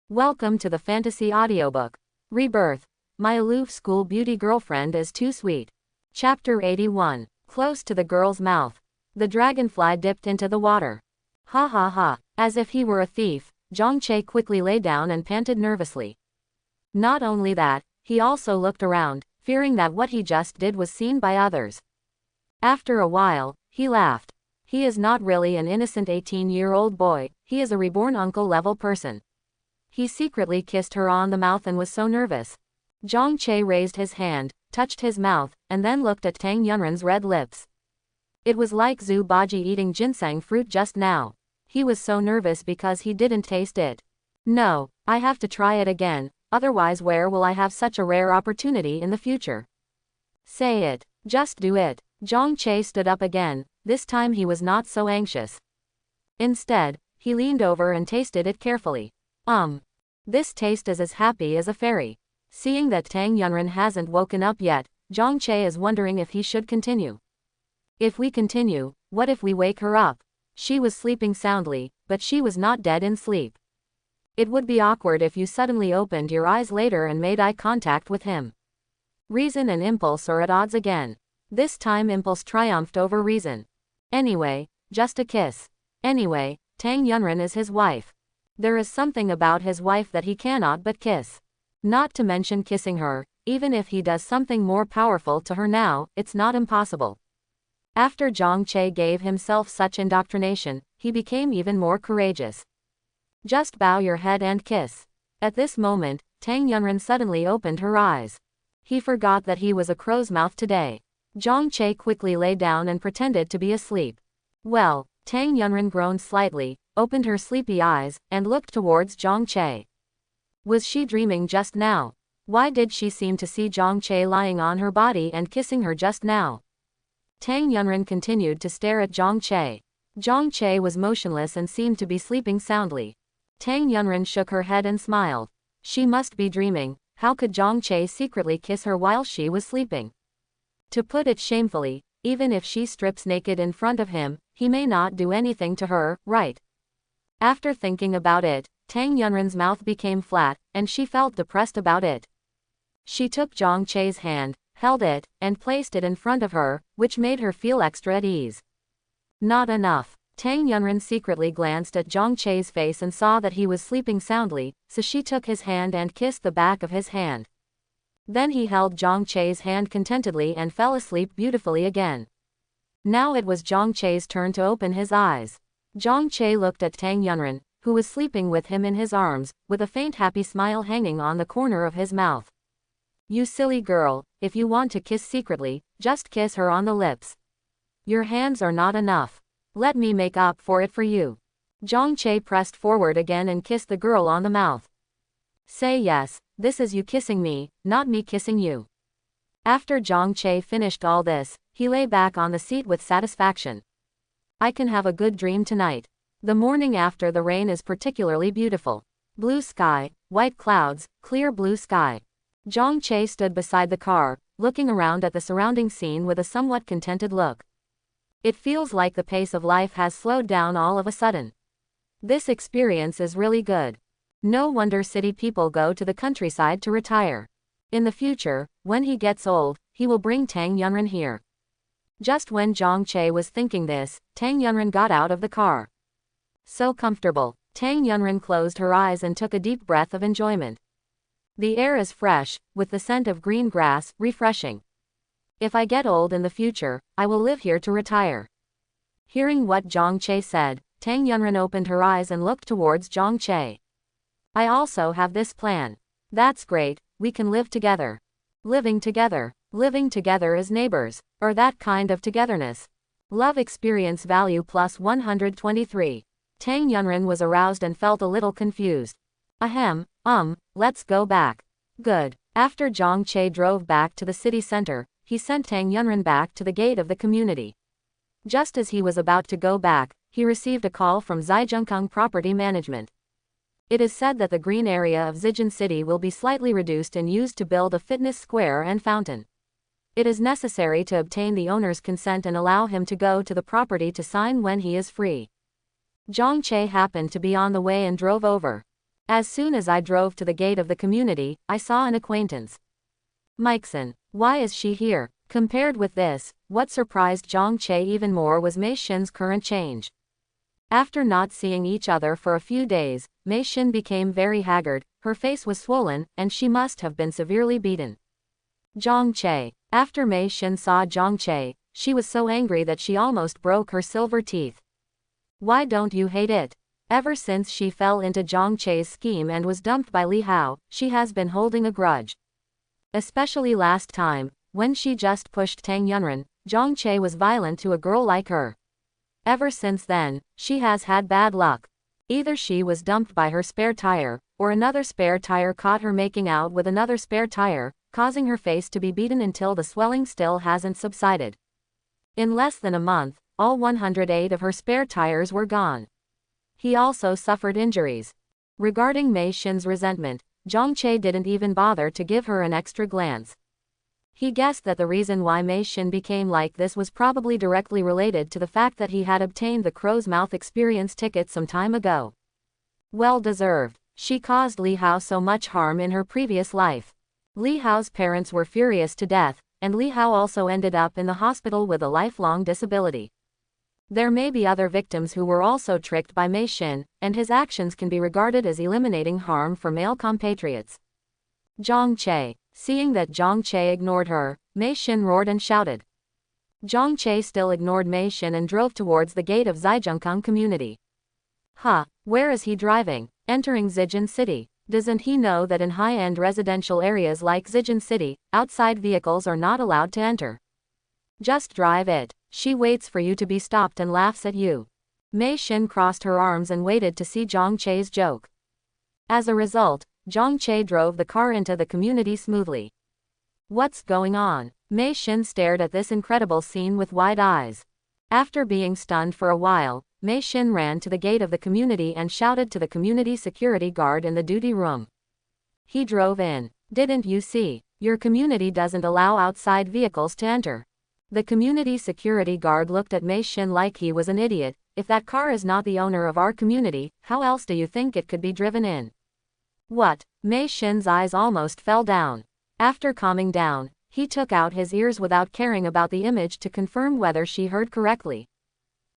Welcome to the fantasy audiobook. Rebirth. My aloof school beauty girlfriend is too sweet. Chapter 81. Close to the girl's mouth. The dragonfly dipped into the water. Ha ha ha. As if he were a thief, Zhang quickly lay down and panted nervously. Not only that, he also looked around, fearing that what he just did was seen by others. After a while, he laughed. He is not really an innocent 18-year-old boy, he is a reborn uncle-level person. He secretly kissed her on the mouth and was so nervous. Zhang raised his hand, touched his mouth, and then looked at Tang Yunren's red lips. It was like Zhu Baji eating ginseng fruit just now. He was so nervous because he didn't taste it. No, I have to try it again, otherwise where will I have such a rare opportunity in the future? Say it, just do it. Zhang stood up again, this time he was not so anxious. Instead, he leaned over and tasted it carefully. This taste is as happy as a fairy. Seeing that Tang Yunren hasn't woken up yet, Zhang is wondering if he should continue. If we continue, what if we wake her up? She was sleeping soundly, but she was not dead in sleep. It would be awkward if you suddenly opened your eyes later and made eye contact with him. Reason and impulse are at odds again. This time impulse triumphed over reason. Anyway, just a kiss. Anyway, Tang Yunren is his wife. There is something about his wife that he cannot but kiss. Not to mention kissing her, even if he does something more powerful to her now, it's not impossible. After Zhang gave himself such indoctrination, he became even more courageous. Just bow your head and kiss. At this moment, Tang Yunren suddenly opened her eyes. He forgot that he was a crow's mouth today. Zhang quickly lay down and pretended to be asleep. Well, Tang Yunren groaned slightly, opened her sleepy eyes, and looked towards Zhang. Was she dreaming just now? Why did she seem to see Zhang lying on her body and kissing her just now? Tang Yunren continued to stare at Zhang. Zhang was motionless and seemed to be sleeping soundly. Tang Yunren shook her head and smiled. She must be dreaming. How could Zhang secretly kiss her while she was sleeping? To put it shamefully, even if she strips naked in front of him, he may not do anything to her, right? After thinking about it, Tang Yunren's mouth became flat, and she felt depressed about it. She took Zhang hand, held it, and placed it in front of her, which made her feel extra at ease. Not enough. Tang Yunren secretly glanced at Zhang face and saw that he was sleeping soundly, so she took his hand and kissed the back of his hand. Then he held Zhang hand contentedly and fell asleep beautifully again. Now it was Zhang turn to open his eyes. Zhang looked at Tang Yunren, who was sleeping with him in his arms, with a faint happy smile hanging on the corner of his mouth. You silly girl, if you want to kiss secretly, just kiss her on the lips. Your hands are not enough. Let me make up for it for you. Zhang pressed forward again and kissed the girl on the mouth. Say yes, this is you kissing me, not me kissing you. After Zhang finished all this, he lay back on the seat with satisfaction. I can have a good dream tonight. The morning after the rain is particularly beautiful. Blue sky, white clouds, clear blue sky. Zhang stood beside the car, looking around at the surrounding scene with a somewhat contented look. It feels like the pace of life has slowed down all of a sudden. This experience is really good. No wonder city people go to the countryside to retire. In the future, when he gets old, he will bring Tang Yunren here. Just when Zhang was thinking this, Tang Yunren got out of the car. So comfortable. Tang Yunren closed her eyes and took a deep breath of enjoyment. The air is fresh, with the scent of green grass, refreshing. If I get old in the future, I will live here to retire. Hearing what Zhang said, Tang Yunren opened her eyes and looked towards Zhang. I also have this plan. That's great, we can live together. Living together is neighbors, or that kind of togetherness. Love experience value plus 123. Tang Yunren was aroused and felt a little confused. Let's go back. Good. After Zhang drove back to the city center, he sent Tang Yunren back to the gate of the community. Just as he was about to go back, he received a call from Zhejiangkang Property Management. It is said that the green area of Zijin City will be slightly reduced and used to build a fitness square and fountain. It is necessary to obtain the owner's consent and allow him to go to the property to sign when he is free. Zhang happened to be on the way and drove over. As soon as I drove to the gate of the community, I saw an acquaintance. Mikeson. Why is she here? Compared with this, what surprised Zhang Che even more was Mei Xin's current change. After not seeing each other for a few days, Mei Xin became very haggard, her face was swollen, and she must have been severely beaten. Zhang Che. After Mei Xin saw Zhang Che, she was so angry that she almost broke her silver teeth. Why don't you hate it? Ever since she fell into Zhang Che's scheme and was dumped by Li Hao, she has been holding a grudge. Especially last time, when she just pushed Tang Yunren, Zhang Che was violent to a girl like her. Ever since then, she has had bad luck. Either she was dumped by her spare tire, or another spare tire caught her making out with another spare tire, causing her face to be beaten until the swelling still hasn't subsided. In less than a month, all 108 of her spare tires were gone. He also suffered injuries. Regarding Mei Xin's resentment, Zhang Che didn't even bother to give her an extra glance. He guessed that the reason why Mei Xin became like this was probably directly related to the fact that he had obtained the Crow's Mouth experience ticket some time ago. Well deserved. She caused Li Hao so much harm in her previous life. Li Hao's parents were furious to death, and Li Hao also ended up in the hospital with a lifelong disability. There may be other victims who were also tricked by Mei Xin, and his actions can be regarded as eliminating harm for male compatriots. Zhang Che. Seeing that Zhang Che ignored her, Mei Xin roared and shouted. Zhang Che still ignored Mei Xin and drove towards the gate of Zhejiangkang community. Where is he driving? Entering Zijin City. Doesn't he know that in high-end residential areas like Zijin City, outside vehicles are not allowed to enter? Just drive it. She waits for you to be stopped and laughs at you. Mei Xin crossed her arms and waited to see Zhang Che's joke. As a result, Zhang Che drove the car into the community smoothly. What's going on? Mei Xin stared at this incredible scene with wide eyes. After being stunned for a while, Mei Xin ran to the gate of the community and shouted to the community security guard in the duty room. He drove in. Didn't you see? Your community doesn't allow outside vehicles to enter. The community security guard looked at Mei Xin like he was an idiot. If that car is not the owner of our community, how else do you think it could be driven in? What? Mei Xin's eyes almost fell down. After calming down, he took out his ears without caring about the image to confirm whether she heard correctly.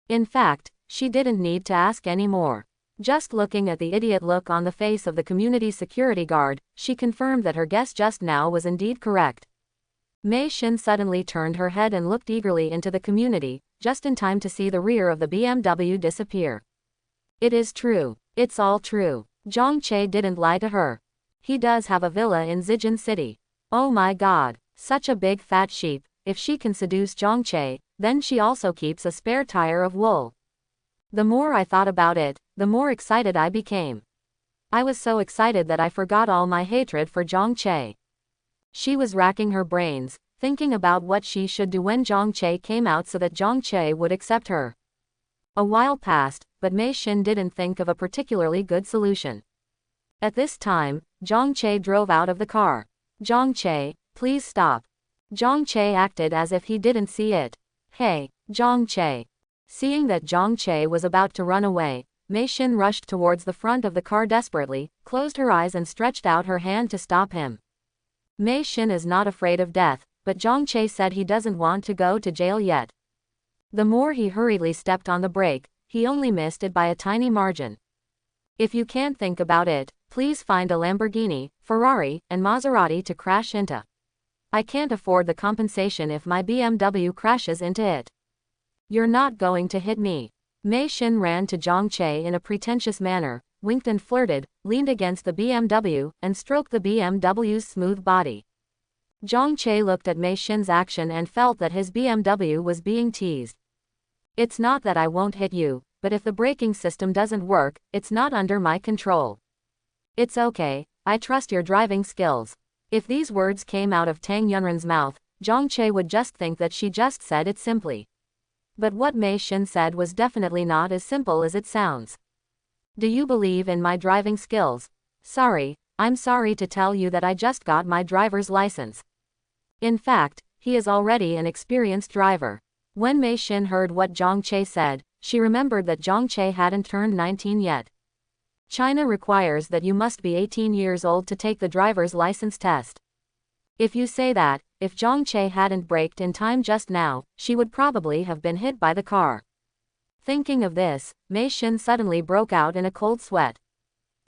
In fact, she didn't need to ask any more. Just looking at the idiot look on the face of the community security guard, she confirmed that her guess just now was indeed correct. Mei Xin suddenly turned her head and looked eagerly into the community, just in time to see the rear of the BMW disappear. It is true. It's all true. Zhang Che didn't lie to her. He does have a villa in Zijin City. Oh my god, such a big fat sheep. If she can seduce Zhang Che, then she also keeps a spare tire of wool. The more I thought about it, the more excited I became. I was so excited that I forgot all my hatred for Zhang Che. She was racking her brains, thinking about what she should do when Zhang Che came out so that Zhang Che would accept her. A while passed, but Mei Xin didn't think of a particularly good solution. At this time, Zhang Che drove out of the car. Zhang Che, please stop. Zhang Che acted as if he didn't see it. Hey, Zhang Che. Seeing that Zhang Che was about to run away, Mei Xin rushed towards the front of the car desperately, closed her eyes and stretched out her hand to stop him. Mei Xin is not afraid of death, but Zhang Che said he doesn't want to go to jail yet. The more he hurriedly stepped on the brake, he only missed it by a tiny margin. If you can't think about it, please find a Lamborghini, Ferrari, and Maserati to crash into. I can't afford the compensation if my BMW crashes into it. You're not going to hit me. Mei Xin ran to Zhang Che in a pretentious manner, winked and flirted, leaned against the BMW, and stroked the BMW's smooth body. Zhang Che looked at Mei Xin's action and felt that his BMW was being teased. It's not that I won't hit you, but if the braking system doesn't work, it's not under my control. It's okay, I trust your driving skills. If these words came out of Tang Yunren's mouth, Zhang Che would just think that she just said it simply. But what Mei Xin said was definitely not as simple as it sounds. Do you believe in my driving skills? Sorry, I'm sorry to tell you that I just got my driver's license. In fact, he is already an experienced driver. When Mei Xin heard what Zhang Che said, she remembered that Zhang Che hadn't turned 19 yet. China requires that you must be 18 years old to take the driver's license test. If you say that, if Zhang Che hadn't braked in time just now, she would probably have been hit by the car. Thinking of this, Mei Xin suddenly broke out in a cold sweat.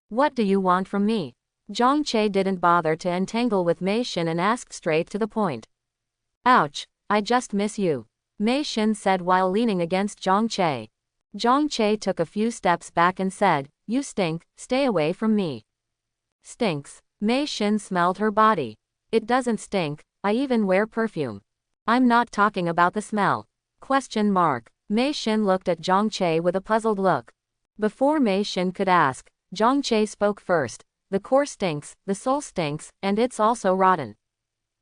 What do you want from me? Zhang Che didn't bother to entangle with Mei Xin and asked straight to the point. Ouch, I just miss you, Mei Xin said while leaning against Zhang Che. Zhang Che took a few steps back and said, You stink, stay away from me. Stinks. Mei Xin smelled her body. It doesn't stink, I even wear perfume. I'm not talking about the smell. Question mark. Mei Xin looked at Zhang Che with a puzzled look. Before Mei Xin could ask, Zhang Che spoke first. The core stinks, the soul stinks, and it's also rotten.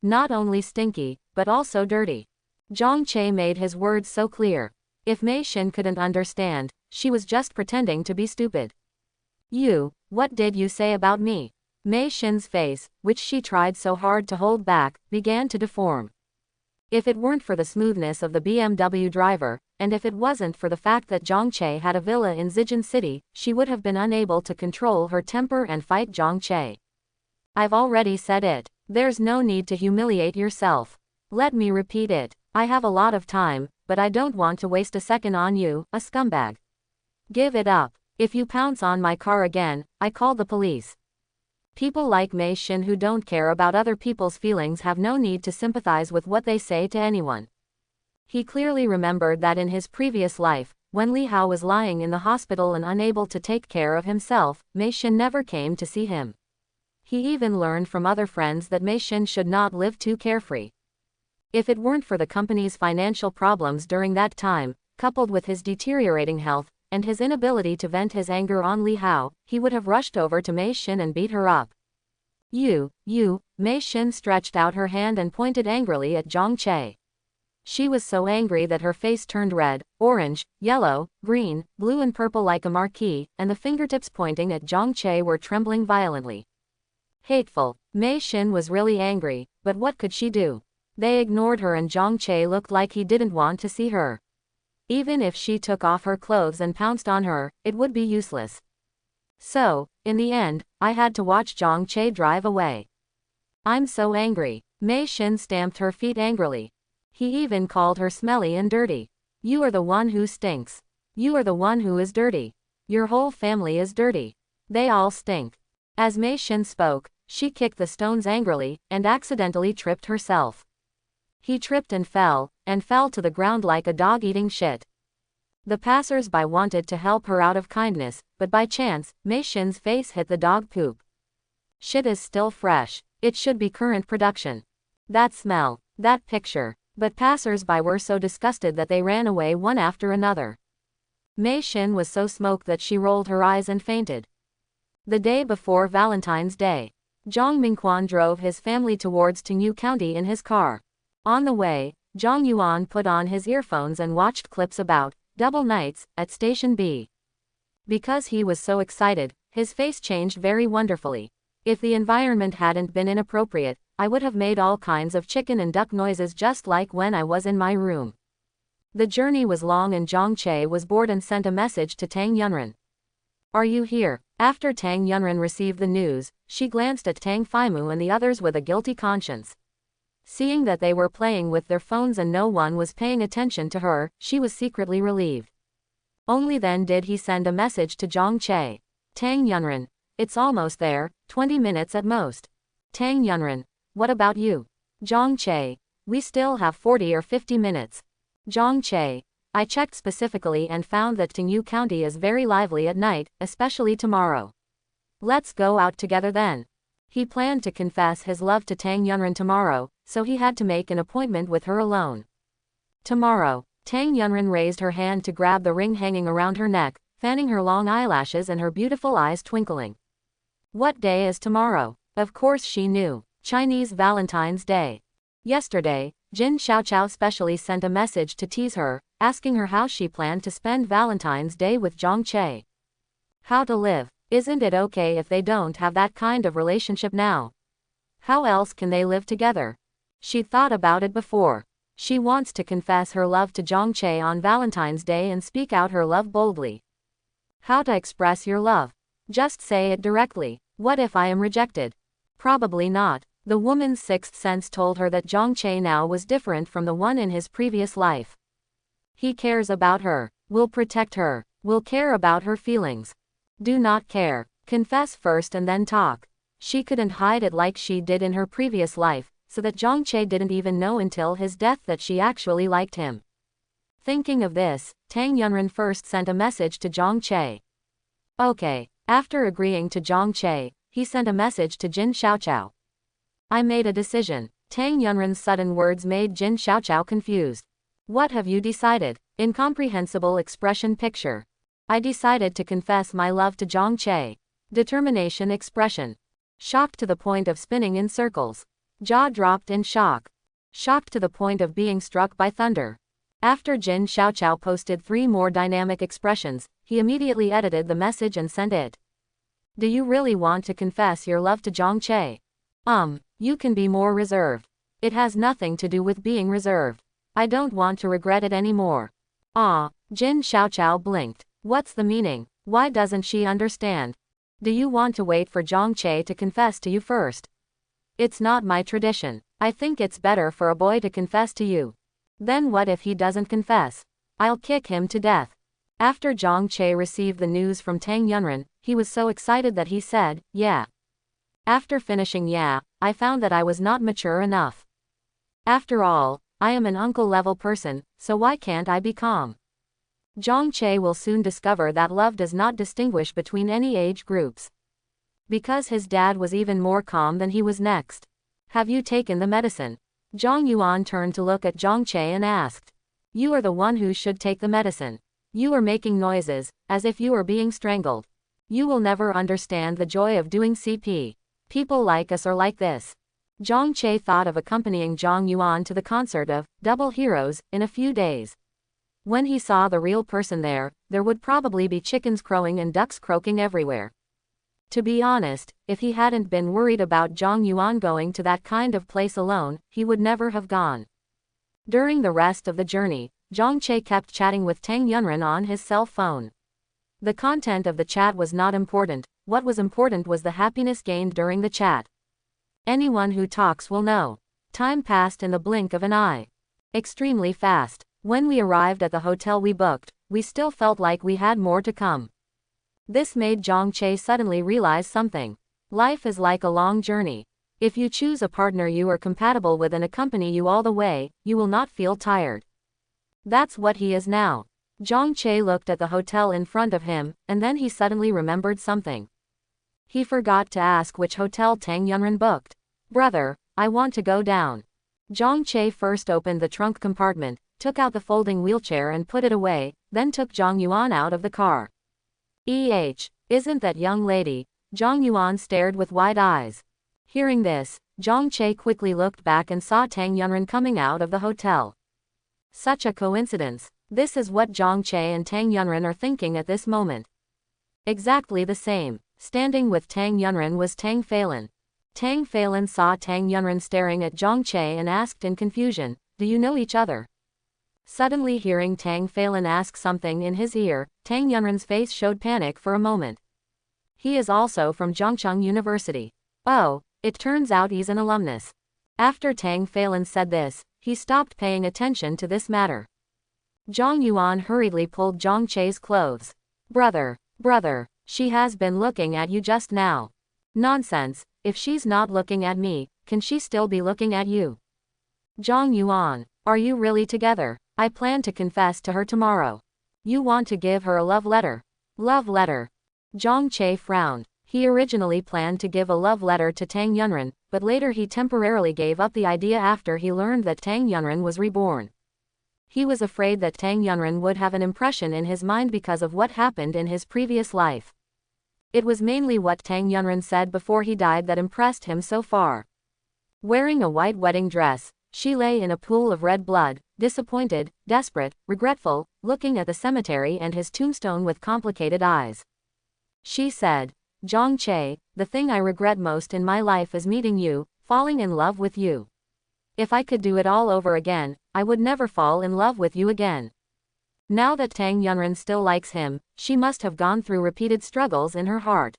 Not only stinky, but also dirty. Zhang Che made his words so clear. If Mei Xin couldn't understand, she was just pretending to be stupid. You, what did you say about me? Mei Xin's face, which she tried so hard to hold back, began to deform. If it weren't for the smoothness of the BMW driver, and if it wasn't for the fact that Zhang Che had a villa in Zijin City, she would have been unable to control her temper and fight Zhang Che. I've already said it. There's no need to humiliate yourself. Let me repeat it. I have a lot of time, but I don't want to waste a second on you, a scumbag. Give it up. If you pounce on my car again, I call the police. People like Mei Xin who don't care about other people's feelings have no need to sympathize with what they say to anyone. He clearly remembered that in his previous life, when Li Hao was lying in the hospital and unable to take care of himself, Mei Xin never came to see him. He even learned from other friends that Mei Xin should not live too carefree. If it weren't for the company's financial problems during that time, coupled with his deteriorating health, and his inability to vent his anger on Li Hao, he would have rushed over to Mei Xin and beat her up. You, Mei Xin stretched out her hand and pointed angrily at Zhang Che. She was so angry that her face turned red, orange, yellow, green, blue and purple like a marquee, and the fingertips pointing at Zhang Che were trembling violently. Hateful. Mei Xin was really angry, but what could she do? They ignored her and Zhang Che looked like he didn't want to see her. Even if she took off her clothes and pounced on her, it would be useless. So, in the end, I had to watch Zhang Che drive away. I'm so angry. Mei Xin stamped her feet angrily. He even called her smelly and dirty. You are the one who stinks. You are the one who is dirty. Your whole family is dirty. They all stink. As Mei Xin spoke, she kicked the stones angrily, and accidentally tripped herself. He tripped and fell to the ground like a dog eating shit. The passers-by wanted to help her out of kindness, but by chance, Mei Xin's face hit the dog poop. Shit is still fresh. It should be current production. That smell, that picture. But passers-by were so disgusted that they ran away one after another. Mei Xin was so smoked that she rolled her eyes and fainted. The day before Valentine's Day, Zhang Mingquan drove his family towards Tingyu County in his car. On the way, Zhang Yuan put on his earphones and watched clips about double nights at Station B. Because he was so excited, his face changed very wonderfully. If the environment hadn't been inappropriate, I would have made all kinds of chicken and duck noises just like when I was in my room. The journey was long and Zhang Che was bored and sent a message to Tang Yunren. Are you here? After Tang Yunren received the news, she glanced at Tang Faimu and the others with a guilty conscience. Seeing that they were playing with their phones and no one was paying attention to her, she was secretly relieved. Only then did he send a message to Zhang Che. Tang Yunren. It's almost there, 20 minutes at most. Tang Yunren. What about you? Zhang Che. We still have 40 or 50 minutes. Zhang Che. I checked specifically and found that Tingyu County is very lively at night, especially tomorrow. Let's go out together then. He planned to confess his love to Tang Yunren tomorrow, so he had to make an appointment with her alone. Tomorrow. Tang Yunren raised her hand to grab the ring hanging around her neck, fanning her long eyelashes and her beautiful eyes twinkling. What day is tomorrow? Of course she knew. Chinese Valentine's Day. Yesterday, Jin Xiaoqiao specially sent a message to tease her, asking her how she planned to spend Valentine's Day with Zhang Che. How to live. Isn't it okay if they don't have that kind of relationship now? How else can they live together? She'd thought about it before. She wants to confess her love to Zhang Che on Valentine's Day and speak out her love boldly. How to express your love. Just say it directly. What if I am rejected? Probably not. The woman's sixth sense told her that Zhang Che now was different from the one in his previous life. He cares about her, will protect her, will care about her feelings. Do not care. Confess first and then talk. She couldn't hide it like she did in her previous life, so that Zhang Che didn't even know until his death that she actually liked him. Thinking of this, Tang Yunren first sent a message to Zhang Che. Okay. After agreeing to Zhang Che, he sent a message to Jin Xiaoqiao. I made a decision. Tang Yunren's sudden words made Jin Xiaoqiao confused. What have you decided? Incomprehensible expression picture. I decided to confess my love to Zhang Che. Determination expression. Shocked to the point of spinning in circles. Jaw dropped in shock. Shocked to the point of being struck by thunder. After Jin Xiaoqiao posted 3 more dynamic expressions, he immediately edited the message and sent it. Do you really want to confess your love to Zhang Che? You can be more reserved. It has nothing to do with being reserved. I don't want to regret it anymore. Jin Xiaoqiao blinked. What's the meaning? Why doesn't she understand? Do you want to wait for Zhang Che to confess to you first? It's not my tradition. I think it's better for a boy to confess to you. Then what if he doesn't confess? I'll kick him to death. After Zhang Che received the news from Tang Yunren, he was so excited that he said, yeah. After finishing yeah, I found that I was not mature enough. After all, I am an uncle-level person, so why can't I be calm? Zhang Che will soon discover that love does not distinguish between any age groups. Because his dad was even more calm than he was next. Have you taken the medicine? Zhang Yuan turned to look at Zhang Che and asked. You are the one who should take the medicine. You are making noises, as if you are being strangled. You will never understand the joy of doing CP. People like us are like this. Zhang Che thought of accompanying Zhang Yuan to the concert of Double Heroes in a few days. When he saw the real person there would probably be chickens crowing and ducks croaking everywhere. To be honest, if he hadn't been worried about Zhang Yuan going to that kind of place alone, he would never have gone. During the rest of the journey, Zhang Che kept chatting with Tang Yunren on his cell phone. The content of the chat was not important. What was important was the happiness gained during the chat. Anyone who talks will know. Time passed in the blink of an eye. Extremely fast. When we arrived at the hotel we booked, we still felt like we had more to come. This made Zhang Che suddenly realize something. Life is like a long journey. If you choose a partner you are compatible with and accompany you all the way, you will not feel tired. That's what he is now. Zhang Che looked at the hotel in front of him, and then he suddenly remembered something. He forgot to ask which hotel Tang Yunren booked. Brother, I want to go down. Zhang Che first opened the trunk compartment, took out the folding wheelchair and put it away, then took Zhang Yuan out of the car. Isn't that young lady? Zhang Yuan stared with wide eyes. Hearing this, Zhang Che quickly looked back and saw Tang Yunren coming out of the hotel. Such a coincidence. This is what Zhang Che and Tang Yunren are thinking at this moment. Exactly the same. Standing with Tang Yunren was Tang Phelan. Tang Phelan saw Tang Yunren staring at Zhang Che and asked in confusion, do you know each other? Suddenly hearing Tang Phelan ask something in his ear, Tang Yunren's face showed panic for a moment. He is also from Zhongcheng University. Oh, it turns out he's an alumnus. After Tang Phelan said this, he stopped paying attention to this matter. Zhang Yuan hurriedly pulled Zhang Che's clothes. Brother, she has been looking at you just now. Nonsense, if she's not looking at me, can she still be looking at you? Zhang Yuan, are you really together? I plan to confess to her tomorrow. You want to give her a love letter? Love letter. Zhang Che frowned. He originally planned to give a love letter to Tang Yunren, but later he temporarily gave up the idea after he learned that Tang Yunren was reborn. He was afraid that Tang Yunren would have an impression in his mind because of what happened in his previous life. It was mainly what Tang Yunren said before he died that impressed him so far. Wearing a white wedding dress, she lay in a pool of red blood, disappointed, desperate, regretful, looking at the cemetery and his tombstone with complicated eyes. She said, Zhang Che, the thing I regret most in my life is meeting you, falling in love with you. If I could do it all over again, I would never fall in love with you again. Now that Tang Yunren still likes him, she must have gone through repeated struggles in her heart.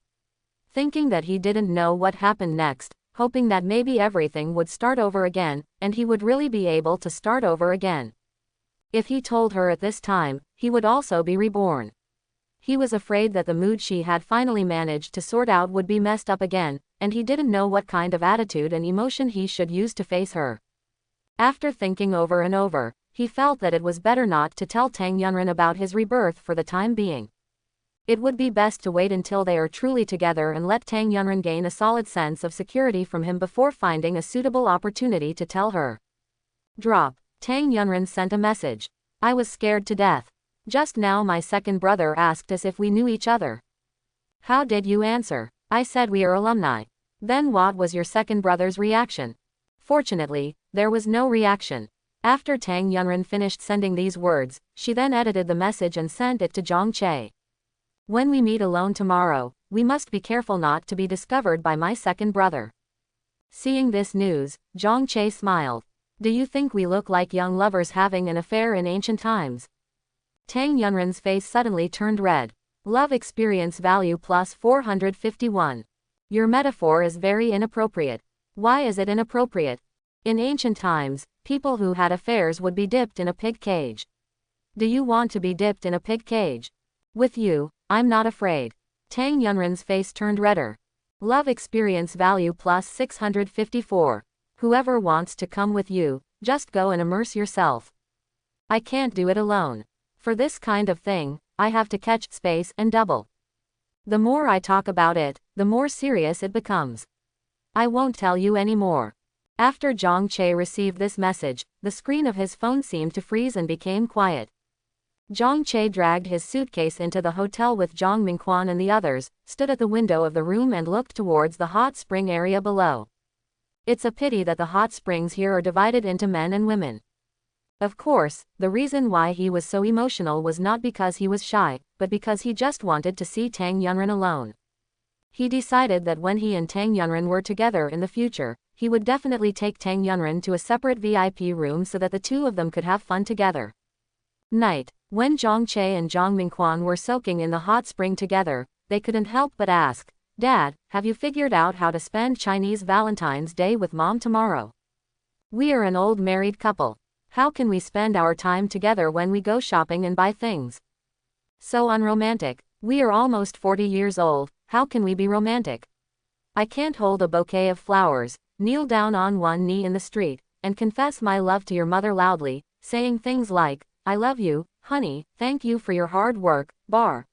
thinking that he didn't know what happened next, hoping that maybe everything would start over again, and he would really be able to start over again. If he told her at this time, he would also be reborn. He was afraid that the mood she had finally managed to sort out would be messed up again, and he didn't know what kind of attitude and emotion he should use to face her. After thinking over and over, he felt that it was better not to tell Tang Yunren about his rebirth for the time being. It would be best to wait until they are truly together and let Tang Yunren gain a solid sense of security from him before finding a suitable opportunity to tell her. Drop. Tang Yunren sent a message. I was scared to death. Just now my second brother asked us if we knew each other. How did you answer? I said we are alumni. Then what was your second brother's reaction? Fortunately, there was no reaction. After Tang Yunren finished sending these words, she then edited the message and sent it to Zhang Che. When we meet alone tomorrow, we must be careful not to be discovered by my second brother. Seeing this news, Zhang Che smiled. Do you think we look like young lovers having an affair in ancient times? Tang Yunren's face suddenly turned red. Love experience value plus 451. Your metaphor is very inappropriate. Why is it inappropriate? In ancient times, people who had affairs would be dipped in a pig cage. Do you want to be dipped in a pig cage? With you, I'm not afraid. Tang Yunren's face turned redder. Love experience value plus 654. Whoever wants to come with you, just go and immerse yourself. I can't do it alone. For this kind of thing, I have to catch space and double. The more I talk about it, the more serious it becomes. I won't tell you anymore. After Zhang Che received this message, the screen of his phone seemed to freeze and became quiet. Zhang Che dragged his suitcase into the hotel with Zhang Mingquan and the others, stood at the window of the room and looked towards the hot spring area below. It's a pity that the hot springs here are divided into men and women. Of course, the reason why he was so emotional was not because he was shy, but because he just wanted to see Tang Yunren alone. He decided that when he and Tang Yunren were together in the future, he would definitely take Tang Yunren to a separate VIP room so that the two of them could have fun together. Night. When Zhang Che and Zhang Mingquan were soaking in the hot spring together, they couldn't help but ask, Dad, have you figured out how to spend Chinese Valentine's Day with Mom tomorrow? We are an old married couple. How can we spend our time together when we go shopping and buy things? So unromantic. We are almost 40 years old, how can we be romantic? I can't hold a bouquet of flowers, kneel down on one knee in the street, and confess my love to your mother loudly, saying things like, I love you, honey, thank you for your hard work, bar.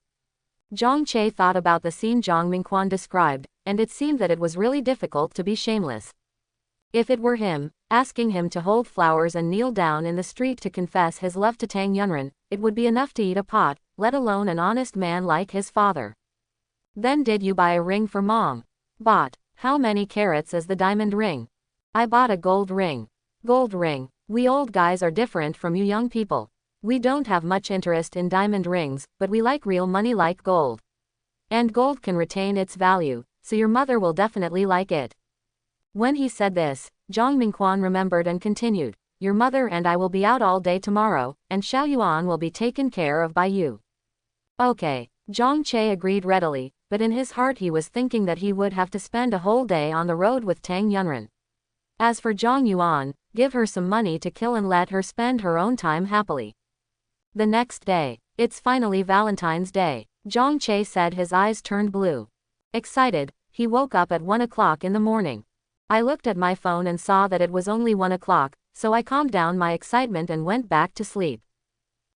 Zhang Che thought about the scene Zhang Mingquan described, and it seemed that it was really difficult to be shameless. If it were him, asking him to hold flowers and kneel down in the street to confess his love to Tang Yunren, it would be enough to eat a pot, let alone an honest man like his father. Then did you buy a ring for Mom? Bought. How many carats is the diamond ring? I bought a gold ring. Gold ring. We old guys are different from you young people. We don't have much interest in diamond rings, but we like real money like gold. And gold can retain its value, so your mother will definitely like it. When he said this, Zhang Mingquan remembered and continued, your mother and I will be out all day tomorrow, and Xiao Yuan will be taken care of by you. Okay. Zhang Che agreed readily, but in his heart he was thinking that he would have to spend a whole day on the road with Tang Yunren. As for Zhang Yuan, give her some money to kill and let her spend her own time happily. The next day. It's finally Valentine's Day. Zhang Che said, his eyes turned blue. Excited, he woke up at 1 o'clock in the morning. I looked at my phone and saw that it was only 1 o'clock, so I calmed down my excitement and went back to sleep.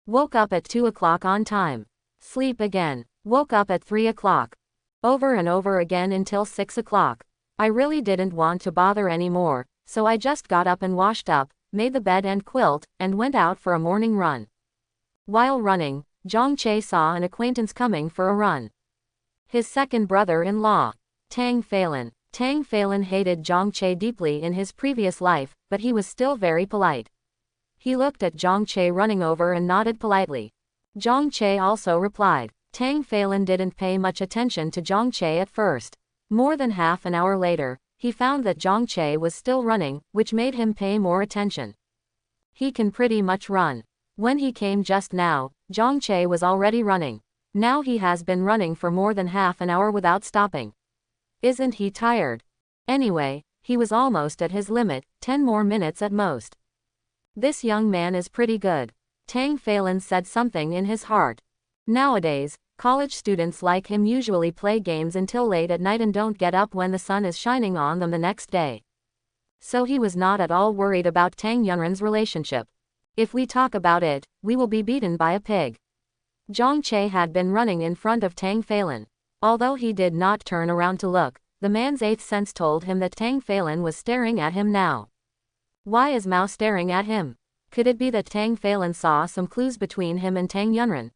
Woke up at 2 o'clock on time. Sleep again. Woke up at 3 o'clock. Over and over again until 6 o'clock. I really didn't want to bother anymore, so I just got up and washed up, made the bed and quilt, and went out for a morning run. While running, Zhang Che saw an acquaintance coming for a run. His second brother-in-law, Tang Phelan. Tang Phelan hated Zhang Che deeply in his previous life, but he was still very polite. He looked at Zhang Che running over and nodded politely. Zhang Che also replied. Tang Phelan didn't pay much attention to Zhang Che at first. More than half an hour later, he found that Zhang Che was still running, which made him pay more attention. He can pretty much run. When he came just now, Zhang Che was already running. Now he has been running for more than half an hour without stopping. Isn't he tired? Anyway, he was almost at his limit, 10 more minutes at most. This young man is pretty good. Tang Phelan said something in his heart. Nowadays, college students like him usually play games until late at night and don't get up when the sun is shining on them the next day. So he was not at all worried about Tang Yunren's relationship. If we talk about it, we will be beaten by a pig. Zhang Che had been running in front of Tang Phelan. Although he did not turn around to look, the man's eighth sense told him that Tang Phelan was staring at him now. Why is Mao staring at him? Could it be that Tang Phelan saw some clues between him and Tang Yunren?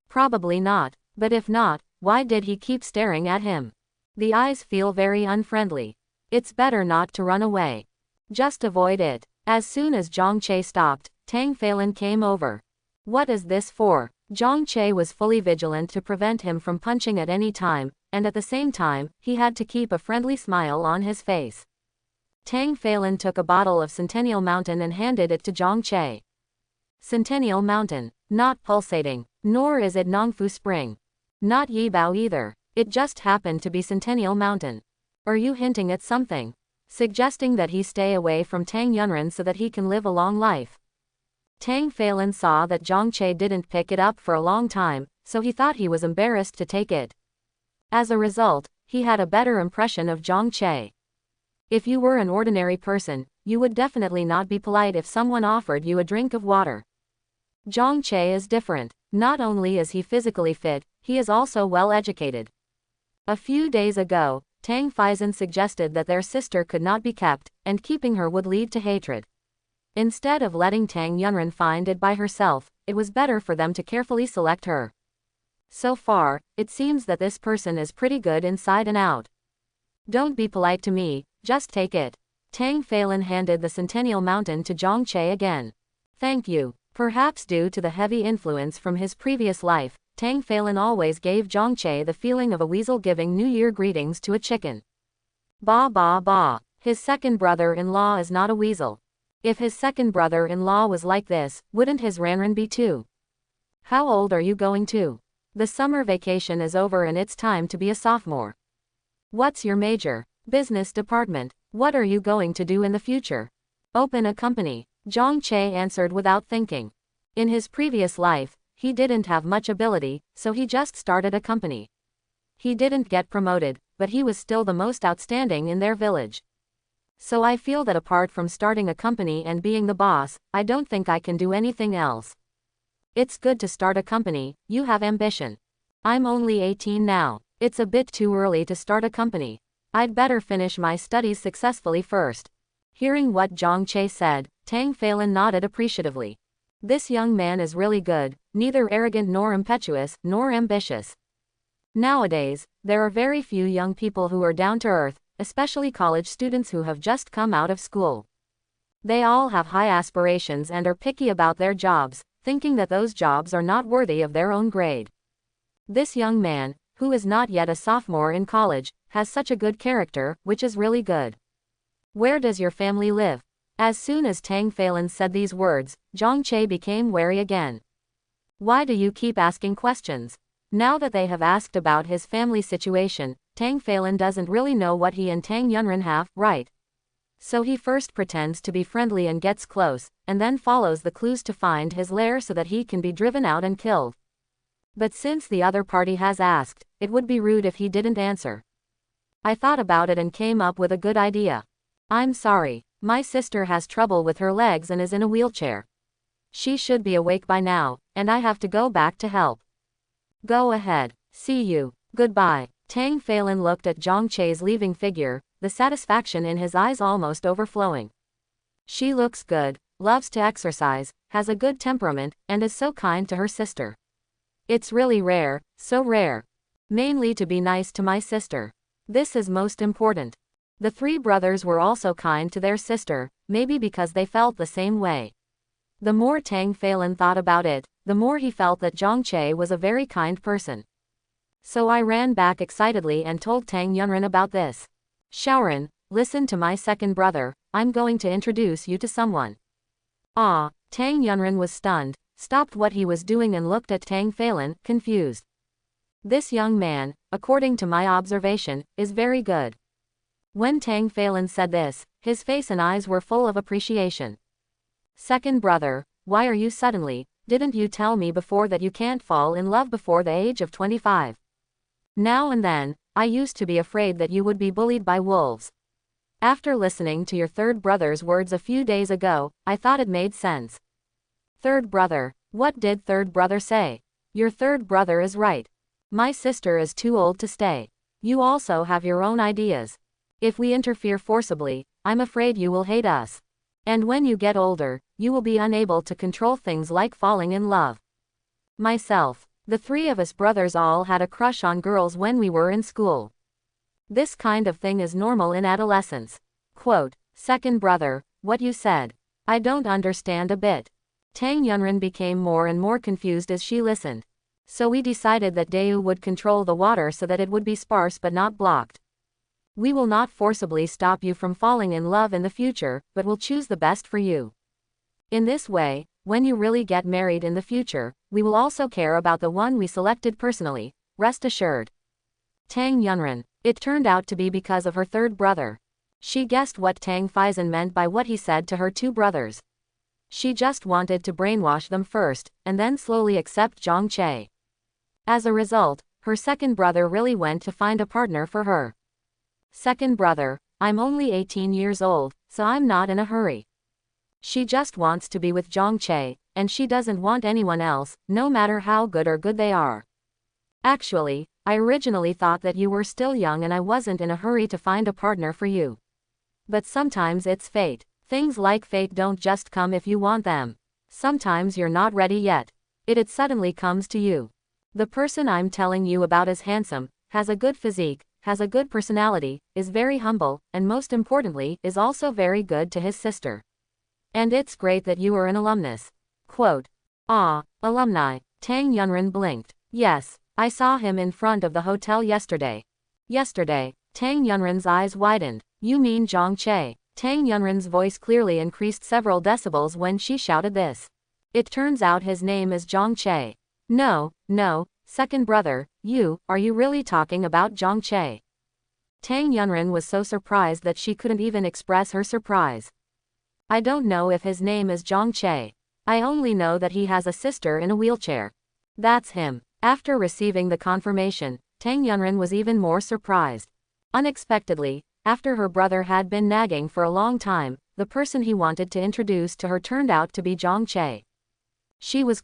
Probably not, but if not, why did he keep staring at him? The eyes feel very unfriendly. It's better not to run away. Just avoid it. As soon as Zhang Che stopped, Tang Phelan came over. What is this for? Zhang Che was fully vigilant to prevent him from punching at any time, and at the same time, he had to keep a friendly smile on his face. Tang Phelan took a bottle of Centennial Mountain and handed it to Zhang Che. Centennial Mountain. Not pulsating. Nor is it Nongfu Spring. Not Yibao either. It just happened to be Centennial Mountain. Are you hinting at something? Suggesting that he stay away from Tang Yunren so that he can live a long life. Tang Phelan saw that Zhang Che didn't pick it up for a long time, so he thought he was embarrassed to take it. As a result, he had a better impression of Zhang Che. If you were an ordinary person, you would definitely not be polite if someone offered you a drink of water. Zhang Che is different. Not only is he physically fit, he is also well educated. A few days ago, Tang Feizhen suggested that their sister could not be kept, and keeping her would lead to hatred. Instead of letting Tang Yunren find it by herself, it was better for them to carefully select her. So far, it seems that this person is pretty good inside and out. Don't be polite to me, just take it. Tang Phelan handed the Centennial Mountain to Zhang Che again. Thank you. Perhaps due to the heavy influence from his previous life, Tang Phelan always gave Zhang Che the feeling of a weasel giving New Year greetings to a chicken. Ba ba ba. His second brother-in-law is not a weasel. If his second brother-in-law was like this, wouldn't his Ranran be too? How old are you going to? The summer vacation is over and it's time to be a sophomore. What's your major? Business department. What are you going to do in the future? Open a company. Zhang Che answered without thinking. In his previous life, he didn't have much ability, so he just started a company. He didn't get promoted, but he was still the most outstanding in their village. So I feel that apart from starting a company and being the boss, I don't think I can do anything else. It's good to start a company, you have ambition. I'm only 18 now. It's a bit too early to start a company. I'd better finish my studies successfully first. Hearing what Zhang Che said, Tang Phelan nodded appreciatively. This young man is really good, neither arrogant nor impetuous, nor ambitious. Nowadays, there are very few young people who are down to earth, especially college students who have just come out of school. They all have high aspirations and are picky about their jobs, thinking that those jobs are not worthy of their own grade. This young man, who is not yet a sophomore in college, has such a good character, which is really good. Where does your family live? As soon as Tang Phelan said these words, Zhang Che became wary again. Why do you keep asking questions? Now that they have asked about his family situation, Tang Phelan doesn't really know what he and Tang Yunren have, right? So he first pretends to be friendly and gets close, and then follows the clues to find his lair so that he can be driven out and killed. But since the other party has asked, it would be rude if he didn't answer. I thought about it and came up with a good idea. I'm sorry, my sister has trouble with her legs and is in a wheelchair. She should be awake by now, and I have to go back to help. Go ahead. See you. Goodbye. Tang Phelan looked at Zhang Che's leaving figure, the satisfaction in his eyes almost overflowing. She looks good, loves to exercise, has a good temperament, and is so kind to her sister. It's really rare, so rare. Mainly to be nice to my sister. This is most important. The three brothers were also kind to their sister, maybe because they felt the same way. The more Tang Phelan thought about it, the more he felt that Zhang Che was a very kind person. So I ran back excitedly and told Tang Yunren about this. Shaoran, listen to my second brother, I'm going to introduce you to someone. Ah, Tang Yunren was stunned, stopped what he was doing and looked at Tang Phelan, confused. This young man, according to my observation, is very good. When Tang Phelan said this, his face and eyes were full of appreciation. Second brother, why are you suddenly, didn't you tell me before that you can't fall in love before the age of 25? Now and then, I used to be afraid that you would be bullied by wolves. After listening to your third brother's words a few days ago, I thought it made sense. Third brother, what did third brother say? Your third brother is right. My sister is too old to stay. You also have your own ideas. If we interfere forcibly, I'm afraid you will hate us. And when you get older, you will be unable to control things like falling in love. Myself. The three of us brothers all had a crush on girls when we were in school. This kind of thing is normal in adolescence. Quote, second brother, what you said. I don't understand a bit. Tang Yunren became more and more confused as she listened. So we decided that Dayu would control the water so that it would be sparse but not blocked. We will not forcibly stop you from falling in love in the future, but will choose the best for you. In this way, when you really get married in the future, we will also care about the one we selected personally, rest assured. Tang Yunren. It turned out to be because of her third brother. She guessed what Tang Faizan meant by what he said to her two brothers. She just wanted to brainwash them first, and then slowly accept Zhang Che. As a result, her second brother really went to find a partner for her. Second brother, I'm only 18 years old, so I'm not in a hurry. She just wants to be with Zhang Che, and she doesn't want anyone else, no matter how good or good they are. Actually, I originally thought that you were still young and I wasn't in a hurry to find a partner for you. But sometimes it's fate. Things like fate don't just come if you want them. Sometimes you're not ready yet. It suddenly comes to you. The person I'm telling you about is handsome, has a good physique, has a good personality, is very humble, and most importantly, is also very good to his sister. And it's great that you are an alumnus. Quote. Ah, alumni. Tang Yunren blinked. Yes, I saw him in front of the hotel yesterday. Yesterday. Tang Yunren's eyes widened. You mean Zhang Che? Tang Yunren's voice clearly increased several decibels when she shouted this. It turns out his name is Zhang Che. No, second brother, are you really talking about Zhang Che? Tang Yunren was so surprised that she couldn't even express her surprise. I don't know if his name is Zhang Che. I only know that he has a sister in a wheelchair. That's him. After receiving the confirmation, Tang Yunren was even more surprised. Unexpectedly, after her brother had been nagging for a long time, the person he wanted to introduce to her turned out to be Zhang Che. She was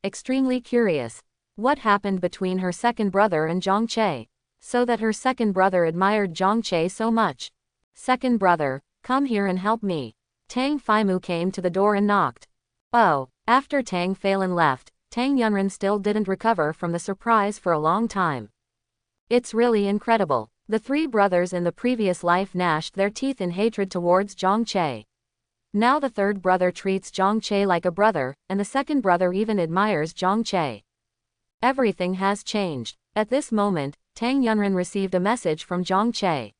extremely curious. What happened between her second brother and Zhang Che? So that her second brother admired Zhang Che so much. Second brother, come here and help me. Tang Feimu came to the door and knocked. Oh, after Tang Phelan left, Tang Yunren still didn't recover from the surprise for a long time. It's really incredible. The three brothers in the previous life gnashed their teeth in hatred towards Zhang Che. Now the third brother treats Zhang Che like a brother, and the second brother even admires Zhang Che. Everything has changed. At this moment, Tang Yunren received a message from Zhang Che.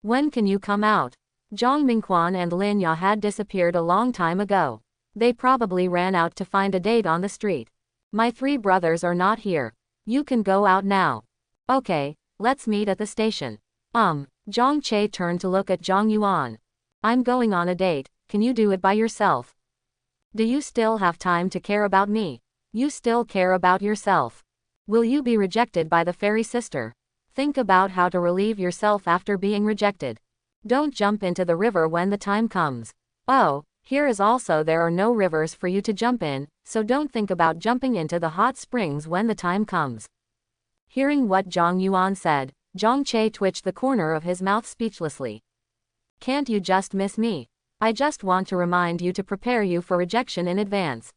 When can you come out? Zhang Mingquan and Lin Ya had disappeared a long time ago. They probably ran out to find a date on the street. My three brothers are not here. You can go out now. Okay, let's meet at the station. Zhang Che turned to look at Zhang Yuan. I'm going on a date, can you do it by yourself? Do you still have time to care about me? You still care about yourself. Will you be rejected by the fairy sister? Think about how to relieve yourself after being rejected. Don't jump into the river when the time comes. Oh, here is also there are no rivers for you to jump in, so don't think about jumping into the hot springs when the time comes. Hearing what Zhang Yuan said, Zhang Che twitched the corner of his mouth speechlessly. Can't you just miss me? I just want to remind you to prepare you for rejection in advance.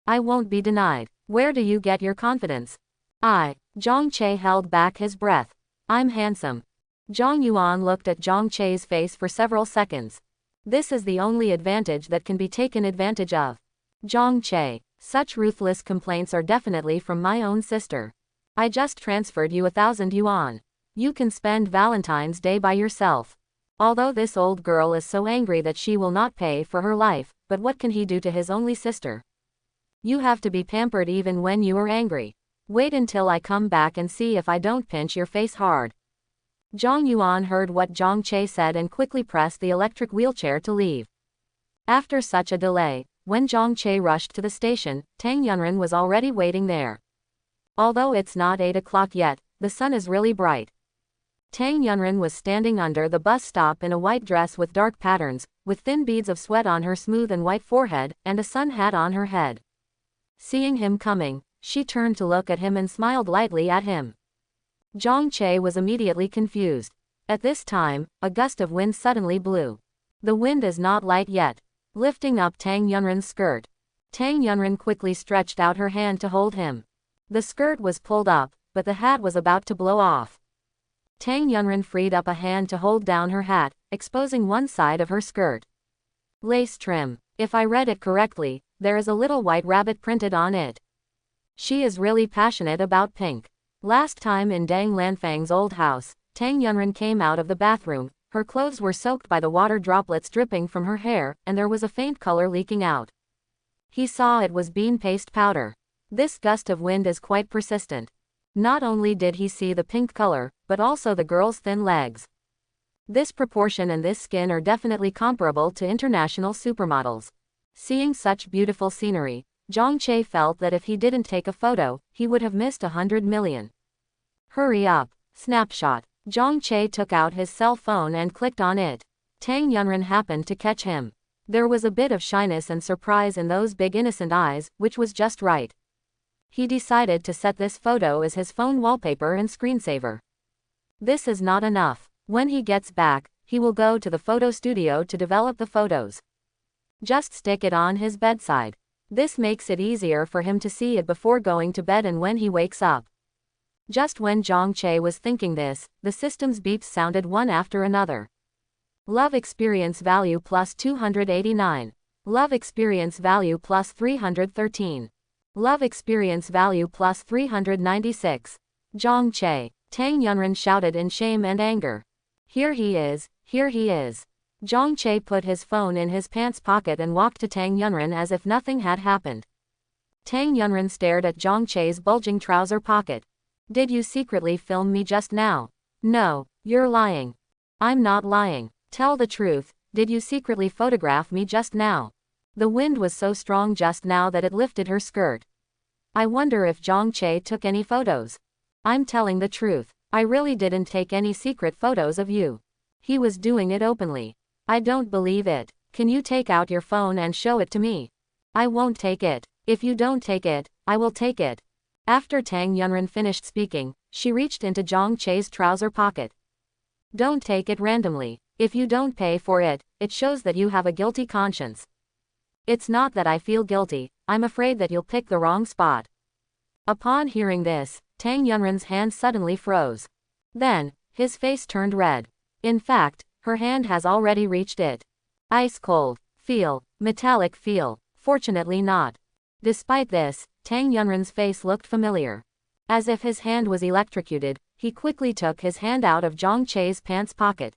I won't be denied. Where do you get your confidence? Zhang Che held back his breath. I'm handsome. Zhang Yuan looked at Zhang Che's face for several seconds. This is the only advantage that can be taken advantage of. Zhang Che, such ruthless complaints are definitely from my own sister. I just transferred you 1,000 yuan. You can spend Valentine's Day by yourself. Although this old girl is so angry that she will not pay for her life, but what can he do to his only sister? You have to be pampered even when you are angry. Wait until I come back and see if I don't pinch your face hard. Zhang Yuan heard what Zhang Che said and quickly pressed the electric wheelchair to leave. After such a delay, when Zhang Che rushed to the station, Tang Yunren was already waiting there. Although it's not 8 o'clock yet, the sun is really bright. Tang Yunren was standing under the bus stop in a white dress with dark patterns, with thin beads of sweat on her smooth and white forehead, and a sun hat on her head. Seeing him coming, she turned to look at him and smiled lightly at him. Zhang Che was immediately confused. At this time, a gust of wind suddenly blew. The wind is not light yet, lifting up Tang Yunren's skirt. Tang Yunren quickly stretched out her hand to hold him. The skirt was pulled up, but the hat was about to blow off. Tang Yunren freed up a hand to hold down her hat, exposing one side of her skirt. Lace trim. If I read it correctly, there is a little white rabbit printed on it. She is really passionate about pink. Last time in Dang Lanfang's old house, Tang Yunren came out of the bathroom. Her clothes were soaked by the water droplets dripping from her hair, and there was a faint color leaking out. He saw it was bean paste powder. This gust of wind is quite persistent. Not only did he see the pink color, but also the girl's thin legs. This proportion and this skin are definitely comparable to international supermodels. Seeing such beautiful scenery, Zhang Che felt that if he didn't take a photo, he would have missed 100 million. Hurry up. Snapshot. Zhang Che took out his cell phone and clicked on it. Tang Yunren happened to catch him. There was a bit of shyness and surprise in those big innocent eyes, which was just right. He decided to set this photo as his phone wallpaper and screensaver. This is not enough. When he gets back, he will go to the photo studio to develop the photos. Just stick it on his bedside. This makes it easier for him to see it before going to bed and when he wakes up. Just when Zhang Che was thinking this, the system's beeps sounded one after another. Love experience value plus 289. Love experience value plus 313. Love experience value plus 396. Zhang Che. Tang Yunren shouted in shame and anger. Here he is, here he is. Zhang Che put his phone in his pants pocket and walked to Tang Yunren as if nothing had happened. Tang Yunren stared at Zhang Che's bulging trouser pocket. Did you secretly film me just now? No, you're lying. I'm not lying. Tell the truth, did you secretly photograph me just now? The wind was so strong just now that it lifted her skirt. I wonder if Zhang Che took any photos. I'm telling the truth. I really didn't take any secret photos of you. He was doing it openly. I don't believe it. Can you take out your phone and show it to me? I won't take it. If you don't take it, I will take it. After Tang Yunren finished speaking, she reached into Zhang Che's trouser pocket. Don't take it randomly. If you don't pay for it, it shows that you have a guilty conscience. It's not that I feel guilty, I'm afraid that you'll pick the wrong spot. Upon hearing this, Tang Yunren's hand suddenly froze. Then, his face turned red. In fact, her hand has already reached it. Ice cold. Feel. Metallic feel. Fortunately not. Despite this, Tang Yunren's face looked familiar. As if his hand was electrocuted, he quickly took his hand out of Zhang Che's pants pocket.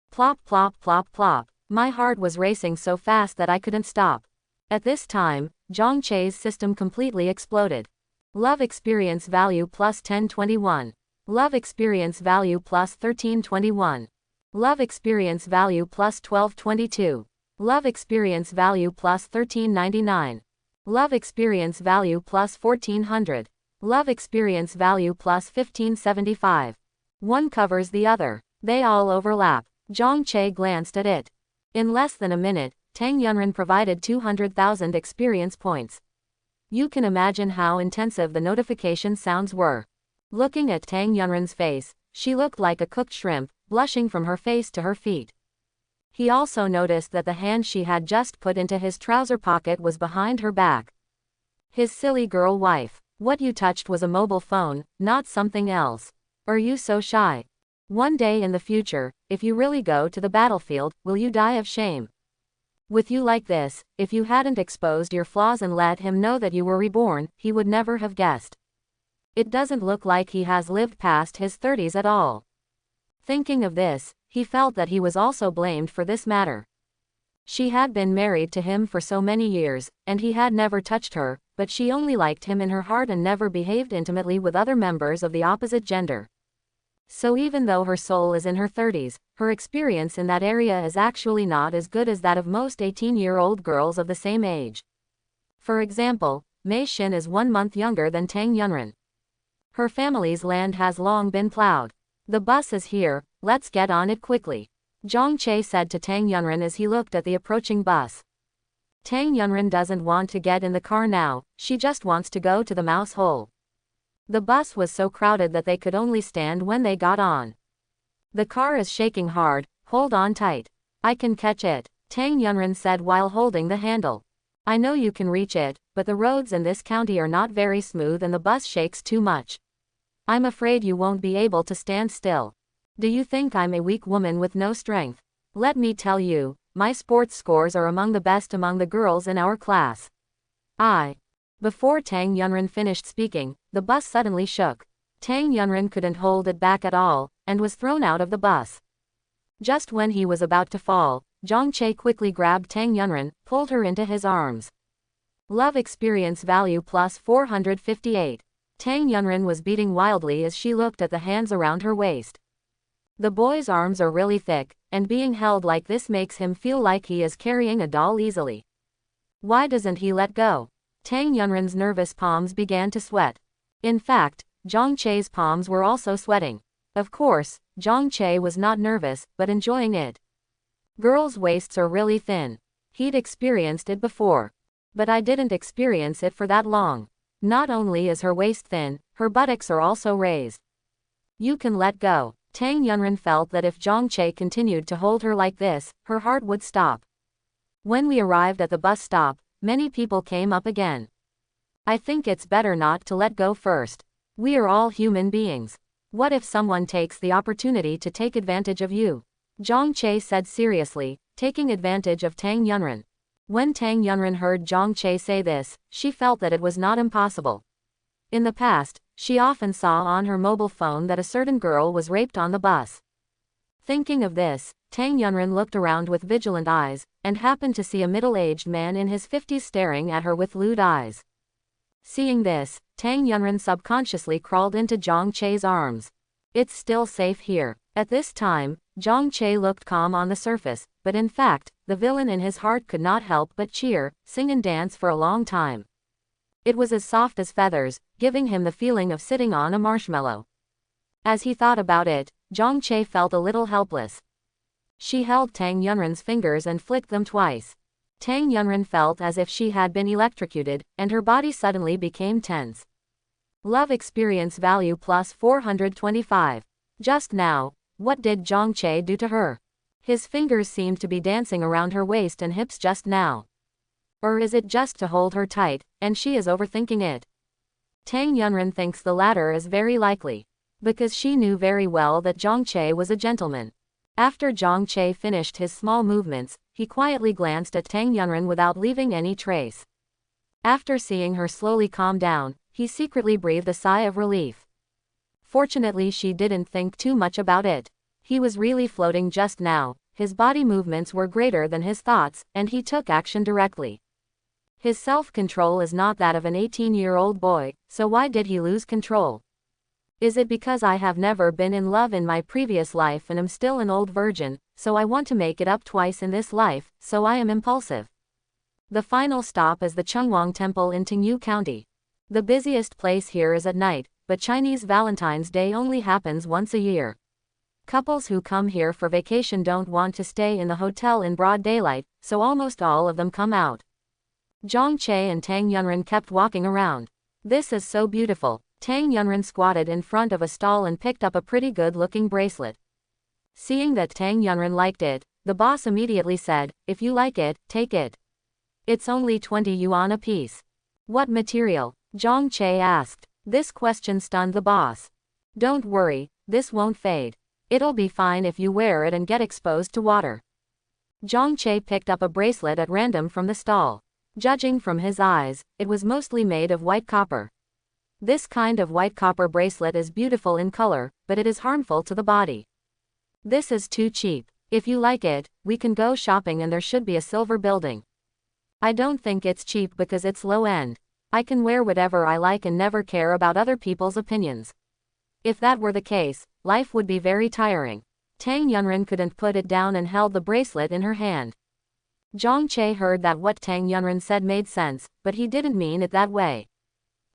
Plop plop plop plop. My heart was racing so fast that I couldn't stop. At this time, Zhang Che's system completely exploded. Love experience value plus 1021. Love experience value plus 1321. Love experience value plus 1222. Love experience value plus 1399. Love experience value plus 1400. Love experience value plus 1575. One covers the other. They all overlap. Zhang Che glanced at it. In less than a minute, Tang Yunren provided 200,000 experience points. You can imagine how intensive the notification sounds were. Looking at Tang Yunren's face, she looked like a cooked shrimp, blushing from her face to her feet. He also noticed that the hand she had just put into his trouser pocket was behind her back. His silly girl wife. What you touched was a mobile phone, not something else. Are you so shy? One day in the future, if you really go to the battlefield, will you die of shame? With you like this, if you hadn't exposed your flaws and let him know that you were reborn, he would never have guessed. It doesn't look like he has lived past his 30s at all. Thinking of this, he felt that he was also blamed for this matter. She had been married to him for so many years, and he had never touched her, but she only liked him in her heart and never behaved intimately with other members of the opposite gender. So even though her soul is in her 30s, her experience in that area is actually not as good as that of most 18-year-old girls of the same age. For example, Mei Xin is 1 month younger than Tang Yunren. Her family's land has long been plowed. The bus is here, let's get on it quickly, Zhang Che said to Tang Yunren as he looked at the approaching bus. Tang Yunren doesn't want to get in the car now, she just wants to go to the mouse hole. The bus was so crowded that they could only stand when they got on. The car is shaking hard, hold on tight. I can catch it, Tang Yunren said while holding the handle. I know you can reach it, but the roads in this county are not very smooth and the bus shakes too much. I'm afraid you won't be able to stand still. Do you think I'm a weak woman with no strength? Let me tell you, my sports scores are among the best among the girls in our class. Before Tang Yunren finished speaking, the bus suddenly shook. Tang Yunren couldn't hold it back at all, and was thrown out of the bus. Just when he was about to fall, Zhang Che quickly grabbed Tang Yunren, pulled her into his arms. Love experience value plus 458. Tang Yunren was beating wildly as she looked at the hands around her waist. The boy's arms are really thick, and being held like this makes him feel like he is carrying a doll easily. Why doesn't he let go? Tang Yunren's nervous palms began to sweat. In fact, Zhang Che's palms were also sweating. Of course, Zhang Che was not nervous, but enjoying it. Girls' waists are really thin. He'd experienced it before. But I didn't experience it for that long. Not only is her waist thin, her buttocks are also raised. You can let go. Tang Yunren felt that if Zhang Che continued to hold her like this, her heart would stop. When we arrived at the bus stop, many people came up again. I think it's better not to let go first. We are all human beings. What if someone takes the opportunity to take advantage of you? Zhang Che said seriously, taking advantage of Tang Yunren. When Tang Yunren heard Zhang Che say this, she felt that it was not impossible. In the past, she often saw on her mobile phone that a certain girl was raped on the bus. Thinking of this, Tang Yunren looked around with vigilant eyes, and happened to see a middle-aged man in his 50s staring at her with lewd eyes. Seeing this, Tang Yunren subconsciously crawled into Zhang Che's arms. It's still safe here. At this time, Zhang Che looked calm on the surface, but in fact, the villain in his heart could not help but cheer, sing and dance for a long time. It was as soft as feathers, giving him the feeling of sitting on a marshmallow. As he thought about it, Zhang Che felt a little helpless. She held Tang Yunren's fingers and flicked them twice. Tang Yunren felt as if she had been electrocuted, and her body suddenly became tense. Love experience value plus 425. Just now, what did Zhang Che do to her? His fingers seemed to be dancing around her waist and hips just now. Or is it just to hold her tight, and she is overthinking it? Tang Yunren thinks the latter is very likely. Because she knew very well that Zhang Che was a gentleman. After Zhang Che finished his small movements, he quietly glanced at Tang Yunren without leaving any trace. After seeing her slowly calm down, he secretly breathed a sigh of relief. Fortunately, she didn't think too much about it. He was really floating just now, his body movements were greater than his thoughts, and he took action directly. His self-control is not that of an 18-year-old boy, so why did he lose control? Is it because I have never been in love in my previous life and am still an old virgin, so I want to make it up twice in this life, so I am impulsive? The final stop is the Chungwang Temple in Tingyu County. The busiest place here is at night, but Chinese Valentine's Day only happens once a year. Couples who come here for vacation don't want to stay in the hotel in broad daylight, so almost all of them come out. Zhang Che and Tang Yunren kept walking around. This is so beautiful. Tang Yunren squatted in front of a stall and picked up a pretty good-looking bracelet. Seeing that Tang Yunren liked it, the boss immediately said, "If you like it, take it. It's only 20 yuan a piece." "What material?" Zhang Che asked. This question stunned the boss. "Don't worry, this won't fade. It'll be fine if you wear it and get exposed to water." Zhang Che picked up a bracelet at random from the stall. Judging from his eyes, it was mostly made of white copper. This kind of white copper bracelet is beautiful in color, but it is harmful to the body. This is too cheap. If you like it, we can go shopping and there should be a silver building. I don't think it's cheap because it's low end. I can wear whatever I like and never care about other people's opinions. If that were the case, life would be very tiring. Tang Yunren couldn't put it down and held the bracelet in her hand. Zhang Che heard that what Tang Yunren said made sense, but he didn't mean it that way.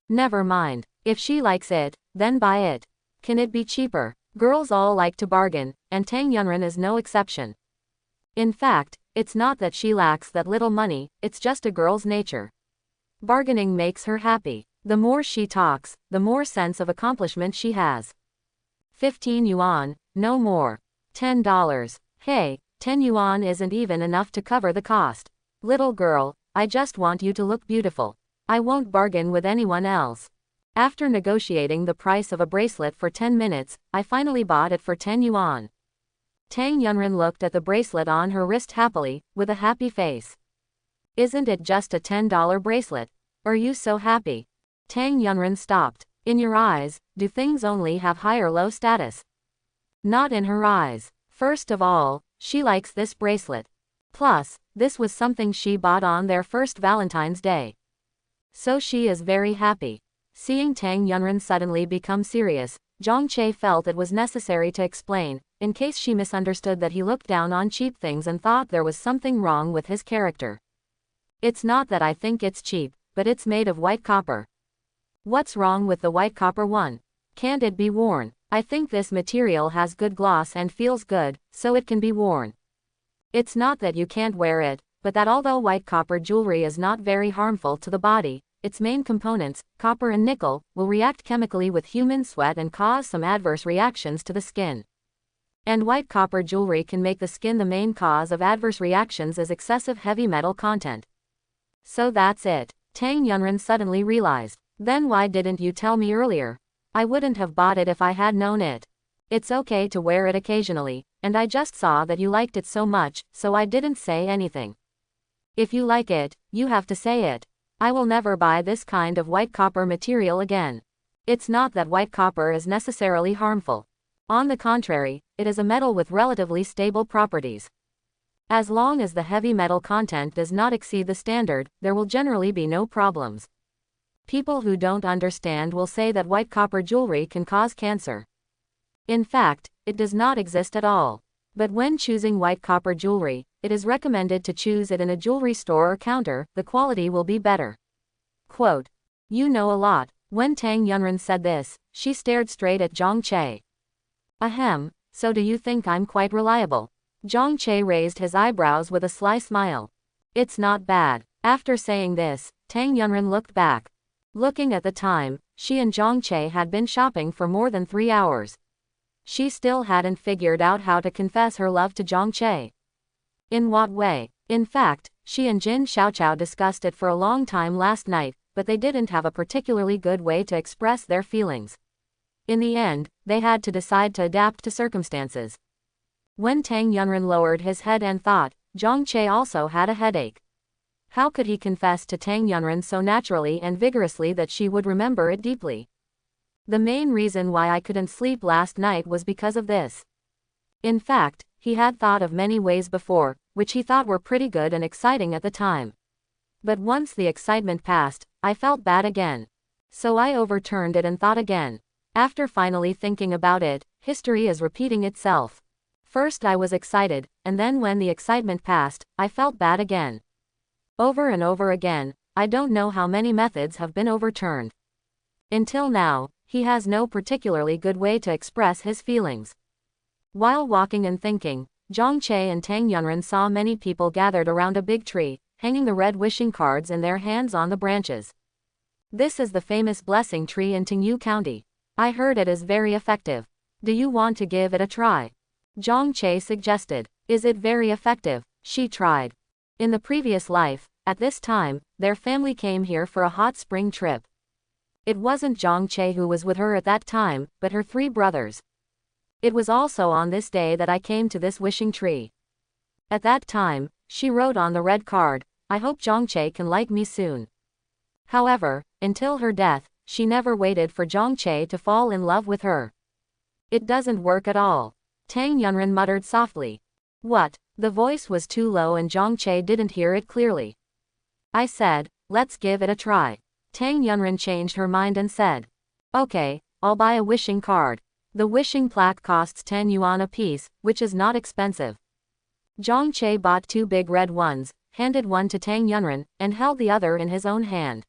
Never mind. If she likes it, then buy it. Can it be cheaper? Girls all like to bargain, and Tang Yunren is no exception. In fact, it's not that she lacks that little money, it's just a girl's nature. Bargaining makes her happy. The more she talks, the more sense of accomplishment she has. 15 yuan, no more. $10. Hey, 10 yuan isn't even enough to cover the cost. Little girl, I just want you to look beautiful. I won't bargain with anyone else. After negotiating the price of a bracelet for 10 minutes, I finally bought it for 10 yuan. Tang Yunren looked at the bracelet on her wrist happily, with a happy face. Isn't it just a $10 bracelet? Are you so happy? Tang Yunren stopped. In your eyes, do things only have high or low status? Not in her eyes. First of all, she likes this bracelet. Plus, this was something she bought on their first Valentine's Day. So she is very happy. Seeing Tang Yunren suddenly become serious, Zhang Che felt it was necessary to explain, in case she misunderstood that he looked down on cheap things and thought there was something wrong with his character. It's not that I think it's cheap, but it's made of white copper. What's wrong with the white copper one? Can't it be worn? I think this material has good gloss and feels good, so it can be worn. It's not that you can't wear it, but that although white copper jewelry is not very harmful to the body, its main components, copper and nickel, will react chemically with human sweat and cause some adverse reactions to the skin. And white copper jewelry can make the skin. The main cause of adverse reactions is excessive heavy metal content. So that's it. Tang Yunren suddenly realized. Then why didn't you tell me earlier? I wouldn't have bought it if I had known it. It's okay to wear it occasionally, and I just saw that you liked it so much, so I didn't say anything. If you like it, you have to say it. I will never buy this kind of white copper material again. It's not that white copper is necessarily harmful. On the contrary, it is a metal with relatively stable properties. As long as the heavy metal content does not exceed the standard, there will generally be no problems. People who don't understand will say that white copper jewelry can cause cancer. In fact, it does not exist at all. But when choosing white copper jewelry, it is recommended to choose it in a jewelry store or counter. The quality will be better. Quote, you know a lot. When Tang Yunren said this, she stared straight at Zhang Che. Ahem, so do you think I'm quite reliable? Zhang Che raised his eyebrows with a sly smile. It's not bad. After saying this, Tang Yunren looked back. Looking at the time, she and Zhang Che had been shopping for more than 3 hours. She still hadn't figured out how to confess her love to Zhang Che. In what way? In fact, she and Jin Xiaoqiao discussed it for a long time last night, but they didn't have a particularly good way to express their feelings. In the end, they had to decide to adapt to circumstances. When Tang Yunren lowered his head and thought, Zhang Che also had a headache. How could he confess to Tang Yunren so naturally and vigorously that she would remember it deeply? The main reason why I couldn't sleep last night was because of this. In fact, he had thought of many ways before, which he thought were pretty good and exciting at the time. But once the excitement passed, I felt bad again. So I overturned it and thought again. After finally thinking about it, history is repeating itself. First I was excited, and then when the excitement passed, I felt bad again. Over and over again, I don't know how many methods have been overturned. Until now, he has no particularly good way to express his feelings. While walking and thinking, Zhang Che and Tang Yunren saw many people gathered around a big tree, hanging the red wishing cards in their hands on the branches. This is the famous blessing tree in Tingyu County. I heard it is very effective. Do you want to give it a try? Zhang Che suggested. Is it very effective? She tried. In the previous life, at this time, their family came here for a hot spring trip. It wasn't Zhang Che who was with her at that time, but her 3 brothers. It was also on this day that I came to this wishing tree. At that time, she wrote on the red card, I hope Zhang Che can like me soon. However, until her death, she never waited for Zhang Che to fall in love with her. It doesn't work at all. Tang Yunren muttered softly. What? The voice was too low and Zhang Che didn't hear it clearly. I said, let's give it a try. Tang Yunren changed her mind and said, okay, I'll buy a wishing card. The wishing plaque costs 10 yuan a piece, which is not expensive. Zhang Che bought 2 big red ones, handed one to Tang Yunren, and held the other in his own hand.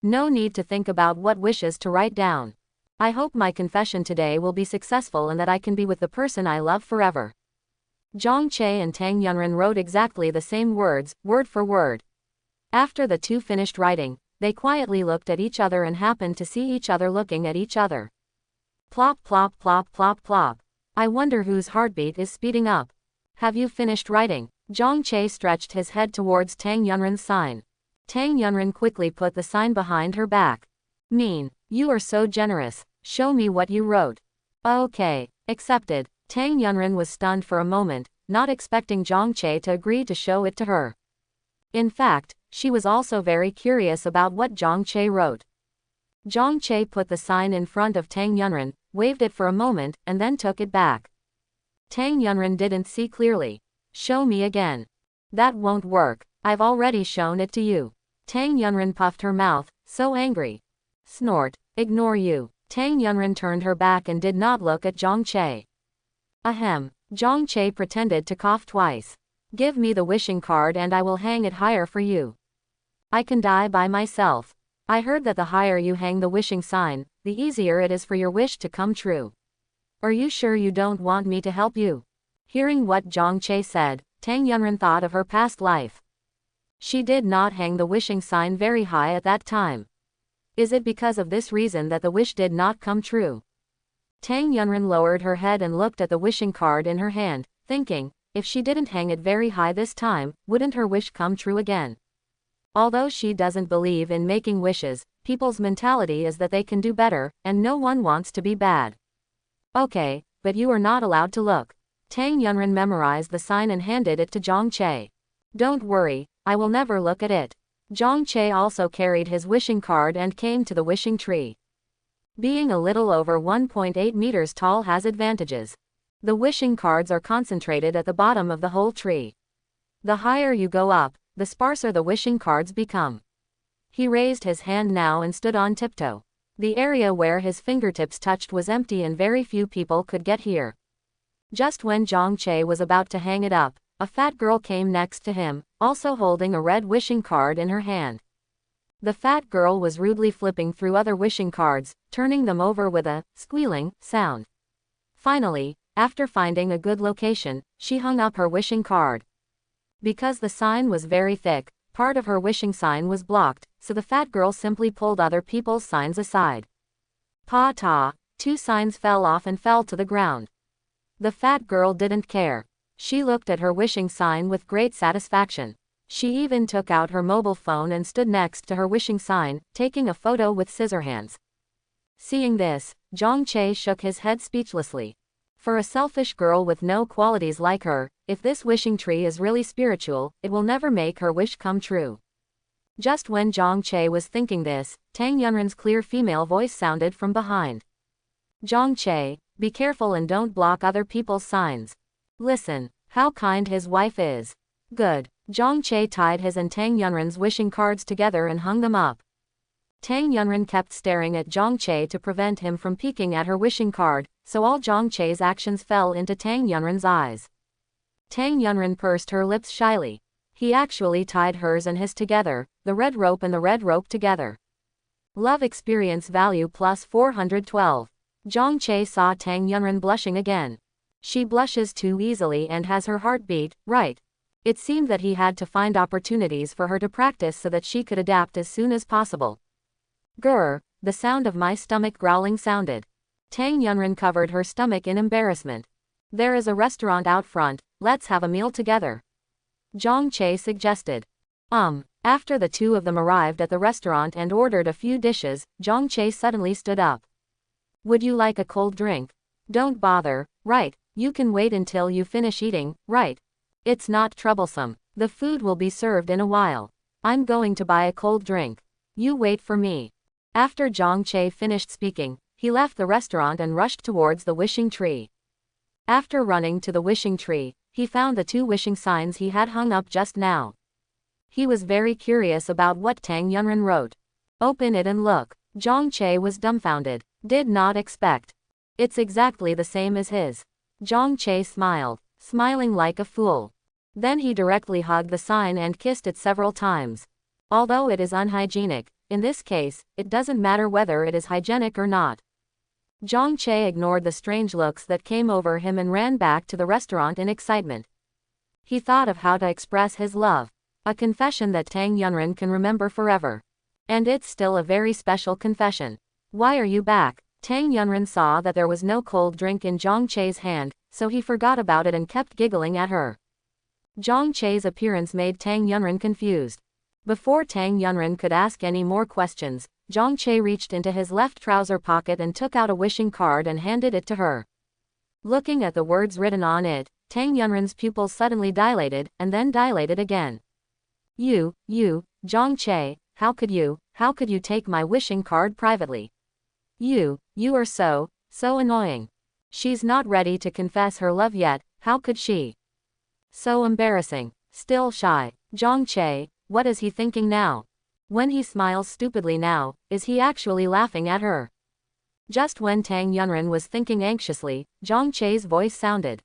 No need to think about what wishes to write down. I hope my confession today will be successful and that I can be with the person I love forever. Zhang Che and Tang Yunren wrote exactly the same words, word for word. After the two finished writing, they quietly looked at each other and happened to see each other looking at each other. Plop plop plop plop plop. I wonder whose heartbeat is speeding up. Have you finished writing? Zhang Che stretched his head towards Tang Yunren's sign. Tang Yunren quickly put the sign behind her back. Mean, you are so generous. Show me what you wrote. Okay, accepted. Tang Yunren was stunned for a moment, not expecting Zhang Che to agree to show it to her. In fact, she was also very curious about what Zhang Che wrote. Zhang Che put the sign in front of Tang Yunren, waved it for a moment, and then took it back. Tang Yunren didn't see clearly. Show me again. That won't work, I've already shown it to you. Tang Yunren puffed her mouth, so angry. Snort, ignore you. Tang Yunren turned her back and did not look at Zhang Che. Ahem. Zhang Che pretended to cough twice. Give me the wishing card and I will hang it higher for you. I can die by myself. I heard that the higher you hang the wishing sign, the easier it is for your wish to come true. Are you sure you don't want me to help you? Hearing what Zhang Che said, Tang Yunren thought of her past life. She did not hang the wishing sign very high at that time. Is it because of this reason that the wish did not come true? Tang Yunren lowered her head and looked at the wishing card in her hand, thinking, if she didn't hang it very high this time, wouldn't her wish come true again? Although she doesn't believe in making wishes, people's mentality is that they can do better, and no one wants to be bad. Okay, but you are not allowed to look. Tang Yunren memorized the sign and handed it to Zhang Che. Don't worry, I will never look at it. Zhang Che also carried his wishing card and came to the wishing tree. Being a little over 1.8 meters tall has advantages. The wishing cards are concentrated at the bottom of the whole tree. The higher you go up, the sparser the wishing cards become. He raised his hand now and stood on tiptoe. The area where his fingertips touched was empty and very few people could get here. Just when Zhang Che was about to hang it up, a fat girl came next to him, also holding a red wishing card in her hand. The fat girl was rudely flipping through other wishing cards, turning them over with a squealing sound. Finally, after finding a good location, she hung up her wishing card. Because the sign was very thick, part of her wishing sign was blocked, so the fat girl simply pulled other people's signs aside. Pa-ta, 2 signs fell off and fell to the ground. The fat girl didn't care. She looked at her wishing sign with great satisfaction. She even took out her mobile phone and stood next to her wishing sign, taking a photo with scissor hands. Seeing this, Zhang Che shook his head speechlessly. For a selfish girl with no qualities like her, if this wishing tree is really spiritual, it will never make her wish come true. Just when Zhang Che was thinking this, Tang Yunren's clear female voice sounded from behind. Zhang Che, be careful and don't block other people's signs. Listen, how kind his wife is. Good. Zhang Che tied his and Tang Yunren's wishing cards together and hung them up. Tang Yunren kept staring at Zhang Che to prevent him from peeking at her wishing card, so all Zhang Che's actions fell into Tang Yunren's eyes. Tang Yunren pursed her lips shyly. He actually tied hers and his together, the red rope and the red rope together. Love experience value plus 412. Zhang Che saw Tang Yunren blushing again. She blushes too easily and has her heartbeat, right. It seemed that he had to find opportunities for her to practice so that she could adapt as soon as possible. Grr, the sound of my stomach growling sounded. Tang Yunren covered her stomach in embarrassment. There is a restaurant out front, let's have a meal together. Zhang Che suggested. After the two of them arrived at the restaurant and ordered a few dishes, Zhang Che suddenly stood up. Would you like a cold drink? Don't bother, right, you can wait until you finish eating, right? It's not troublesome, the food will be served in a while. I'm going to buy a cold drink. You wait for me. After Zhang Che finished speaking, he left the restaurant and rushed towards the wishing tree. After running to the wishing tree, he found the 2 wishing signs he had hung up just now. He was very curious about what Tang Yunren wrote. Open it and look. Zhang Che was dumbfounded. Did not expect. It's exactly the same as his. Zhang Che smiled, smiling like a fool. Then he directly hugged the sign and kissed it several times. Although it is unhygienic, in this case, it doesn't matter whether it is hygienic or not. Zhang Che ignored the strange looks that came over him and ran back to the restaurant in excitement. He thought of how to express his love. A confession that Tang Yunren can remember forever. And it's still a very special confession. Why are you back? Tang Yunren saw that there was no cold drink in Zhang Che's hand, so he forgot about it and kept giggling at her. Zhang Che's appearance made Tang Yunren confused. Before Tang Yunren could ask any more questions, Zhang Che reached into his left trouser pocket and took out a wishing card and handed it to her. Looking at the words written on it, Tang Yunren's pupils suddenly dilated, and then dilated again. You, Zhang Che, how could you take my wishing card privately? You are so annoying. She's not ready to confess her love yet, how could she? So embarrassing, still shy. Zhang Che, what is he thinking now? When he smiles stupidly now, is he actually laughing at her? Just when Tang Yunren was thinking anxiously, Zhang Che's voice sounded.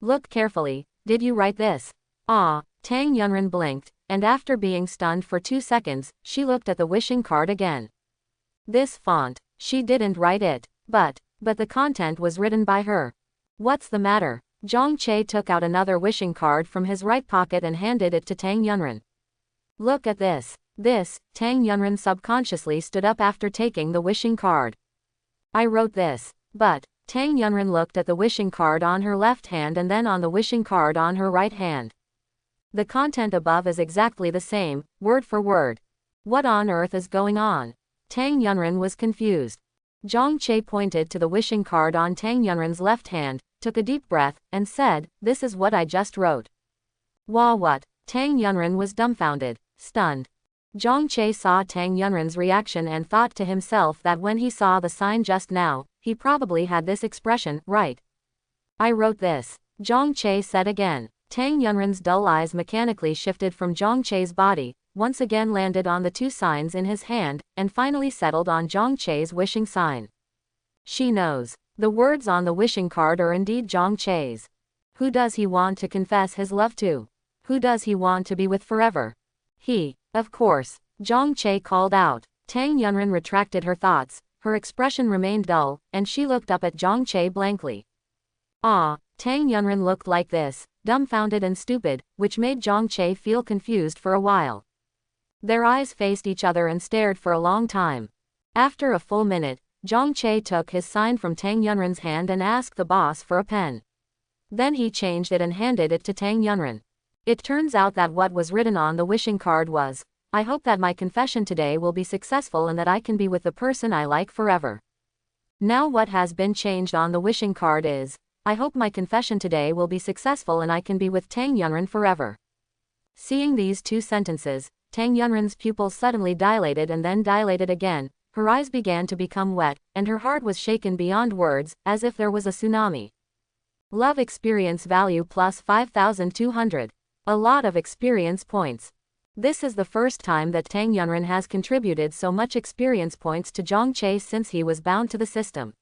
Look carefully, did you write this? Ah, Tang Yunren blinked, and after being stunned for 2 seconds, she looked at the wishing card again. This font, she didn't write it, but the content was written by her. What's the matter? Zhang Che took out another wishing card from his right pocket and handed it to Tang Yunren. Look at this. Tang Yunren subconsciously stood up after taking the wishing card. I wrote this, but Tang Yunren looked at the wishing card on her left hand and then on the wishing card on her right hand. The content above is exactly the same, word for word. What on earth is going on? Tang Yunren was confused. Zhang Che pointed to the wishing card on Tang Yunren's left hand, took a deep breath, and said, this is what I just wrote. What? Tang Yunren was dumbfounded, stunned. Zhang Che saw Tang Yunren's reaction and thought to himself that when he saw the sign just now, he probably had this expression, right? I wrote this. Zhang Che said again. Tang Yunren's dull eyes mechanically shifted from Zhang Che's body, once again landed on the 2 signs in his hand, and finally settled on Zhang Che's wishing sign. She knows. The words on the wishing card are indeed Zhang Che's. Who does he want to confess his love to? Who does he want to be with forever? He, of course. Zhang Che called out. Tang Yunren retracted her thoughts, her expression remained dull, and she looked up at Zhang Che blankly. Ah, Tang Yunren looked like this, dumbfounded and stupid, which made Zhang Che feel confused for a while. Their eyes faced each other and stared for a long time. After a full minute, Zhang Che took his sign from Tang Yunren's hand and asked the boss for a pen. Then he changed it and handed it to Tang Yunren. It turns out that what was written on the wishing card was, I hope that my confession today will be successful and that I can be with the person I like forever. Now what has been changed on the wishing card is, I hope my confession today will be successful and I can be with Tang Yunren forever. Seeing these 2 sentences, Tang Yunren's pupils suddenly dilated and then dilated again, her eyes began to become wet, and her heart was shaken beyond words, as if there was a tsunami. Love experience value plus 5,200. A lot of experience points. This is the first time that Tang Yunren has contributed so much experience points to Zhang Che since he was bound to the system.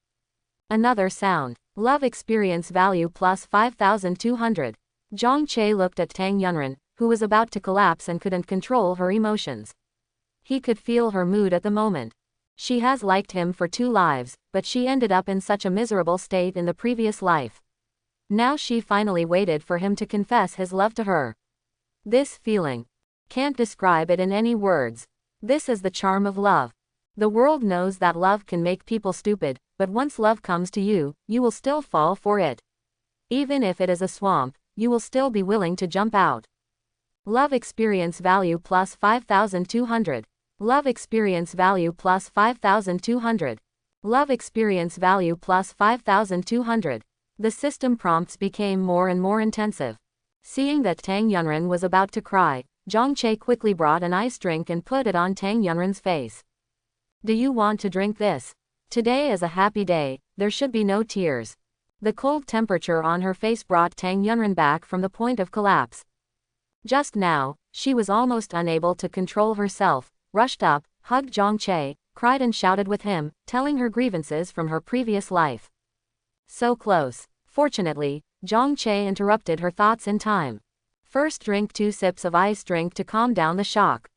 Another sound. Love experience value plus 5,200. Zhang Che looked at Tang Yunren, who was about to collapse and couldn't control her emotions. He could feel her mood at the moment. She has liked him for 2 lives, but she ended up in such a miserable state in the previous life. Now she finally waited for him to confess his love to her. This feeling. Can't describe it in any words. This is the charm of love. The world knows that love can make people stupid, but once love comes to you, you will still fall for it. Even if it is a swamp, you will still be willing to jump out. Love experience value plus 5,200. Love experience value plus 5,200. Love experience value plus 5,200. The system prompts became more and more intensive. Seeing that Tang Yunren was about to cry, Zhang Che quickly brought an ice drink and put it on Tang Yunren's face. Do you want to drink this? Today is a happy day, there should be no tears. The cold temperature on her face brought Tang Yunren back from the point of collapse. Just now, she was almost unable to control herself, rushed up, hugged Zhang Che, cried and shouted with him, telling her grievances from her previous life. So close. Fortunately, Zhang Che interrupted her thoughts in time. First drink 2 sips of ice drink to calm down the shock.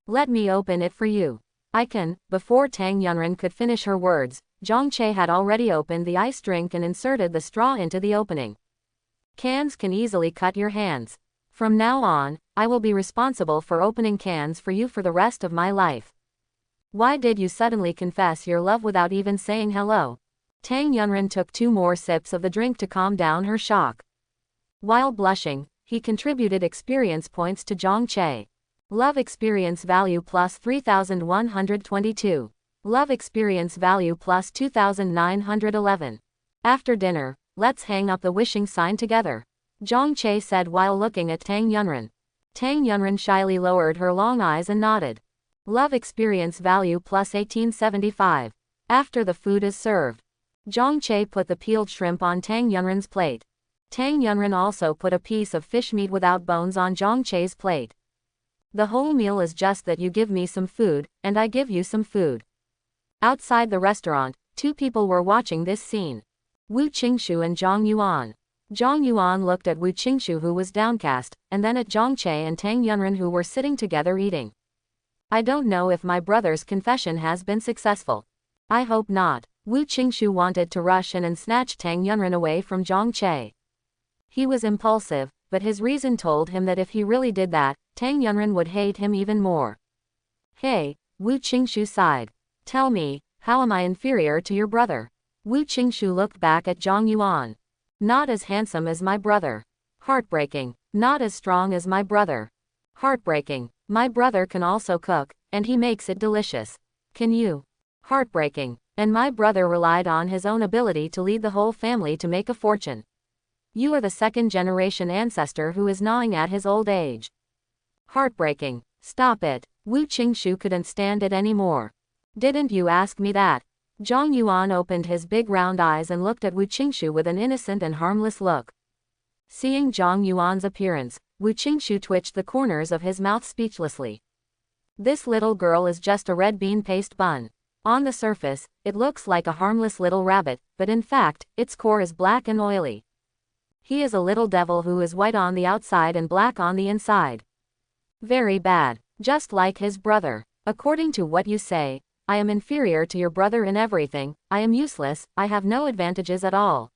Let me open it for you. I can. Before Tang Yunren could finish her words, Zhang Che had already opened the ice drink and inserted the straw into the opening. Cans can easily cut your hands. From now on, I will be responsible for opening cans for you for the rest of my life. Why did you suddenly confess your love without even saying hello? Tang Yunren took 2 more sips of the drink to calm down her shock. While blushing, he contributed experience points to Zhang Che. Love experience value plus 3,122. Love experience value plus 2,911. After dinner, let's hang up the wishing sign together, Zhang Che said while looking at Tang Yunren. Tang Yunren shyly lowered her long eyes and nodded. Love experience value plus 1875. After the food is served, Zhang Che put the peeled shrimp on Tang Yunren's plate. Tang Yunren also put a piece of fish meat without bones on Zhang Che's plate. The whole meal is just that you give me some food, and I give you some food. Outside the restaurant, 2 people were watching this scene. Wu Qingshu and Zhang Yuan. Zhang Yuan looked at Wu Qingshu who was downcast, and then at Zhang Che and Tang Yunren who were sitting together eating. I don't know if my brother's confession has been successful. I hope not. Wu Qingshu wanted to rush in and snatch Tang Yunren away from Zhang Che. He was impulsive, but his reason told him that if he really did that, Tang Yunren would hate him even more. Hey, Wu Qingshu sighed. Tell me, how am I inferior to your brother? Wu Qingshu looked back at Zhang Yuan. Not as handsome as my brother. Heartbreaking. Not as strong as my brother. Heartbreaking. My brother can also cook, and he makes it delicious. Can you? Heartbreaking. And my brother relied on his own ability to lead the whole family to make a fortune. You are the 2nd-generation ancestor who is gnawing at his old age. Heartbreaking. Stop it. Wu Qingshu couldn't stand it anymore. Didn't you ask me that? Zhang Yuan opened his big round eyes and looked at Wu Qingshu with an innocent and harmless look. Seeing Zhang Yuan's appearance, Wu Qingshu twitched the corners of his mouth speechlessly. This little girl is just a red bean paste bun. On the surface, it looks like a harmless little rabbit, but in fact, its core is black and oily. He is a little devil who is white on the outside and black on the inside. Very bad. Just like his brother. According to what you say, I am inferior to your brother in everything, I am useless, I have no advantages at all.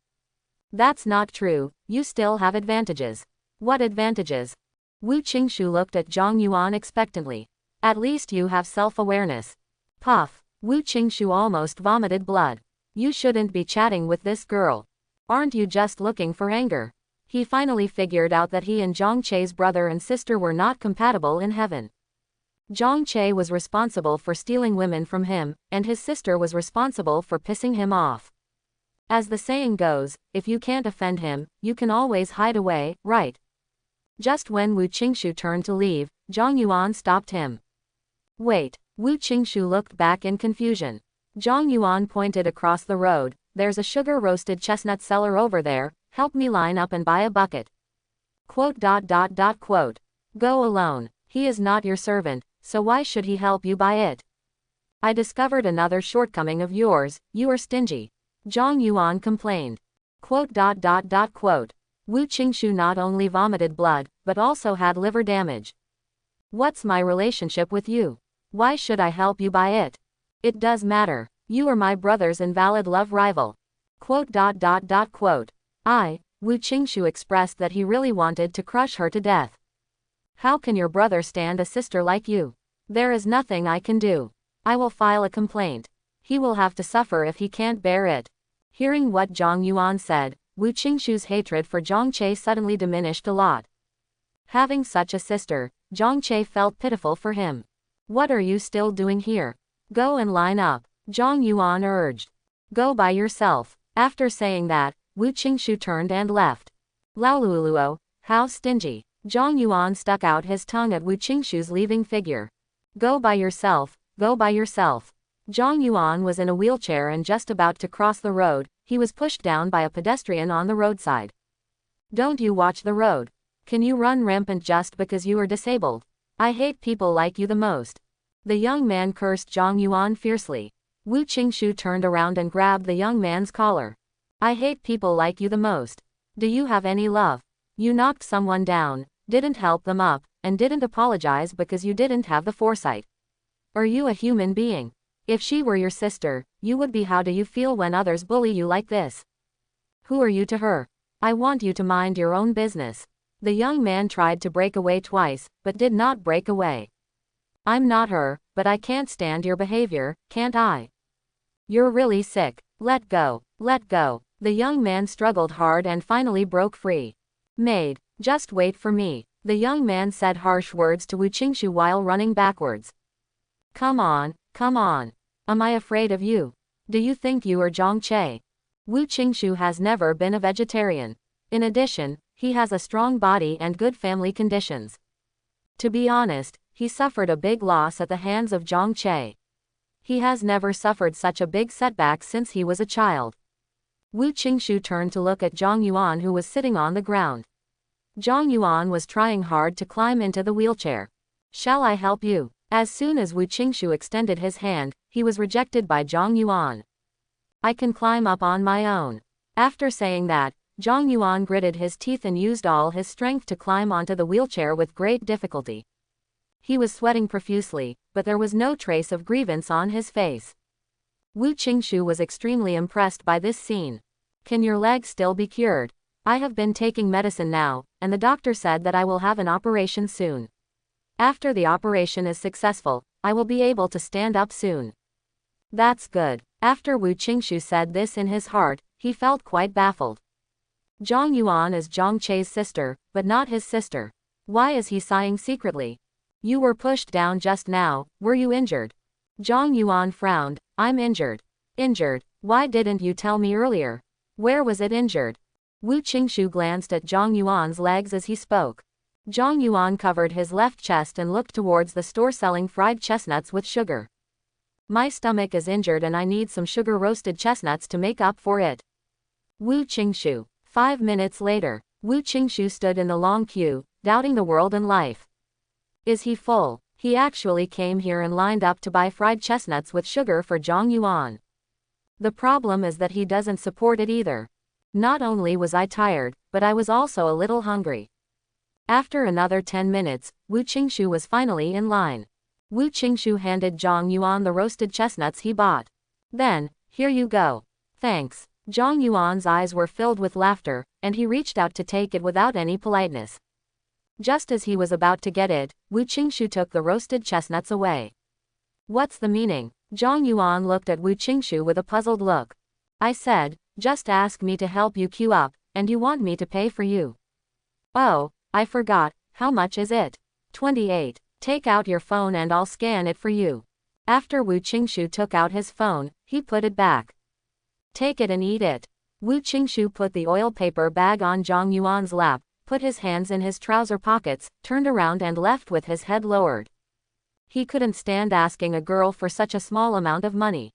That's not true, you still have advantages. What advantages? Wu Qingshu looked at Zhang Yuan expectantly. At least you have self-awareness. Puff. Wu Qingshu almost vomited blood. You shouldn't be chatting with this girl. Aren't you just looking for anger? He finally figured out that he and Zhang Che's brother and sister were not compatible in heaven. Zhang Che was responsible for stealing women from him, and his sister was responsible for pissing him off. As the saying goes, if you can't offend him, you can always hide away, right? Just when Wu Qingshu turned to leave, Zhang Yuan stopped him. Wait. Wu Qingshu looked back in confusion. Zhang Yuan pointed across the road. There's a sugar-roasted chestnut seller over there, help me line up and buy a bucket. Quote. Go alone. He is not your servant, so why should he help you buy it? I discovered another shortcoming of yours, you are stingy. Zhang Yuan complained. Quote. Wu Qingshu not only vomited blood, but also had liver damage. What's my relationship with you? Why should I help you buy it? It does matter. You are my brother's invalid love rival. Quote. Wu Qingshu expressed that he really wanted to crush her to death. How can your brother stand a sister like you? There is nothing I can do. I will file a complaint. He will have to suffer if he can't bear it. Hearing what Zhang Yuan said, Wu Qingshu's hatred for Zhang Che suddenly diminished a lot. Having such a sister, Zhang Che felt pitiful for him. What are you still doing here? Go and line up, Zhang Yuan urged. Go by yourself. After saying that, Wu Qingshu turned and left. Laoluoluo, how stingy. Zhang Yuan stuck out his tongue at Wu Qingshu's leaving figure. Go by yourself, go by yourself. Zhang Yuan was in a wheelchair and just about to cross the road. he was pushed down by a pedestrian on the roadside. Don't you watch the road? Can you run rampant just because you are disabled? I hate people like you the most. The young man cursed Zhang Yuan fiercely. Wu Qingshu turned around and grabbed the young man's collar. I hate people like you the most. Do you have any love? You knocked someone down, didn't help them up, and didn't apologize because you didn't have the foresight. Are you a human being? If she were your sister, you would be. How do you feel when others bully you like this? Who are you to her? I want you to mind your own business. The young man tried to break away twice, but did not break away. I'm not her, but I can't stand your behavior, can't I? You're really sick. Let go, let go. The young man struggled hard and finally broke free. Maid, just wait for me. The young man said harsh words to Wu Qingshu while running backwards. Come on, come on. Am I afraid of you? Do you think you are Zhang Che? Wu Qingshu has never been a vegetarian. In addition, he has a strong body and good family conditions. To be honest, he suffered a big loss at the hands of Zhang Che. He has never suffered such a big setback since he was a child. Wu Qingshu turned to look at Zhang Yuan, who was sitting on the ground. Zhang Yuan was trying hard to climb into the wheelchair. Shall I help you? As soon as Wu Qingshu extended his hand, he was rejected by Zhang Yuan. I can climb up on my own. After saying that, Zhang Yuan gritted his teeth and used all his strength to climb onto the wheelchair with great difficulty. He was sweating profusely, but there was no trace of grievance on his face. Wu Qingshu was extremely impressed by this scene. Can your leg still be cured? I have been taking medicine now, and the doctor said that I will have an operation soon. After the operation is successful, I will be able to stand up soon. That's good. After Wu Qingshu said this in his heart, he felt quite baffled. Zhang Yuan is Zhang Che's sister, but not his sister. Why is he sighing secretly? You were pushed down just now, were you injured? Zhang Yuan frowned. I'm injured. Injured? Why didn't you tell me earlier? Where was it injured? Wu Qingshu glanced at Zhang Yuan's legs as he spoke. Zhang Yuan covered his left chest and looked towards the store selling fried chestnuts with sugar. My stomach is injured and I need some sugar-roasted chestnuts to make up for it. Wu Qingshu. 5 minutes later, Wu Qingshu stood in the long queue, doubting the world and life. Is he full? He actually came here and lined up to buy fried chestnuts with sugar for Zhang Yuan. The problem is that he doesn't support it either. Not only was I tired, but I was also a little hungry. After another 10 minutes, Wu Qingshu was finally in line. Wu Qingshu handed Zhang Yuan the roasted chestnuts he bought. Then, here you go. Thanks. Zhang Yuan's eyes were filled with laughter, and he reached out to take it without any politeness. Just as he was about to get it, Wu Qingshu took the roasted chestnuts away. What's the meaning? Zhang Yuan looked at Wu Qingshu with a puzzled look. I said, just ask me to help you queue up, and you want me to pay for you. Oh, I forgot, how much is it? 28. Take out your phone and I'll scan it for you. After Wu Qingshu took out his phone, he put it back. Take it and eat it. Wu Qingshu put the oil paper bag on Zhang Yuan's lap, put his hands in his trouser pockets, turned around and left with his head lowered. He couldn't stand asking a girl for such a small amount of money.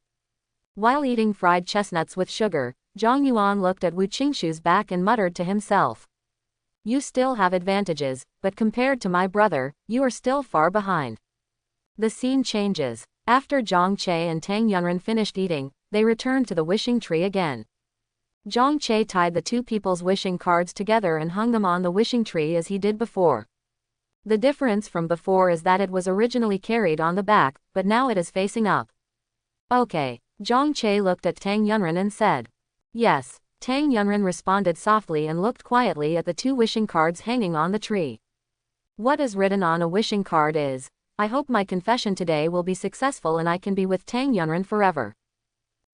While eating fried chestnuts with sugar, Zhang Yuan looked at Wu Qingshu's back and muttered to himself. You still have advantages, but compared to my brother, you are still far behind. The scene changes. After Zhang Che and Tang Yunren finished eating, they returned to the wishing tree again. Zhang Che tied the two people's wishing cards together and hung them on the wishing tree as he did before. The difference from before is that it was originally carried on the back, but now it is facing up. Okay. Zhang Che looked at Tang Yunren and said. Yes. Tang Yunren responded softly and looked quietly at the two wishing cards hanging on the tree. What is written on a wishing card is, I hope my confession today will be successful and I can be with Tang Yunren forever.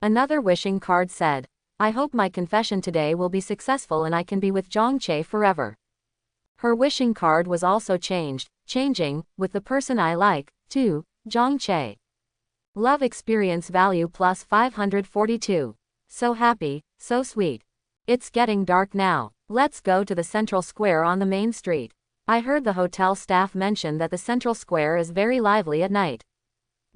Another wishing card said, I hope my confession today will be successful and I can be with Zhang Che forever. Her wishing card was also changing, with the person I like, to, Zhang Che. Love experience value plus 542. So happy, so sweet. It's getting dark now. Let's go to the central square on the main street. I heard the hotel staff mention that the central square is very lively at night.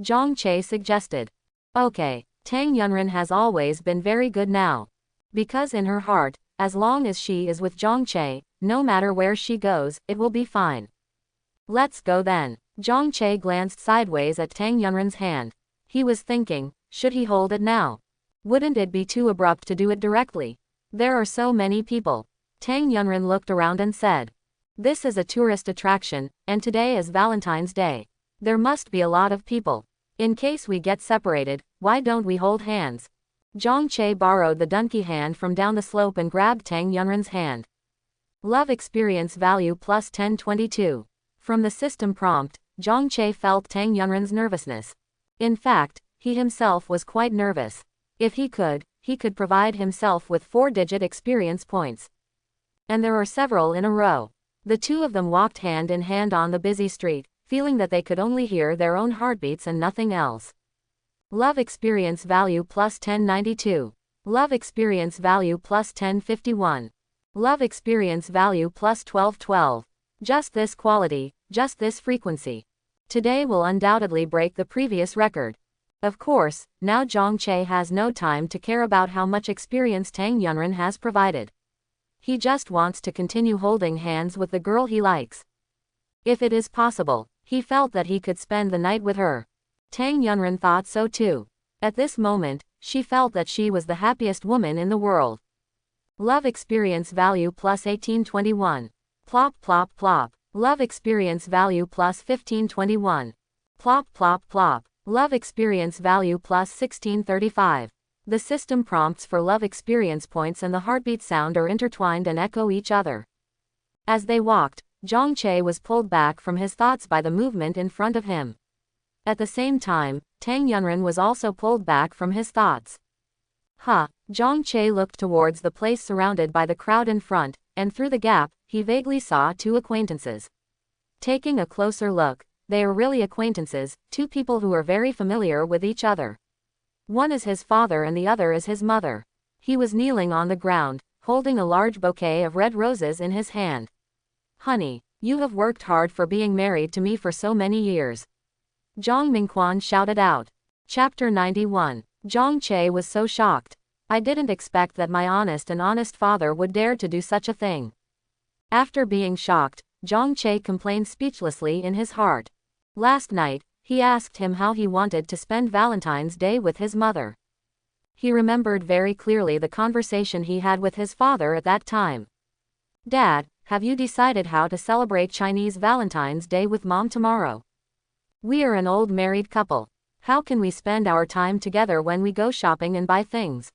Zhang Che suggested. Okay, Tang Yunren has always been very good now. Because in her heart, as long as she is with Zhang Che, no matter where she goes, it will be fine. Let's go then. Zhang Che glanced sideways at Tang Yunren's hand. He was thinking, should he hold it now? Wouldn't it be too abrupt to do it directly? There are so many people. Tang Yunren looked around and said, this is a tourist attraction, and today is Valentine's Day. There must be a lot of people. In case we get separated, why don't we hold hands? Zhang Che borrowed the donkey hand from down the slope and grabbed Tang Yunren's hand. Love experience value plus 1022. From the system prompt, Zhang Che felt Tang Yunren's nervousness. In fact, he himself was quite nervous. If he could provide himself with 4-digit experience points. And there are several in a row. The two of them walked hand in hand on the busy street, feeling that they could only hear their own heartbeats and nothing else. Love experience value plus 1092. Love experience value plus 1051. Love experience value plus 1212. Just this quality, just this frequency. Today will undoubtedly break the previous record. Of course, now Zhang Che has no time to care about how much experience Tang Yunren has provided. He just wants to continue holding hands with the girl he likes. If it is possible, he felt that he could spend the night with her. Tang Yunren thought so too. At this moment, she felt that she was the happiest woman in the world. Love experience value plus 1821. Plop plop plop. Love experience value plus 1521. Plop plop plop. Love experience value plus 1635. The system prompts for love experience points and the heartbeat sound are intertwined and echo each other. As they walked, Zhang Che was pulled back from his thoughts by the movement in front of him. At the same time, Tang Yunren was also pulled back from his thoughts. Zhang Che looked towards the place surrounded by the crowd in front, and through the gap, he vaguely saw two acquaintances. Taking a closer look, they are really acquaintances, two people who are very familiar with each other. One is his father and the other is his mother. He was kneeling on the ground, holding a large bouquet of red roses in his hand. Honey, you have worked hard for being married to me for so many years. Zhang Mingquan shouted out. Chapter 91. Zhang Che was so shocked. I didn't expect that my honest father would dare to do such a thing. After being shocked, Zhang Che complained speechlessly in his heart. Last night, he asked him how he wanted to spend Valentine's Day with his mother. He remembered very clearly the conversation he had with his father at that time. Dad, have you decided how to celebrate Chinese Valentine's Day with Mom tomorrow? We are an old married couple. How can we spend our time together when we go shopping and buy things?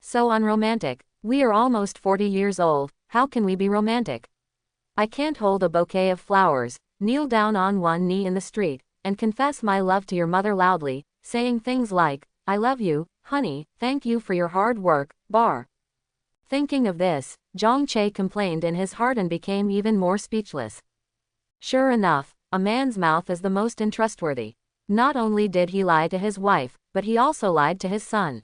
So unromantic. We are almost 40 years old, how can we be romantic? I can't hold a bouquet of flowers, kneel down on one knee in the street, and confess my love to your mother loudly, saying things like, I love you, honey, thank you for your hard work, bar. Thinking of this, Zhang Che complained in his heart and became even more speechless. Sure enough, a man's mouth is the most untrustworthy. Not only did he lie to his wife, but he also lied to his son.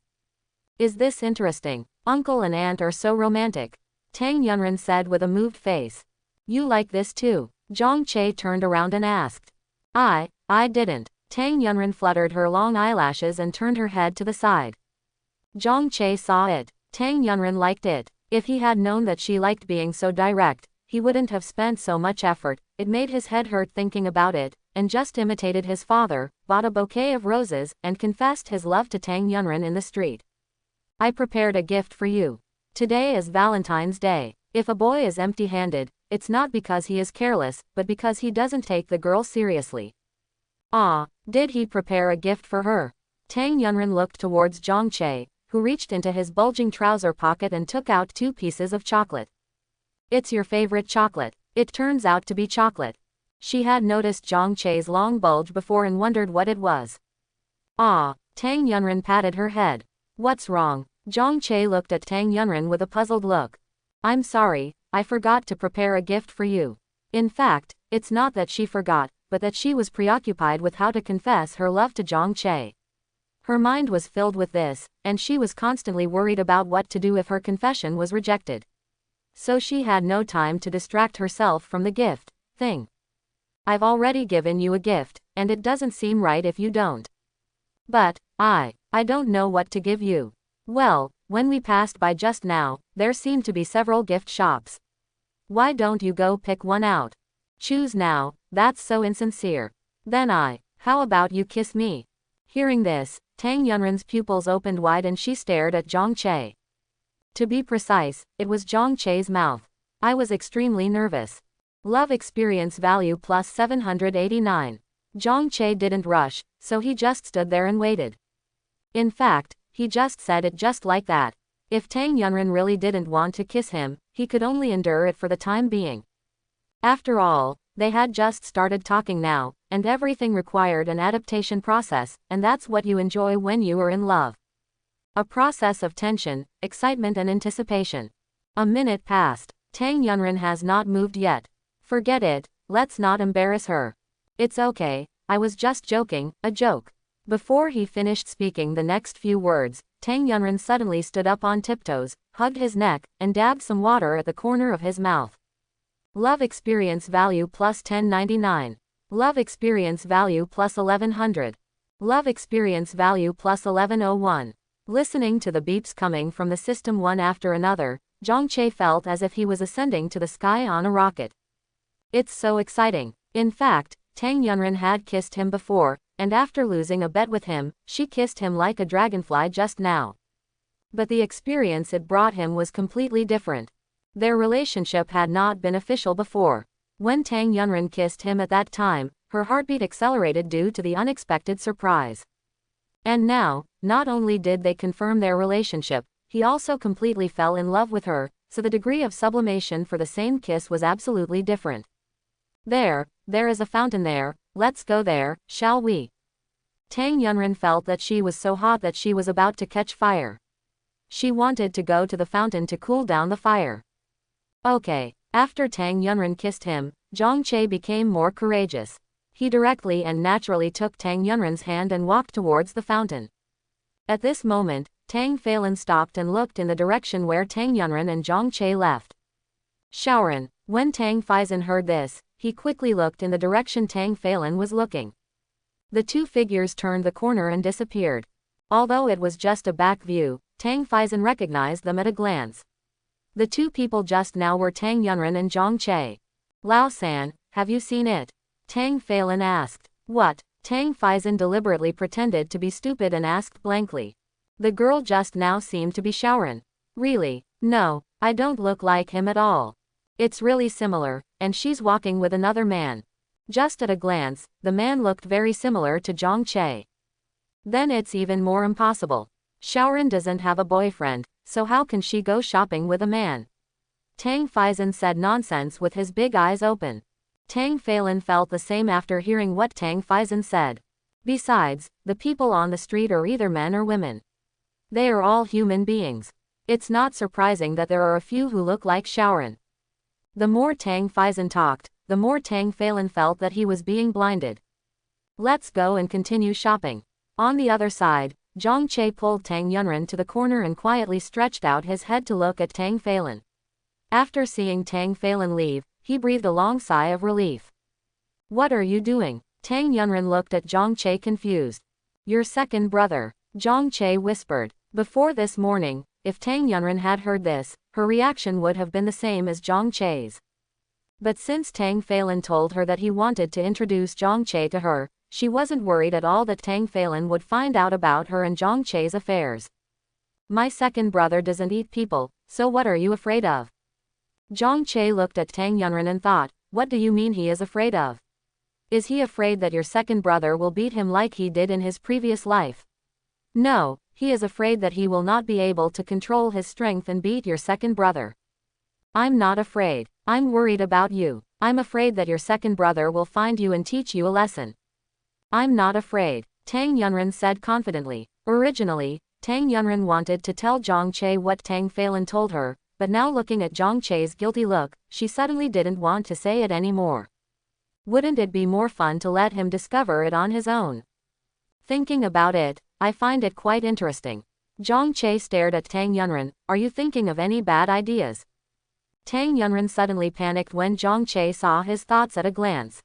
Is this interesting? Uncle and aunt are so romantic. Tang Yunren said with a moved face. You like this too? Zhang Che turned around and asked. I didn't. Tang Yunren fluttered her long eyelashes and turned her head to the side. Zhang Che saw it. Tang Yunren liked it. If he had known that she liked being so direct, he wouldn't have spent so much effort. It made his head hurt thinking about it, and just imitated his father, bought a bouquet of roses, and confessed his love to Tang Yunren in the street. I prepared a gift for you. Today is Valentine's Day. If a boy is empty-handed, it's not because he is careless, but because he doesn't take the girl seriously. Did he prepare a gift for her? Tang Yunren looked towards Zhang Che, who reached into his bulging trouser pocket and took out 2 pieces of chocolate. It's your favorite chocolate. It turns out to be chocolate. She had noticed Zhang Che's long bulge before and wondered what it was. Tang Yunren patted her head. What's wrong? Zhang Che looked at Tang Yunren with a puzzled look. I'm sorry, I forgot to prepare a gift for you. In fact, it's not that she forgot, but that she was preoccupied with how to confess her love to Zhang Che. Her mind was filled with this, and she was constantly worried about what to do if her confession was rejected. So she had no time to distract herself from the gift thing. I've already given you a gift, and it doesn't seem right if you don't. But, I don't know what to give you. Well, when we passed by just now, there seemed to be several gift shops. Why don't you go pick one out? Choose now, that's so insincere. Then how about you kiss me? Hearing this, Tang Yunren's pupils opened wide and she stared at Zhang Che. To be precise, it was Zhang Che's mouth. I was extremely nervous. Love experience value plus 789. Zhang Che didn't rush, so he just stood there and waited. In fact, he just said it just like that. If Tang Yunren really didn't want to kiss him, he could only endure it for the time being. After all, they had just started talking now, and everything required an adaptation process, and that's what you enjoy when you are in love. A process of tension, excitement and anticipation. A minute passed. Tang Yunren has not moved yet. Forget it, let's not embarrass her. It's okay, I was just joking, a joke. Before he finished speaking the next few words, Tang Yunren suddenly stood up on tiptoes, hugged his neck, and dabbed some water at the corner of his mouth. Love experience value plus 1099. Love experience value plus 1100. Love experience value plus 1101. Listening to the beeps coming from the system one after another, Zhang Che felt as if he was ascending to the sky on a rocket. It's so exciting. In fact, Tang Yunren had kissed him before, and after losing a bet with him, she kissed him like a dragonfly just now. But the experience it brought him was completely different. Their relationship had not been official before. When Tang Yunren kissed him at that time, her heartbeat accelerated due to the unexpected surprise. And now, not only did they confirm their relationship, he also completely fell in love with her, so the degree of sublimation for the same kiss was absolutely different. There is a fountain there, let's go there, shall we? Tang Yunren felt that she was so hot that she was about to catch fire. She wanted to go to the fountain to cool down the fire. Okay. After Tang Yunren kissed him, Zhang Che became more courageous. He directly and naturally took Tang Yunren's hand and walked towards the fountain. At this moment, Tang Phelan stopped and looked in the direction where Tang Yunren and Zhang Che left. Shaoran. When Tang Faizan heard this, he quickly looked in the direction Tang Phelan was looking. The two figures turned the corner and disappeared. Although it was just a back view, Tang Faizan recognized them at a glance. The two people just now were Tang Yunren and Zhang Che. Lao San, have you seen it? Tang Phelan asked. What? Tang Faizan deliberately pretended to be stupid and asked blankly. The girl just now seemed to be Shaoran. Really? No, I don't look like him at all. It's really similar, and she's walking with another man. Just at a glance, the man looked very similar to Zhang Che. Then it's even more impossible. Shaoran doesn't have a boyfriend, so how can she go shopping with a man? Tang Faizan said nonsense with his big eyes open. Tang Phelan felt the same after hearing what Tang Faizan said. Besides, the people on the street are either men or women. They are all human beings. It's not surprising that there are a few who look like Shaoran. The more Tang Faizan talked, the more Tang Phelan felt that he was being blinded. Let's go and continue shopping. On the other side, Zhang Che pulled Tang Yunren to the corner and quietly stretched out his head to look at Tang Phelan. After seeing Tang Phelan leave, he breathed a long sigh of relief. What are you doing? Tang Yunren looked at Zhang Che confused. Your second brother, Zhang Che whispered. Before this morning, if Tang Yunren had heard this, her reaction would have been the same as Zhang Che's. But since Tang Phelan told her that he wanted to introduce Zhang Che to her, she wasn't worried at all that Tang Phelan would find out about her and Zhang Che's affairs. My second brother doesn't eat people, so what are you afraid of? Zhang Che looked at Tang Yunren and thought, what do you mean he is afraid of? Is he afraid that your second brother will beat him like he did in his previous life? No, he is afraid that he will not be able to control his strength and beat your second brother. I'm not afraid. I'm worried about you. I'm afraid that your second brother will find you and teach you a lesson. I'm not afraid, Tang Yunren said confidently. Originally, Tang Yunren wanted to tell Zhang Che what Tang Phelan told her, but now looking at Zhang Che's guilty look, she suddenly didn't want to say it anymore. Wouldn't it be more fun to let him discover it on his own? Thinking about it, I find it quite interesting. Zhang Che stared at Tang Yunren. Are you thinking of any bad ideas? Tang Yunren suddenly panicked when Zhang Che saw his thoughts at a glance.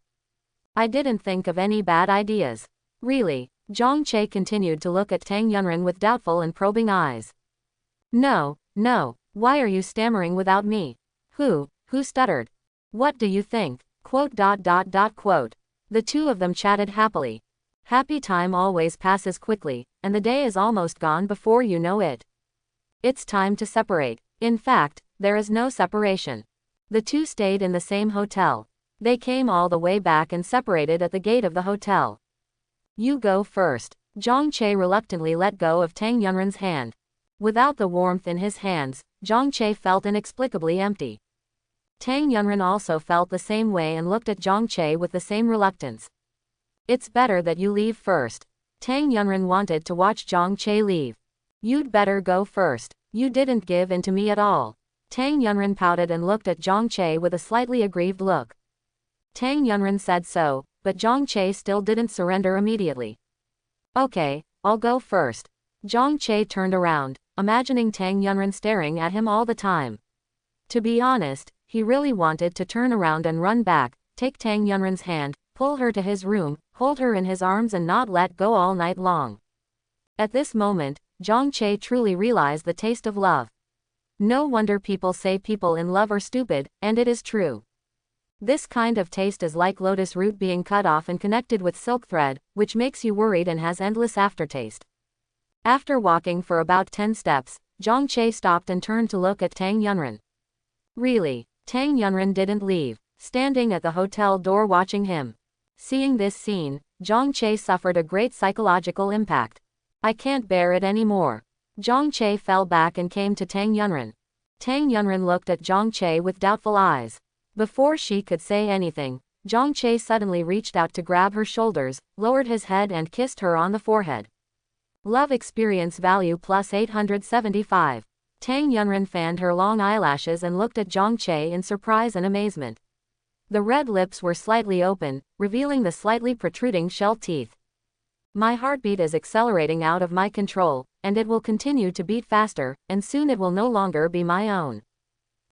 I didn't think of any bad ideas. Really? Zhang Che continued to look at Tang Yunren with doubtful and probing eyes. No, no, why are you stammering without me? Who stuttered? What do you think? Quote. The two of them chatted happily. Happy time always passes quickly, and the day is almost gone before you know it. It's time to separate. In fact, there is no separation. The two stayed in the same hotel. They came all the way back and separated at the gate of the hotel. You go first. Zhang Che reluctantly let go of Tang Yunren's hand. Without the warmth in his hands, Zhang Che felt inexplicably empty. Tang Yunren also felt the same way and looked at Zhang Che with the same reluctance. It's better that you leave first. Tang Yunren wanted to watch Zhang Che leave. You'd better go first. You didn't give in to me at all. Tang Yunren pouted and looked at Zhang Che with a slightly aggrieved look. Tang Yunren said so, but Zhang Che still didn't surrender immediately. Okay, I'll go first. Zhang Che turned around, imagining Tang Yunren staring at him all the time. To be honest, he really wanted to turn around and run back, take Tang Yunren's hand, pull her to his room, hold her in his arms and not let go all night long. At this moment, Zhang Che truly realized the taste of love. No wonder people say people in love are stupid, and it is true. This kind of taste is like lotus root being cut off and connected with silk thread, which makes you worried and has endless aftertaste. After walking for about 10 steps, Zhang Che stopped and turned to look at Tang Yunren. Really, Tang Yunren didn't leave, standing at the hotel door watching him. Seeing this scene, Zhang Che suffered a great psychological impact. I can't bear it anymore. Zhang Che fell back and came to Tang Yunren. Tang Yunren looked at Zhang Che with doubtful eyes. Before she could say anything, Zhang Che suddenly reached out to grab her shoulders, lowered his head and kissed her on the forehead. Love experience value plus 875. Tang Yunren fanned her long eyelashes and looked at Zhang Che in surprise and amazement. The red lips were slightly open, revealing the slightly protruding shell teeth. My heartbeat is accelerating out of my control, and it will continue to beat faster, and soon it will no longer be my own.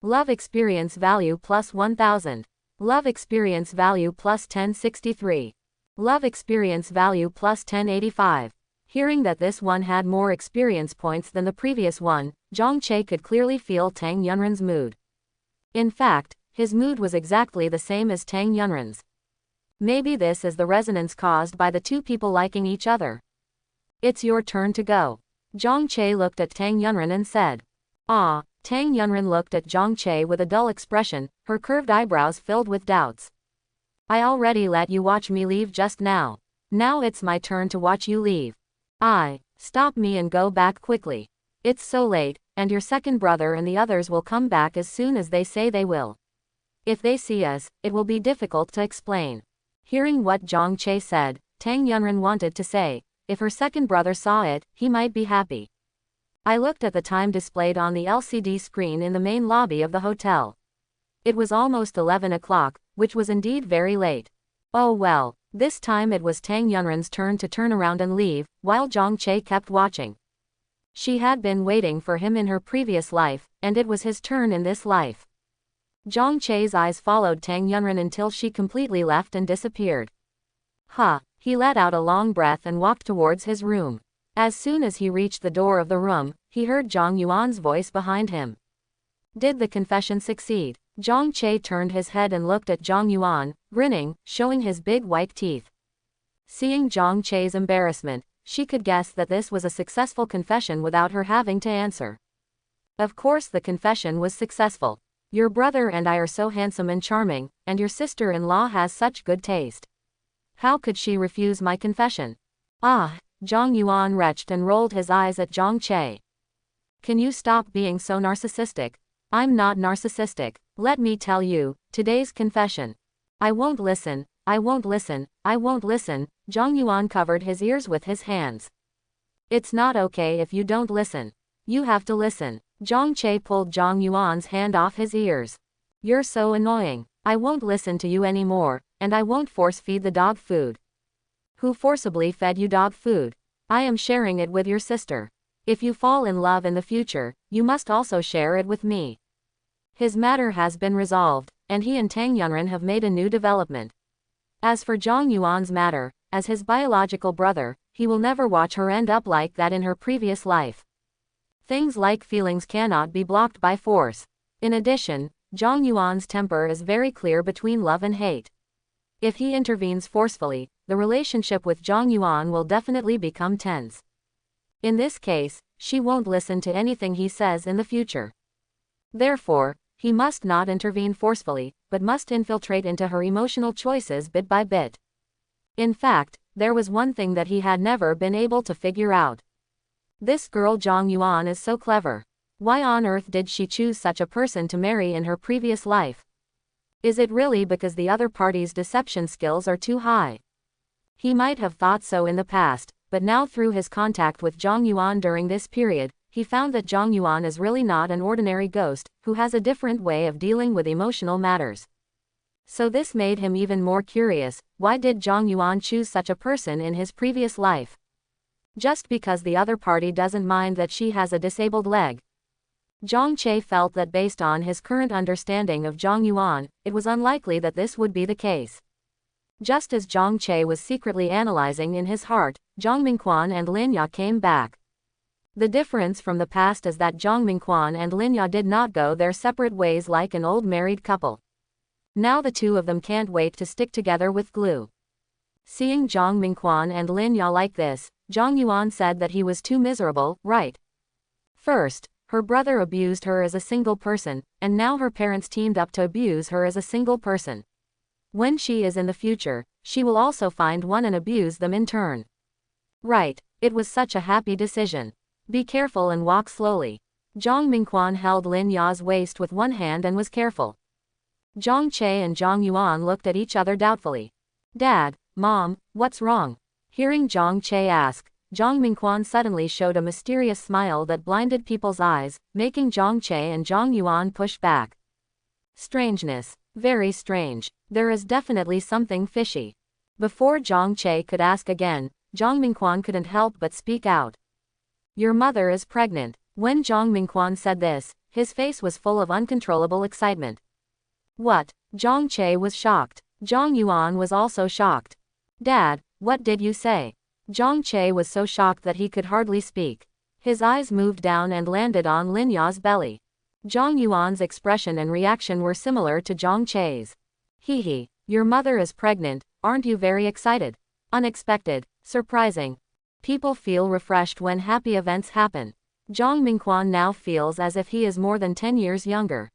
Love experience value plus 1000. Love experience value plus 1063. Love experience value plus 1085. Hearing that this one had more experience points than the previous one, Zhang Che could clearly feel Tang Yunren's mood. In fact, his mood was exactly the same as Tang Yunren's. Maybe this is the resonance caused by the two people liking each other. It's your turn to go. Zhang Che looked at Tang Yunren and said. Ah. Tang Yunren looked at Zhang Che with a dull expression, her curved eyebrows filled with doubts. I already let you watch me leave just now. Now it's my turn to watch you leave. Stop me and go back quickly. It's so late, and your second brother and the others will come back as soon as they say they will. If they see us, it will be difficult to explain. Hearing what Zhang Che said, Tang Yunren wanted to say, if her second brother saw it, he might be happy. I looked at the time displayed on the LCD screen in the main lobby of the hotel. It was almost 11 o'clock, which was indeed very late. Oh well, this time it was Tang Yunren's turn to turn around and leave, while Zhang Che kept watching. She had been waiting for him in her previous life, and it was his turn in this life. Zhang Che's eyes followed Tang Yunren until she completely left and disappeared. He let out a long breath and walked towards his room. As soon as he reached the door of the room, he heard Zhang Yuan's voice behind him. Did the confession succeed? Zhang Che turned his head and looked at Zhang Yuan, grinning, showing his big white teeth. Seeing Zhang Che's embarrassment, she could guess that this was a successful confession without her having to answer. Of course the confession was successful. Your brother and I are so handsome and charming, and your sister-in-law has such good taste. How could she refuse my confession? Zhang Yuan retched and rolled his eyes at Zhang Che. Can you stop being so narcissistic? I'm not narcissistic. Let me tell you, today's confession. I won't listen, I won't listen, I won't listen. Zhang Yuan covered his ears with his hands. It's not okay if you don't listen. You have to listen. Zhang Che pulled Zhang Yuan's hand off his ears. You're so annoying. I won't listen to you anymore, and I won't force feed the dog food. Who forcibly fed you dog food? I am sharing it with your sister. If you fall in love in the future, you must also share it with me. His matter has been resolved, and he and Tang Yunren have made a new development. As for Zhang Yuan's matter, as his biological brother, he will never watch her end up like that in her previous life. Things like feelings cannot be blocked by force. In addition, Zhang Yuan's temper is very clear between love and hate. If he intervenes forcefully, the relationship with Zhang Yuan will definitely become tense. In this case, she won't listen to anything he says in the future. Therefore, he must not intervene forcefully, but must infiltrate into her emotional choices bit by bit. In fact, there was one thing that he had never been able to figure out. This girl Zhang Yuan is so clever. Why on earth did she choose such a person to marry in her previous life? Is it really because the other party's deception skills are too high? He might have thought so in the past, but now through his contact with Zhang Yuan during this period, he found that Zhang Yuan is really not an ordinary ghost, who has a different way of dealing with emotional matters. So this made him even more curious. Why did Zhang Yuan choose such a person in his previous life? Just because the other party doesn't mind that she has a disabled leg? Zhang Che felt that based on his current understanding of Zhang Yuan, it was unlikely that this would be the case. Just as Zhang Che was secretly analyzing in his heart, Zhang Mingquan and Lin Ya came back. The difference from the past is that Zhang Mingquan and Lin Ya did not go their separate ways like an old married couple. Now the two of them can't wait to stick together with glue. Seeing Zhang Mingquan and Lin Ya like this, Zhang Yuan said that he was too miserable, right? First, her brother abused her as a single person, and now her parents teamed up to abuse her as a single person. When she is in the future, she will also find one and abuse them in turn. Right, it was such a happy decision. Be careful and walk slowly. Zhang Mingquan held Lin Ya's waist with one hand and was careful. Zhang Che and Zhang Yuan looked at each other doubtfully. Dad, Mom, what's wrong? Hearing Zhang Che ask, Zhang Mingquan suddenly showed a mysterious smile that blinded people's eyes, making Zhang Che and Zhang Yuan push back. Strangeness. Very strange. There is definitely something fishy. Before Zhang Che could ask again, Zhang Mingquan couldn't help but speak out. Your mother is pregnant. When Zhang Mingquan said this, his face was full of uncontrollable excitement. What? Zhang Che was shocked. Zhang Yuan was also shocked. Dad, what did you say? Zhang Che was so shocked that he could hardly speak. His eyes moved down and landed on Lin Ya's belly. Zhang Yuan's expression and reaction were similar to Zhang Che's. Hee, your mother is pregnant, aren't you very excited? Unexpected, surprising. People feel refreshed when happy events happen. Zhang Mingquan now feels as if he is more than 10 years younger.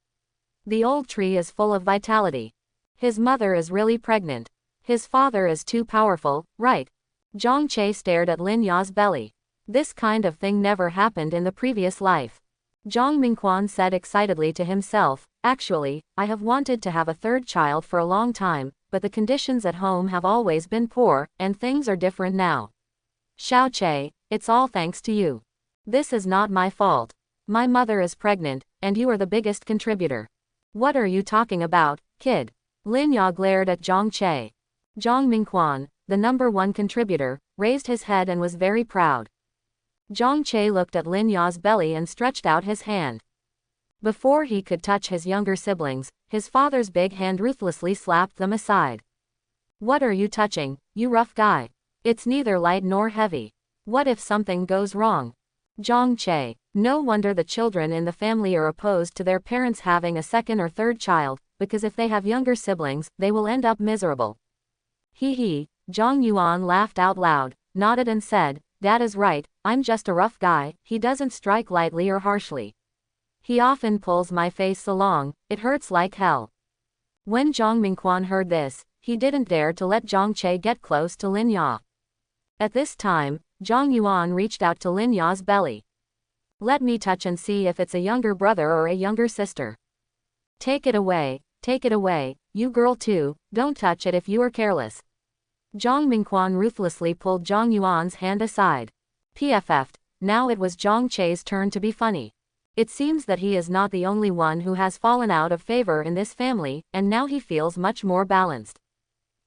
The old tree is full of vitality. His mother is really pregnant. His father is too powerful, right? Zhang Che stared at Lin Ya's belly. This kind of thing never happened in the previous life. Zhang Mingquan said excitedly to himself, actually, I have wanted to have a third child for a long time, but the conditions at home have always been poor, and things are different now. Xiao Che, it's all thanks to you. This is not my fault. My mother is pregnant, and you are the biggest contributor. What are you talking about, kid? Lin Ya glared at Zhang Che. Zhang Mingquan, the #1 contributor, raised his head and was very proud. Zhang Che looked at Lin Ya's belly and stretched out his hand. Before he could touch his younger siblings, his father's big hand ruthlessly slapped them aside. What are you touching, you rough guy? It's neither light nor heavy. What if something goes wrong? Zhang Che, no wonder the children in the family are opposed to their parents having a second or third child, because if they have younger siblings, they will end up miserable. Hee, Zhang Yuan laughed out loud, nodded and said, Dad is right, I'm just a rough guy. He doesn't strike lightly or harshly. He often pulls my face so long, it hurts like hell. When Zhang Mingquan heard this, he didn't dare to let Zhang Che get close to Lin Ya. At this time, Zhang Yuan reached out to Lin Ya's belly. Let me touch and see if it's a younger brother or a younger sister. Take it away, you girl too, don't touch it if you are careless. Zhang Mingquan ruthlessly pulled Zhang Yuan's hand aside. PFF'd, now it was Zhang Che's turn to be funny. It seems that he is not the only one who has fallen out of favor in this family, and now he feels much more balanced.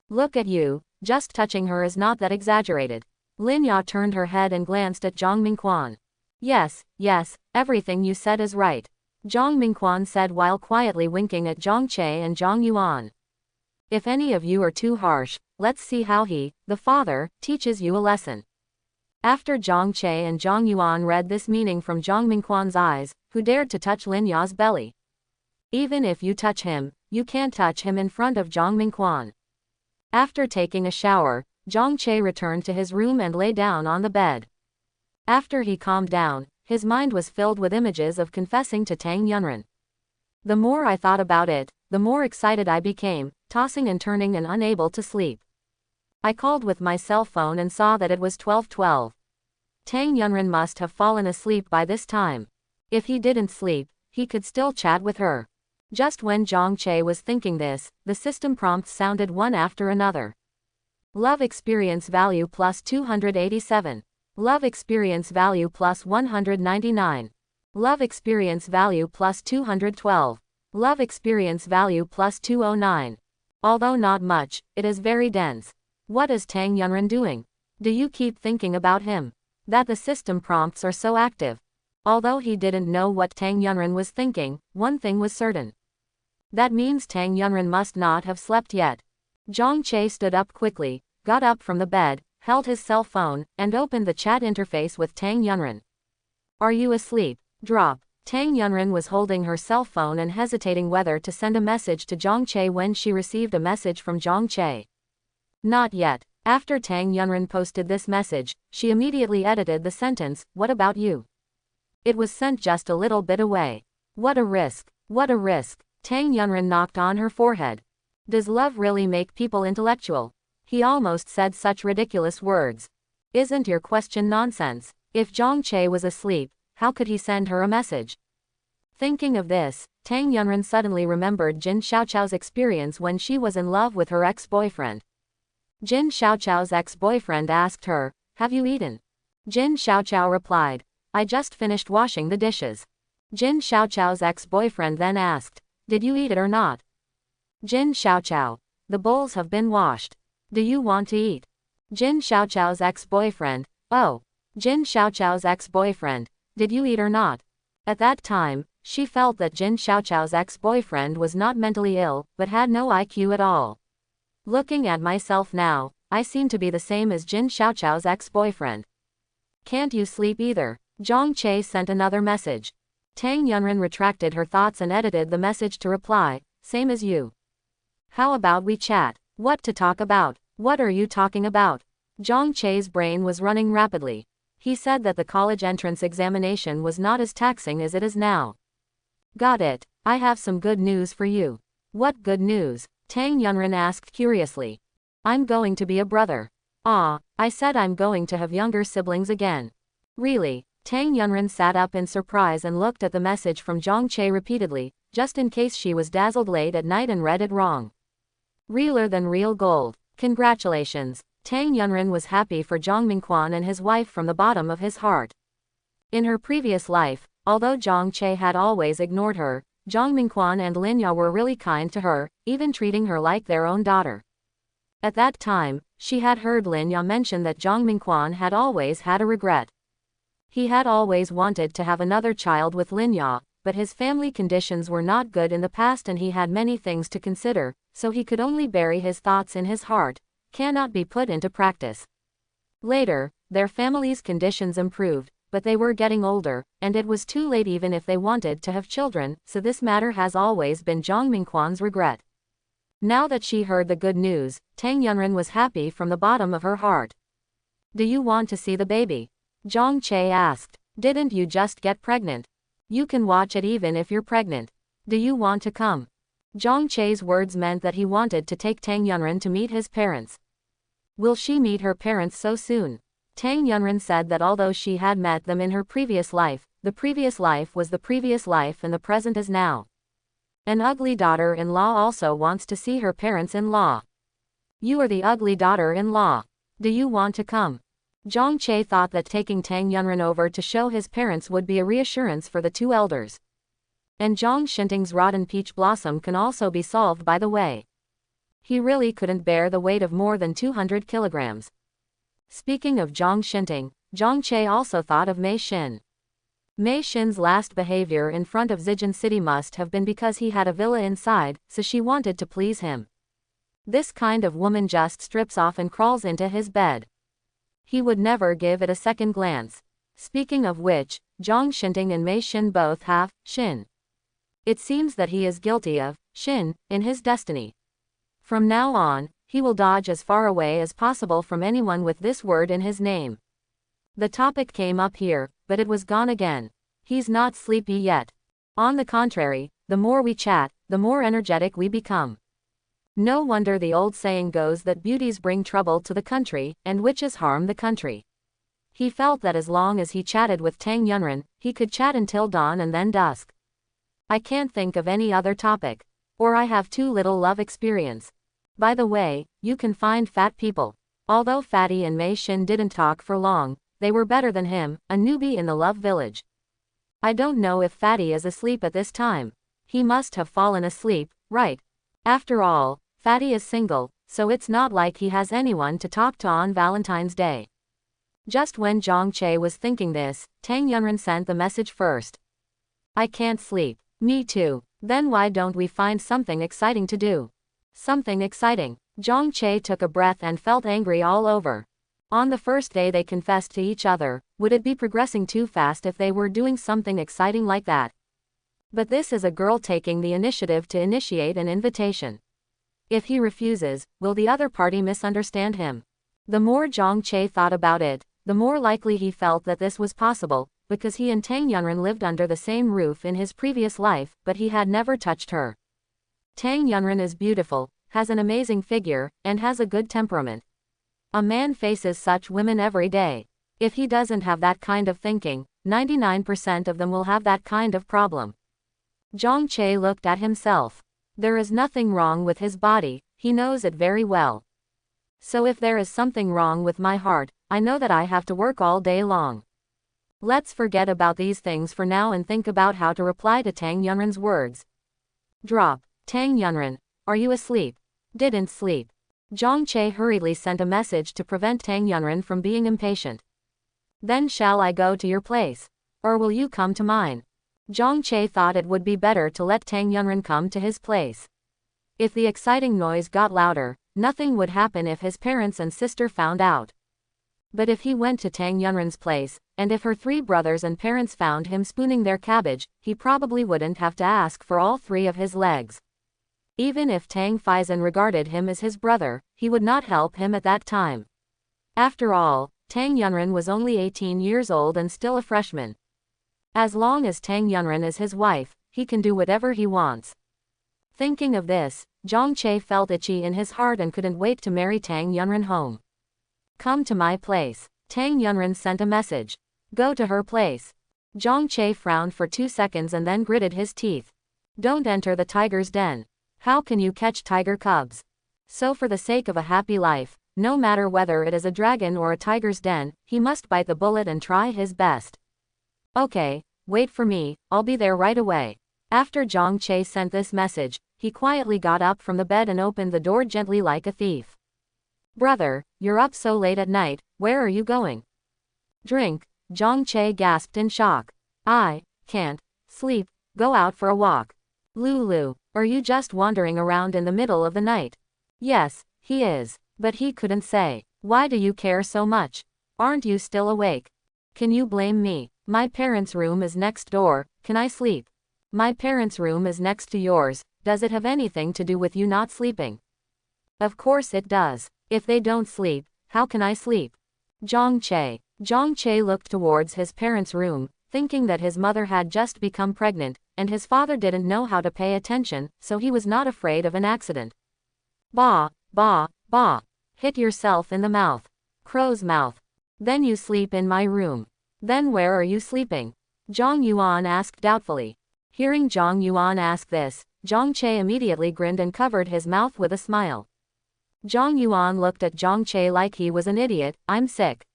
Look at you, just touching her is not that exaggerated. Lin Ya turned her head and glanced at Zhang Mingquan. Yes, everything you said is right. Zhang Mingquan said while quietly winking at Zhang Che and Zhang Yuan. If any of you are too harsh, let's see how he, the father, teaches you a lesson. After Zhang Che and Zhang Yuan read this meaning from Zhang Mingquan's eyes, who dared to touch Lin Ya's belly? Even if you touch him, you can't touch him in front of Zhang Mingquan. After taking a shower, Zhang Che returned to his room and lay down on the bed. After he calmed down, his mind was filled with images of confessing to Tang Yunren. The more I thought about it, the more excited I became, tossing and turning and unable to sleep. I called with my cell phone and saw that it was 12:12. Tang Yunren must have fallen asleep by this time. If he didn't sleep, he could still chat with her. Just when Zhang Che was thinking this, the system prompts sounded one after another. Love experience value plus 287. Love experience value plus 199. Love experience value plus 212. Love experience value plus 209. Although not much, it is very dense. What is Tang Yunren doing? Do you keep thinking about him? That the system prompts are so active. Although he didn't know what Tang Yunren was thinking, one thing was certain. That means Tang Yunren must not have slept yet. Zhang Che stood up quickly, got up from the bed, held his cell phone, and opened the chat interface with Tang Yunren. Are you asleep? Drop. Tang Yunren was holding her cell phone and hesitating whether to send a message to Zhang Che when she received a message from Zhang Che. Not yet. After Tang Yunren posted this message, she immediately edited the sentence, "What about you?" It was sent just a little bit away. What a risk. What a risk. Tang Yunren knocked on her forehead. Does love really make people intellectual? He almost said such ridiculous words. Isn't your question nonsense? If Zhang Che was asleep, how could he send her a message? Thinking of this, Tang Yunren suddenly remembered Jin Xiaochao's experience when she was in love with her ex-boyfriend. Jin Xiaochao's ex-boyfriend asked her, "Have you eaten?" Jin Xiaochao replied, "I just finished washing the dishes." Jin Xiaochao's ex-boyfriend then asked, "Did you eat it or not?" Jin Xiaochao, "The bowls have been washed. Do you want to eat?" Jin Xiaochao's ex-boyfriend, "Oh." Jin Xiaochao's ex-boyfriend, "Did you eat or not?" At that time, she felt that Jin Xiaochao's ex-boyfriend was not mentally ill, but had no IQ at all. Looking at myself now, I seem to be the same as Jin Xiaochao's ex-boyfriend. Can't you sleep either? Zhang Che sent another message. Tang Yunren retracted her thoughts and edited the message to reply, "Same as you. How about we chat? What to talk about? What are you talking about?" Zhang Che's brain was running rapidly. He said that the college entrance examination was not as taxing as it is now. Got it. I have some good news for you. What good news? Tang Yunren asked curiously. I'm going to be a brother. Ah, I said I'm going to have younger siblings again. Really? Tang Yunren sat up in surprise and looked at the message from Zhang Che repeatedly, just in case she was dazzled late at night and read it wrong. Realer than real gold. Congratulations. Tang Yunren was happy for Zhang Mingquan and his wife from the bottom of his heart. In her previous life, although Zhang Che had always ignored her, Zhang Mingquan and Lin Ya were really kind to her, even treating her like their own daughter. At that time, she had heard Lin Ya mention that Zhang Mingquan had always had a regret. He had always wanted to have another child with Lin Ya, but his family conditions were not good in the past and he had many things to consider, so he could only bury his thoughts in his heart, cannot be put into practice. Later, their family's conditions improved, but they were getting older, and it was too late even if they wanted to have children, so this matter has always been Zhang Mingquan's regret. Now that she heard the good news, Tang Yunren was happy from the bottom of her heart. Do you want to see the baby? Zhang Che asked. Didn't you just get pregnant? You can watch it even if you're pregnant. Do you want to come? Zhang Che's words meant that he wanted to take Tang Yunren to meet his parents. Will she meet her parents so soon? Tang Yunren said that although she had met them in her previous life, the previous life was the previous life and the present is now. An ugly daughter-in-law also wants to see her parents-in-law. You are the ugly daughter-in-law. Do you want to come? Zhang Che thought that taking Tang Yunren over to show his parents would be a reassurance for the two elders. And Zhang Xinting's rotten peach blossom can also be solved by the way. He really couldn't bear the weight of more than 200 kilograms. Speaking of Zhang Xinting, Zhang Che also thought of Mei Xin. Mei Xin's last behavior in front of Zijin City must have been because he had a villa inside, so she wanted to please him. This kind of woman just strips off and crawls into his bed. He would never give it a second glance. Speaking of which, Zhang Xinting and Mei Xin both have Xin. It seems that he is guilty of Xin in his destiny. From now on, he will dodge as far away as possible from anyone with this word in his name. The topic came up here, but it was gone again. He's not sleepy yet. On the contrary, the more we chat, the more energetic we become. No wonder the old saying goes that beauties bring trouble to the country, and witches harm the country. He felt that as long as he chatted with Tang Yunren, he could chat until dawn and then dusk. I can't think of any other topic. Or I have too little love experience. By the way, you can find fat people. Although Fatty and Mei Xin didn't talk for long, they were better than him, a newbie in the love village. I don't know if Fatty is asleep at this time. He must have fallen asleep, right? After all, Fatty is single, so it's not like he has anyone to talk to on Valentine's Day. Just when Zhang Che was thinking this, Tang Yunren sent the message first. I can't sleep. Me too. Then why don't we find something exciting to do? Something exciting. Zhang Che took a breath and felt angry all over. On the first day they confessed to each other, would it be progressing too fast if they were doing something exciting like that? But this is a girl taking the initiative to initiate an invitation. If he refuses, will the other party misunderstand him? The more Zhang Che thought about it, the more likely he felt that this was possible, because he and Tang Yunren lived under the same roof in his previous life, but he had never touched her. Tang Yunren is beautiful, has an amazing figure, and has a good temperament. A man faces such women every day. If he doesn't have that kind of thinking, 99% of them will have that kind of problem. Zhang Che looked at himself. There is nothing wrong with his body, he knows it very well. So if there is something wrong with my heart, I know that I have to work all day long. Let's forget about these things for now and think about how to reply to Tang Yunren's words. Drop. Tang Yunren, are you asleep? Didn't sleep. Zhang Che hurriedly sent a message to prevent Tang Yunren from being impatient. Then shall I go to your place? Or will you come to mine? Zhang Che thought it would be better to let Tang Yunren come to his place. If the exciting noise got louder, nothing would happen if his parents and sister found out. But if he went to Tang Yunren's place, and if her 3 brothers and parents found him spooning their cabbage, he probably wouldn't have to ask for all 3 of his legs. Even if Tang Faizan regarded him as his brother, he would not help him at that time. After all, Tang Yunren was only 18 years old and still a freshman. As long as Tang Yunren is his wife, he can do whatever he wants. Thinking of this, Zhang Che felt itchy in his heart and couldn't wait to marry Tang Yunren home. Come to my place. Tang Yunren sent a message. Go to her place. Zhang Che frowned for 2 seconds and then gritted his teeth. Don't enter the tiger's den. How can you catch tiger cubs? So for the sake of a happy life, no matter whether it is a dragon or a tiger's den, he must bite the bullet and try his best. Okay, wait for me, I'll be there right away. After Zhang Che sent this message, he quietly got up from the bed and opened the door gently like a thief. Brother, you're up so late at night, where are you going? Drink. Zhang Che gasped in shock. I can't sleep, go out for a walk. Lulu, are you just wandering around in the middle of the night? Yes, he is, but he couldn't say. Why do you care so much? Aren't you still awake? Can you blame me? My parents' room is next door, can I sleep? My parents' room is next to yours, does it have anything to do with you not sleeping? Of course it does. If they don't sleep, how can I sleep? Zhang Che. Zhang Che looked towards his parents' room, thinking that his mother had just become pregnant, and his father didn't know how to pay attention, so he was not afraid of an accident. Bah, bah, bah. Hit yourself in the mouth. Crow's mouth. Then you sleep in my room. Then where are you sleeping? Zhang Yuan asked doubtfully. Hearing Zhang Yuan ask this, Zhang Che immediately grinned and covered his mouth with a smile. Zhang Yuan looked at Zhang Che like he was an idiot. I'm sick.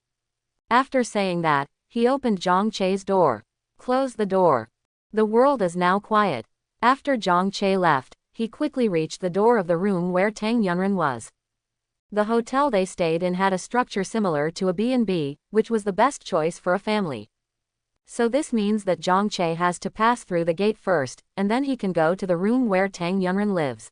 After saying that, he opened Zhang Che's door. Close the door. The world is now quiet. After Zhang Che left, he quickly reached the door of the room where Tang Yunren was. The hotel they stayed in had a structure similar to a B&B, which was the best choice for a family. So this means that Zhang Che has to pass through the gate first, and then he can go to the room where Tang Yunren lives.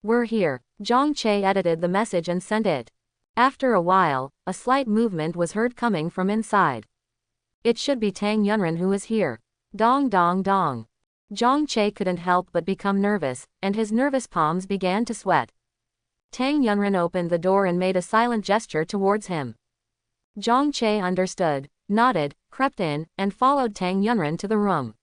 We're here. Zhang Che edited the message and sent it. After a while, a slight movement was heard coming from inside. It should be Tang Yunren who is here. Dong dong dong. Zhang Che couldn't help but become nervous, and his nervous palms began to sweat. Tang Yunren opened the door and made a silent gesture towards him. Zhang Che understood, nodded, crept in, and followed Tang Yunren to the room.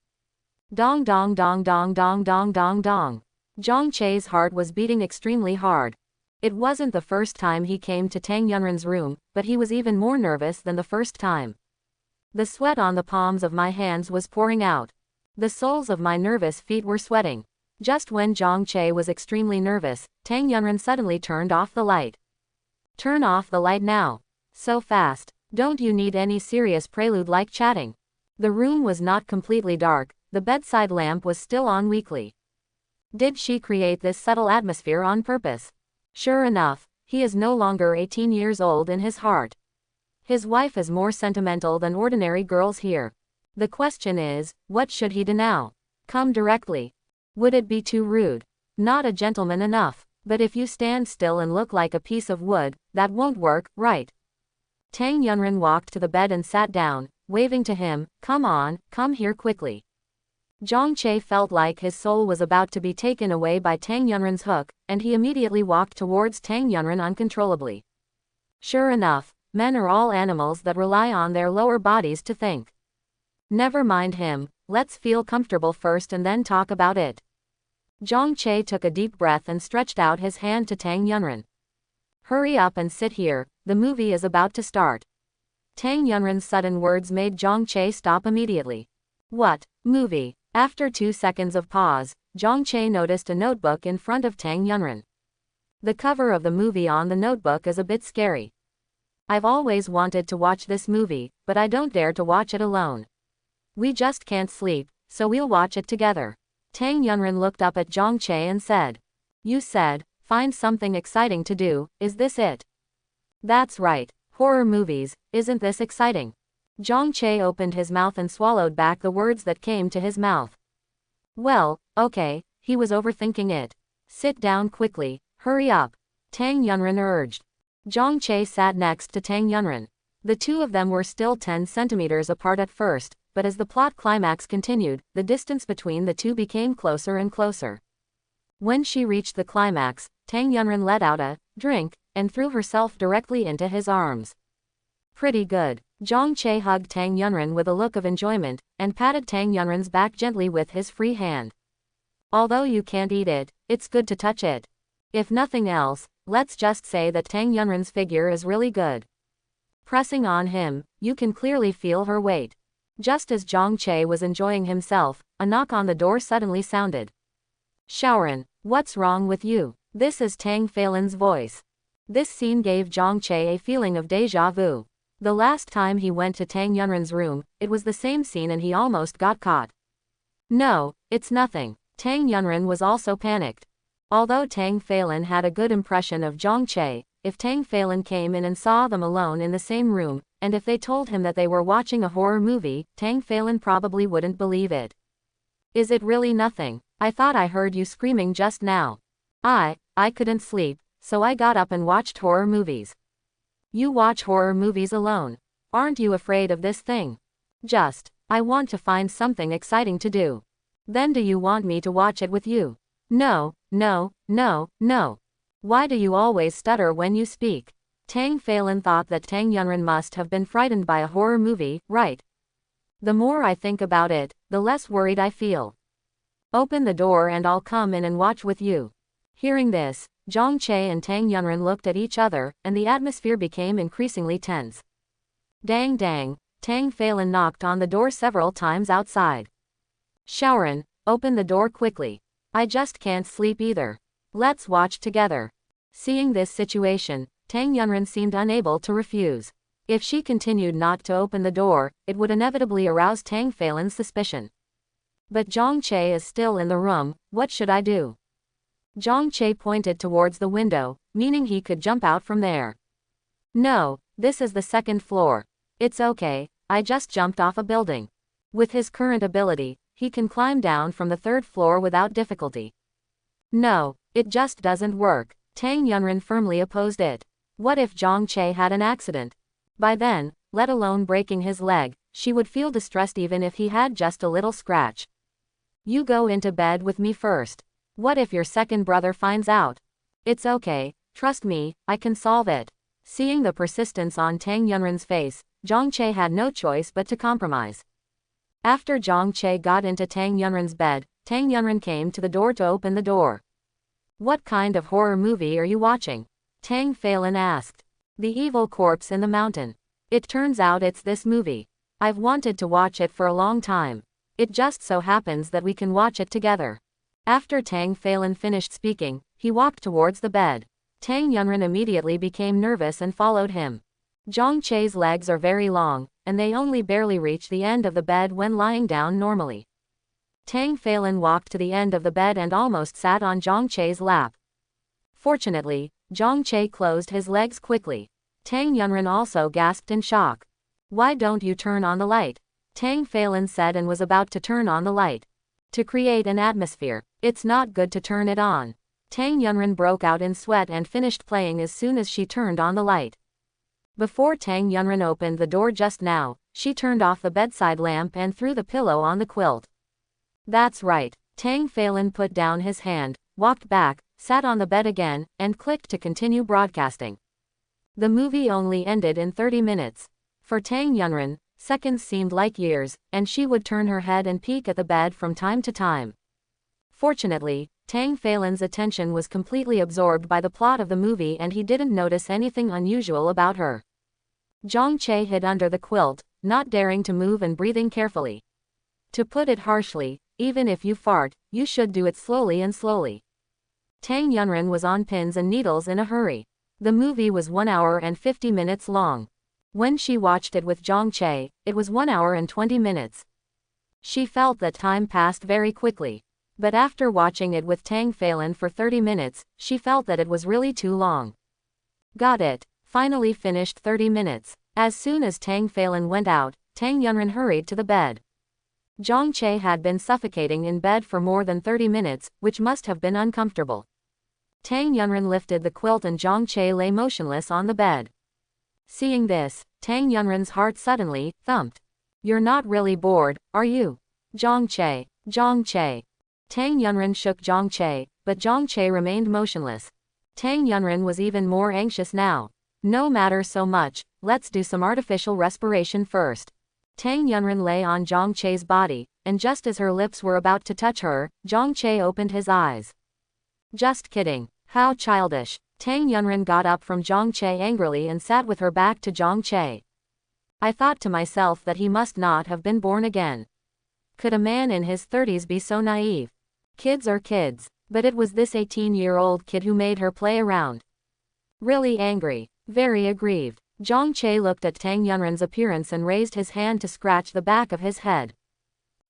Dong dong dong dong dong dong dong dong. Zhang Che's heart was beating extremely hard. It wasn't the first time he came to Tang Yunren's room, but he was even more nervous than the first time. The sweat on the palms of my hands was pouring out. The soles of my nervous feet were sweating. Just when Zhang Che was extremely nervous, Tang Yunren suddenly turned off the light. Turn off the light now. So fast. Don't you need any serious prelude like chatting? The room was not completely dark, the bedside lamp was still on weakly. Did she create this subtle atmosphere on purpose? Sure enough, he is no longer 18 years old in his heart. His wife is more sentimental than ordinary girls here. The question is, what should he do now? Come directly. Would it be too rude? Not a gentleman enough. But if you stand still and look like a piece of wood, that won't work, right? Tang Yunren walked to the bed and sat down, waving to him, come on, come here quickly. Zhang Che felt like his soul was about to be taken away by Tang Yunren's hook, and he immediately walked towards Tang Yunren uncontrollably. Sure enough, men are all animals that rely on their lower bodies to think. Never mind him, let's feel comfortable first and then talk about it. Zhang Che took a deep breath and stretched out his hand to Tang Yunren. Hurry up and sit here, the movie is about to start. Tang Yunren's sudden words made Zhang Che stop immediately. What, movie? After 2 seconds of pause, Zhang Che noticed a notebook in front of Tang Yunren. The cover of the movie on the notebook is a bit scary. I've always wanted to watch this movie, but I don't dare to watch it alone. We just can't sleep, so we'll watch it together. Tang Yunren looked up at Zhang Che and said. You said, find something exciting to do, is this it? That's right, horror movies, isn't this exciting? Zhang Che opened his mouth and swallowed back the words that came to his mouth. Well, okay, he was overthinking it. Sit down quickly, hurry up. Tang Yunren urged. Zhang Che sat next to Tang Yunren. The two of them were still 10 centimeters apart at first, but as the plot climax continued, the distance between the two became closer and closer. When she reached the climax, Tang Yunren let out a drink and threw herself directly into his arms. Pretty good. Zhang Che hugged Tang Yunren with a look of enjoyment, and patted Tang Yunren's back gently with his free hand. Although you can't eat it, it's good to touch it. If nothing else, let's just say that Tang Yunren's figure is really good. Pressing on him, you can clearly feel her weight. Just as Zhang Che was enjoying himself, a knock on the door suddenly sounded. Shaoran, what's wrong with you? This is Tang Feilin's voice. This scene gave Zhang Che a feeling of déjà vu. The last time he went to Tang Yunren's room, it was the same scene and he almost got caught. No, it's nothing. Tang Yunren was also panicked. Although Tang Feilin had a good impression of Zhang Che, if Tang Feilin came in and saw them alone in the same room, and if they told him that they were watching a horror movie, Tang Feilin probably wouldn't believe it. Is it really nothing? I thought I heard you screaming just now. I couldn't sleep, so I got up and watched horror movies. You watch horror movies alone. Aren't you afraid of this thing? I want to find something exciting to do. Then do you want me to watch it with you? No, no, no, no. Why do you always stutter when you speak? Tang Feilin thought that Tang Yunren must have been frightened by a horror movie, right? The more I think about it, the less worried I feel. Open the door and I'll come in and watch with you. Hearing this, Zhang Che and Tang Yunren looked at each other, and the atmosphere became increasingly tense. Dang dang, Tang Feilin knocked on the door several times outside. Shaoran, open the door quickly. I just can't sleep either. Let's watch together. Seeing this situation, Tang Yunren seemed unable to refuse. If she continued not to open the door, it would inevitably arouse Tang Feilin's suspicion. But Zhang Che is still in the room, what should I do? Zhang Che pointed towards the window, meaning he could jump out from there. No, this is the second floor. It's okay, I just jumped off a building. With his current ability, he can climb down from the 3rd floor without difficulty. No, it just doesn't work. Tang Yunren firmly opposed it. What if Zhang Che had an accident? By then, let alone breaking his leg, she would feel distressed even if he had just a little scratch. You go into bed with me first. What if your second brother finds out? It's okay, trust me, I can solve it. Seeing the persistence on Tang Yunren's face, Zhang Che had no choice but to compromise. After Zhang Che got into Tang Yunren's bed, Tang Yunren came to the door to open the door. What kind of horror movie are you watching? Tang Phelan asked. The Evil Corpse in the Mountain. It turns out it's this movie. I've wanted to watch it for a long time. It just so happens that we can watch it together. After Tang Phelan finished speaking, he walked towards the bed. Tang Yunren immediately became nervous and followed him. Zhang Che's legs are very long, and they only barely reach the end of the bed when lying down normally. Tang Phelan walked to the end of the bed and almost sat on Zhang Che's lap. Fortunately, Zhang Che closed his legs quickly. Tang Yunren also gasped in shock. Why don't you turn on the light? Tang Phelan said and was about to turn on the light. To create an atmosphere, it's not good to turn it on. Tang Yunren broke out in sweat and finished playing as soon as she turned on the light. Before Tang Yunren opened the door just now, she turned off the bedside lamp and threw the pillow on the quilt. That's right. Tang Phelan put down his hand, walked back, sat on the bed again, and clicked to continue broadcasting. The movie only ended in 30 minutes. For Tang Yunren, seconds seemed like years, and she would turn her head and peek at the bed from time to time. Fortunately, Tang Phelan's attention was completely absorbed by the plot of the movie and he didn't notice anything unusual about her. Zhang Che hid under the quilt, not daring to move and breathing carefully. To put it harshly, even if you fart, you should do it slowly and slowly. Tang Yunren was on pins and needles in a hurry. The movie was 1 hour and 50 minutes long. When she watched it with Zhang Che, it was 1 hour and 20 minutes. She felt that time passed very quickly. But after watching it with Tang Phelan for 30 minutes, she felt that it was really too long. Got it. Finally finished 30 minutes. As soon as Tang Phelan went out, Tang Yunren hurried to the bed. Zhang Che had been suffocating in bed for more than 30 minutes, which must have been uncomfortable. Tang Yunren lifted the quilt and Zhang Che lay motionless on the bed. Seeing this, Tang Yunren's heart suddenly thumped. You're not really bored, are you? Zhang Che. Zhang Che. Tang Yunren shook Zhang Che, but Zhang Che remained motionless. Tang Yunren was even more anxious now. No matter so much, let's do some artificial respiration first. Tang Yunren lay on Zhang Che's body, and just as her lips were about to touch her, Zhang Che opened his eyes. Just kidding. How childish. Tang Yunren got up from Zhang Che angrily and sat with her back to Zhang Che. I thought to myself that he must not have been born again. Could a man in his 30s be so naive? Kids are kids, but it was this 18-year-old kid who made her play around. Really angry, very aggrieved. Zhang Che looked at Tang Yunren's appearance and raised his hand to scratch the back of his head.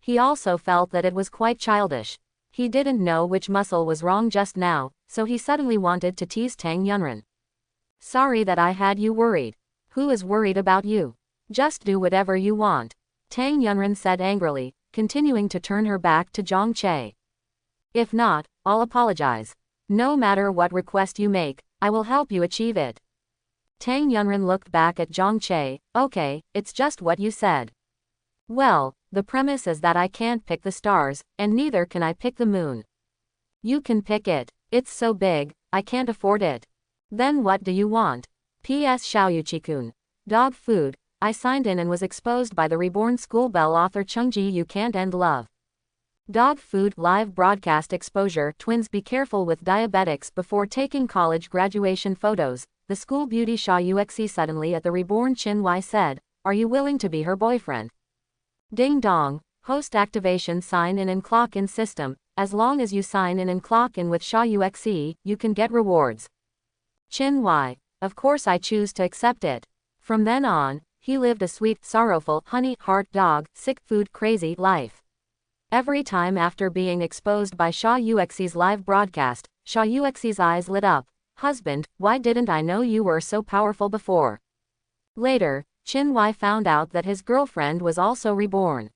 He also felt that it was quite childish. He didn't know which muscle was wrong just now, so he suddenly wanted to tease Tang Yunren. Sorry that I had you worried. Who is worried about you? Just do whatever you want. Tang Yunren said angrily, continuing to turn her back to Zhang Che. If not, I'll apologize. No matter what request you make, I will help you achieve it. Tang Yunren looked back at Zhang Che. Okay, it's just what you said. Well, the premise is that I can't pick the stars, and neither can I pick the moon. You can pick it. It's so big, I can't afford it. Then what do you want? P.S. Xiaoyuchi-kun. Dog food. I signed in and was exposed by the reborn schoolbell author Chungji You Can't End Love. Dog food live broadcast exposure. Twins be careful with diabetics before taking college graduation photos. The school beauty Xia Yuexi suddenly at the reborn Qin Wai said, are you willing to be her boyfriend? Ding dong. Host activation sign in and clock in system. As long as you sign in and clock in with Xia Yuexi, you can get rewards. Qin Wai. Of course I choose to accept it. From then on, he lived a sweet, sorrowful, honey, heart dog, sick food crazy life. Every time after being exposed by Xia Yuexi's live broadcast, Xia Yuexi's eyes lit up. Husband, why didn't I know you were so powerful before? Later, Qin Wai found out that his girlfriend was also reborn.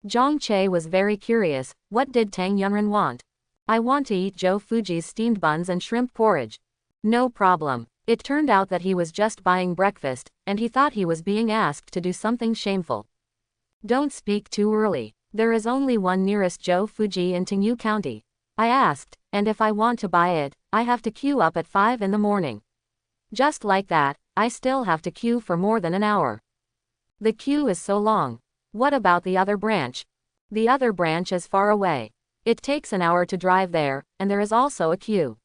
Zhang Che was very curious. What did Tang Yunren want? I want to eat Joe Fuji's steamed buns and shrimp porridge. No problem. It turned out that he was just buying breakfast, and he thought he was being asked to do something shameful. Don't speak too early. There is only one nearest Joe Fuji in Tingyu County. I asked, and if I want to buy it, I have to queue up at 5 in the morning. Just like that, I still have to queue for more than an hour. The queue is so long. What about the other branch? The other branch is far away. It takes an hour to drive there, and there is also a queue.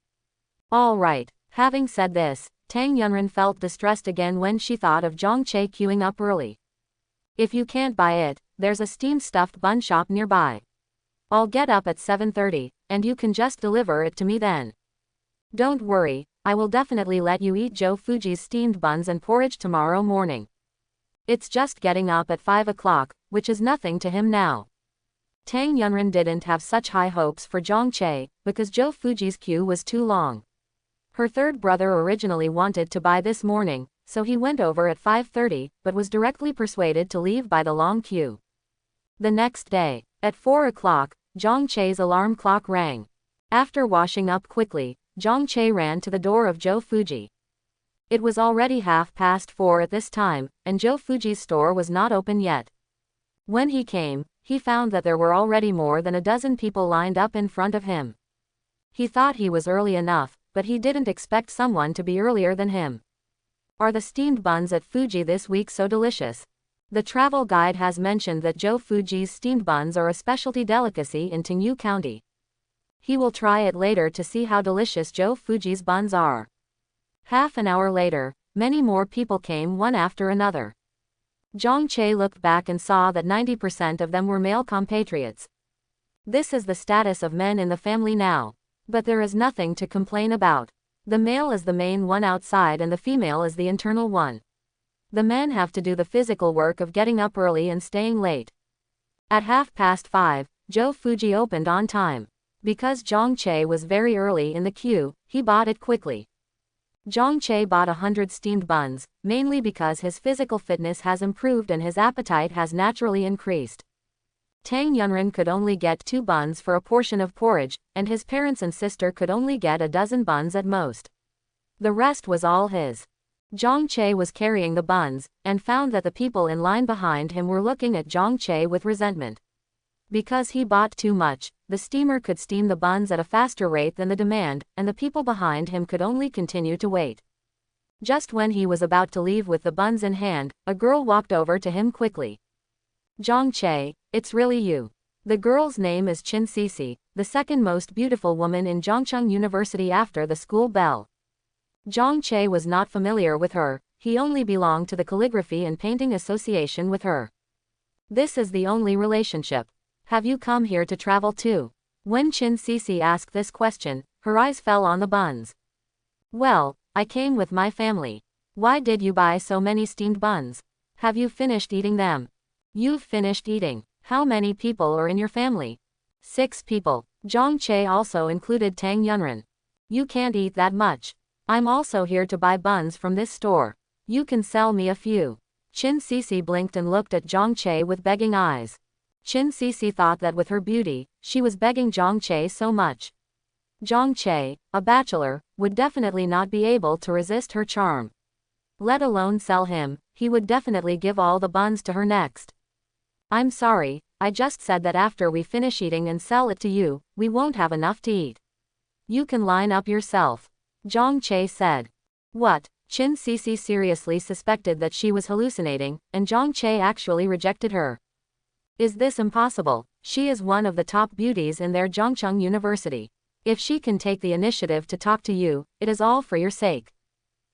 All right. Having said this, Tang Yunren felt distressed again when she thought of Zhang Che queuing up early. If you can't buy it, there's a steamed stuffed bun shop nearby. I'll get up at 7:30, and you can just deliver it to me then. Don't worry, I will definitely let you eat Joe Fuji's steamed buns and porridge tomorrow morning. It's just getting up at 5 o'clock, which is nothing to him now. Tang Yunren didn't have such high hopes for Zhang Che, because Joe Fuji's queue was too long. Her third brother originally wanted to buy this morning, so he went over at 5:30, but was directly persuaded to leave by the long queue. The next day, at 4 o'clock, Zhang Che's alarm clock rang. After washing up quickly, Zhang Che ran to the door of Joe Fuji. It was already 4:30 at this time, and Joe Fuji's store was not open yet. When he came, he found that there were already more than a dozen people lined up in front of him. He thought he was early enough, but he didn't expect someone to be earlier than him. Are the steamed buns at Fuji this week so delicious? The travel guide has mentioned that Joe Fuji's steamed buns are a specialty delicacy in Tingyu County. He will try it later to see how delicious Joe Fuji's buns are. Half an hour later, many more people came one after another. Zhang Che looked back and saw that 90% of them were male compatriots. This is the status of men in the family now. But there is nothing to complain about. The male is the main one outside and the female is the internal one. The men have to do the physical work of getting up early and staying late. At 5:30, Joe Fuji opened on time. Because Zhang Che was very early in the queue, he bought it quickly. Zhang Che bought 100 steamed buns, mainly because his physical fitness has improved and his appetite has naturally increased. Tang Yunren could only get 2 buns for a portion of porridge, and his parents and sister could only get a dozen buns at most. The rest was all his. Zhang Che was carrying the buns, and found that the people in line behind him were looking at Zhang Che with resentment. Because he bought too much, the steamer could steam the buns at a faster rate than the demand, and the people behind him could only continue to wait. Just when he was about to leave with the buns in hand, a girl walked over to him quickly. Zhang Che, it's really you. The girl's name is Qin Sisi, the second most beautiful woman in Zhongcheng University after the school bell. Zhang Che was not familiar with her, he only belonged to the calligraphy and painting association with her. This is the only relationship. Have you come here to travel too? When Qin Sisi asked this question, her eyes fell on the buns. Well, I came with my family. Why did you buy so many steamed buns? Have you finished eating them? You've finished eating. How many people are in your family? 6 people. Zhang Che also included Tang Yunren. You can't eat that much. I'm also here to buy buns from this store. You can sell me a few. Qin Sisi blinked and looked at Zhang Che with begging eyes. Qin Sisi thought that with her beauty, she was begging Zhang Che so much. Zhang Che, a bachelor, would definitely not be able to resist her charm. Let alone sell him, he would definitely give all the buns to her next. I'm sorry, I just said that after we finish eating and sell it to you, we won't have enough to eat. You can line up yourself. Zhang Che said. What? Qin Sisi seriously suspected that she was hallucinating, and Zhang Che actually rejected her. Is this impossible? She is one of the top beauties in their Zhongcheng University. If she can take the initiative to talk to you, it is all for your sake.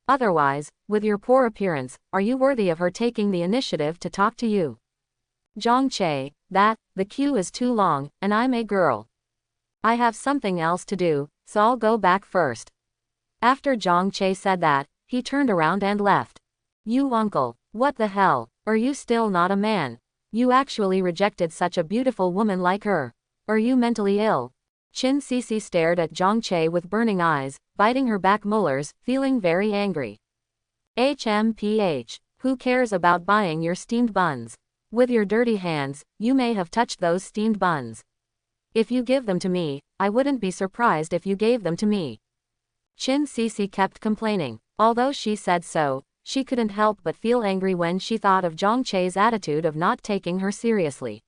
Otherwise, with your poor appearance, are you worthy of her taking the initiative to talk to you? Zhang Che, the queue is too long, and I'm a girl. I have something else to do, so I'll go back first. After Zhang Che said that, he turned around and left. You uncle, what the hell, are you still not a man? You actually rejected such a beautiful woman like her. Are you mentally ill? Qin Sisi stared at Zhang Che with burning eyes, biting her back molars, feeling very angry. HMPH, who cares about buying your steamed buns? With your dirty hands, you may have touched those steamed buns. If you give them to me, I wouldn't be surprised if you gave them to me. Qin Sisi kept complaining. Although she said so, she couldn't help but feel angry when she thought of Zhang Che's attitude of not taking her seriously.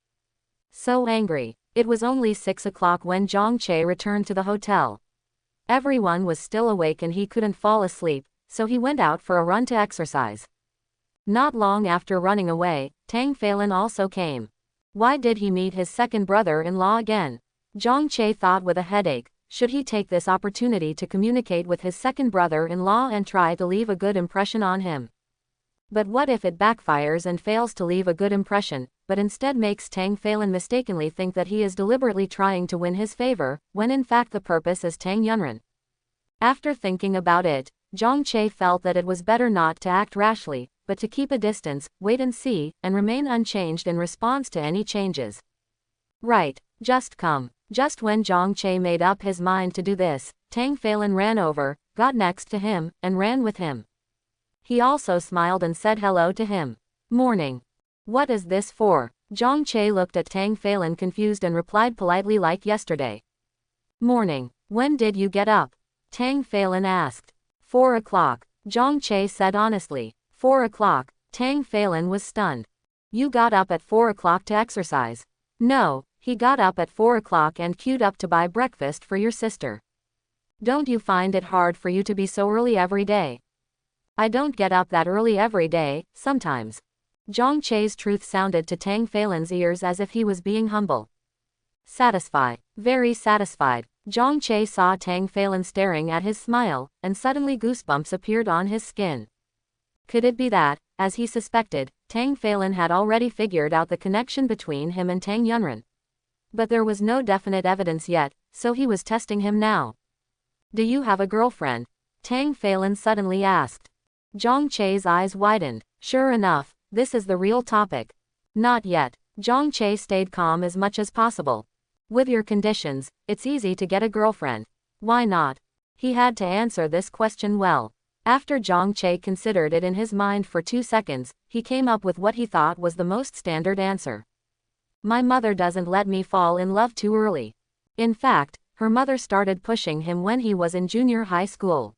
So angry. It was only 6 o'clock when Zhang Che returned to the hotel. Everyone was still awake and he couldn't fall asleep, so he went out for a run to exercise. Not long after running away, Tang Feilin also came. Why did he meet his second brother-in-law again? Zhang Che thought with a headache. Should he take this opportunity to communicate with his second brother-in-law and try to leave a good impression on him? But what if it backfires and fails to leave a good impression, but instead makes Tang Feilin mistakenly think that he is deliberately trying to win his favor, when in fact the purpose is Tang Yunren? After thinking about it, Zhang Che felt that it was better not to act rashly, but to keep a distance, wait and see, and remain unchanged in response to any changes. Right, just come. Just when Zhang Che made up his mind to do this, Tang Feilin ran over, got next to him, and ran with him. He also smiled and said hello to him. Morning. What is this for? Zhang Che looked at Tang Feilin confused and replied politely like yesterday. Morning. When did you get up? Tang Feilin asked. 4 o'clock. Zhang Che said honestly. 4 o'clock. Tang Feilin was stunned. You got up at 4 o'clock to exercise? No, he got up at 4 o'clock and queued up to buy breakfast for your sister. Don't you find it hard for you to be so early every day? I don't get up that early every day, sometimes. Zhang Che's truth sounded to Tang Feilin's ears as if he was being humble. Satisfied. Very satisfied. Zhang Che saw Tang Feilin staring at his smile, and suddenly goosebumps appeared on his skin. Could it be that, as he suspected, Tang Feilin had already figured out the connection between him and Tang Yunren? But there was no definite evidence yet, so he was testing him now. Do you have a girlfriend? Tang Feilin suddenly asked. Zhang Che's eyes widened. Sure enough, this is the real topic. Not yet. Zhang Che stayed calm as much as possible. With your conditions, it's easy to get a girlfriend. Why not? He had to answer this question well. After Zhang Che considered it in his mind for 2 seconds, he came up with what he thought was the most standard answer. My mother doesn't let me fall in love too early. In fact, her mother started pushing him when he was in junior high school.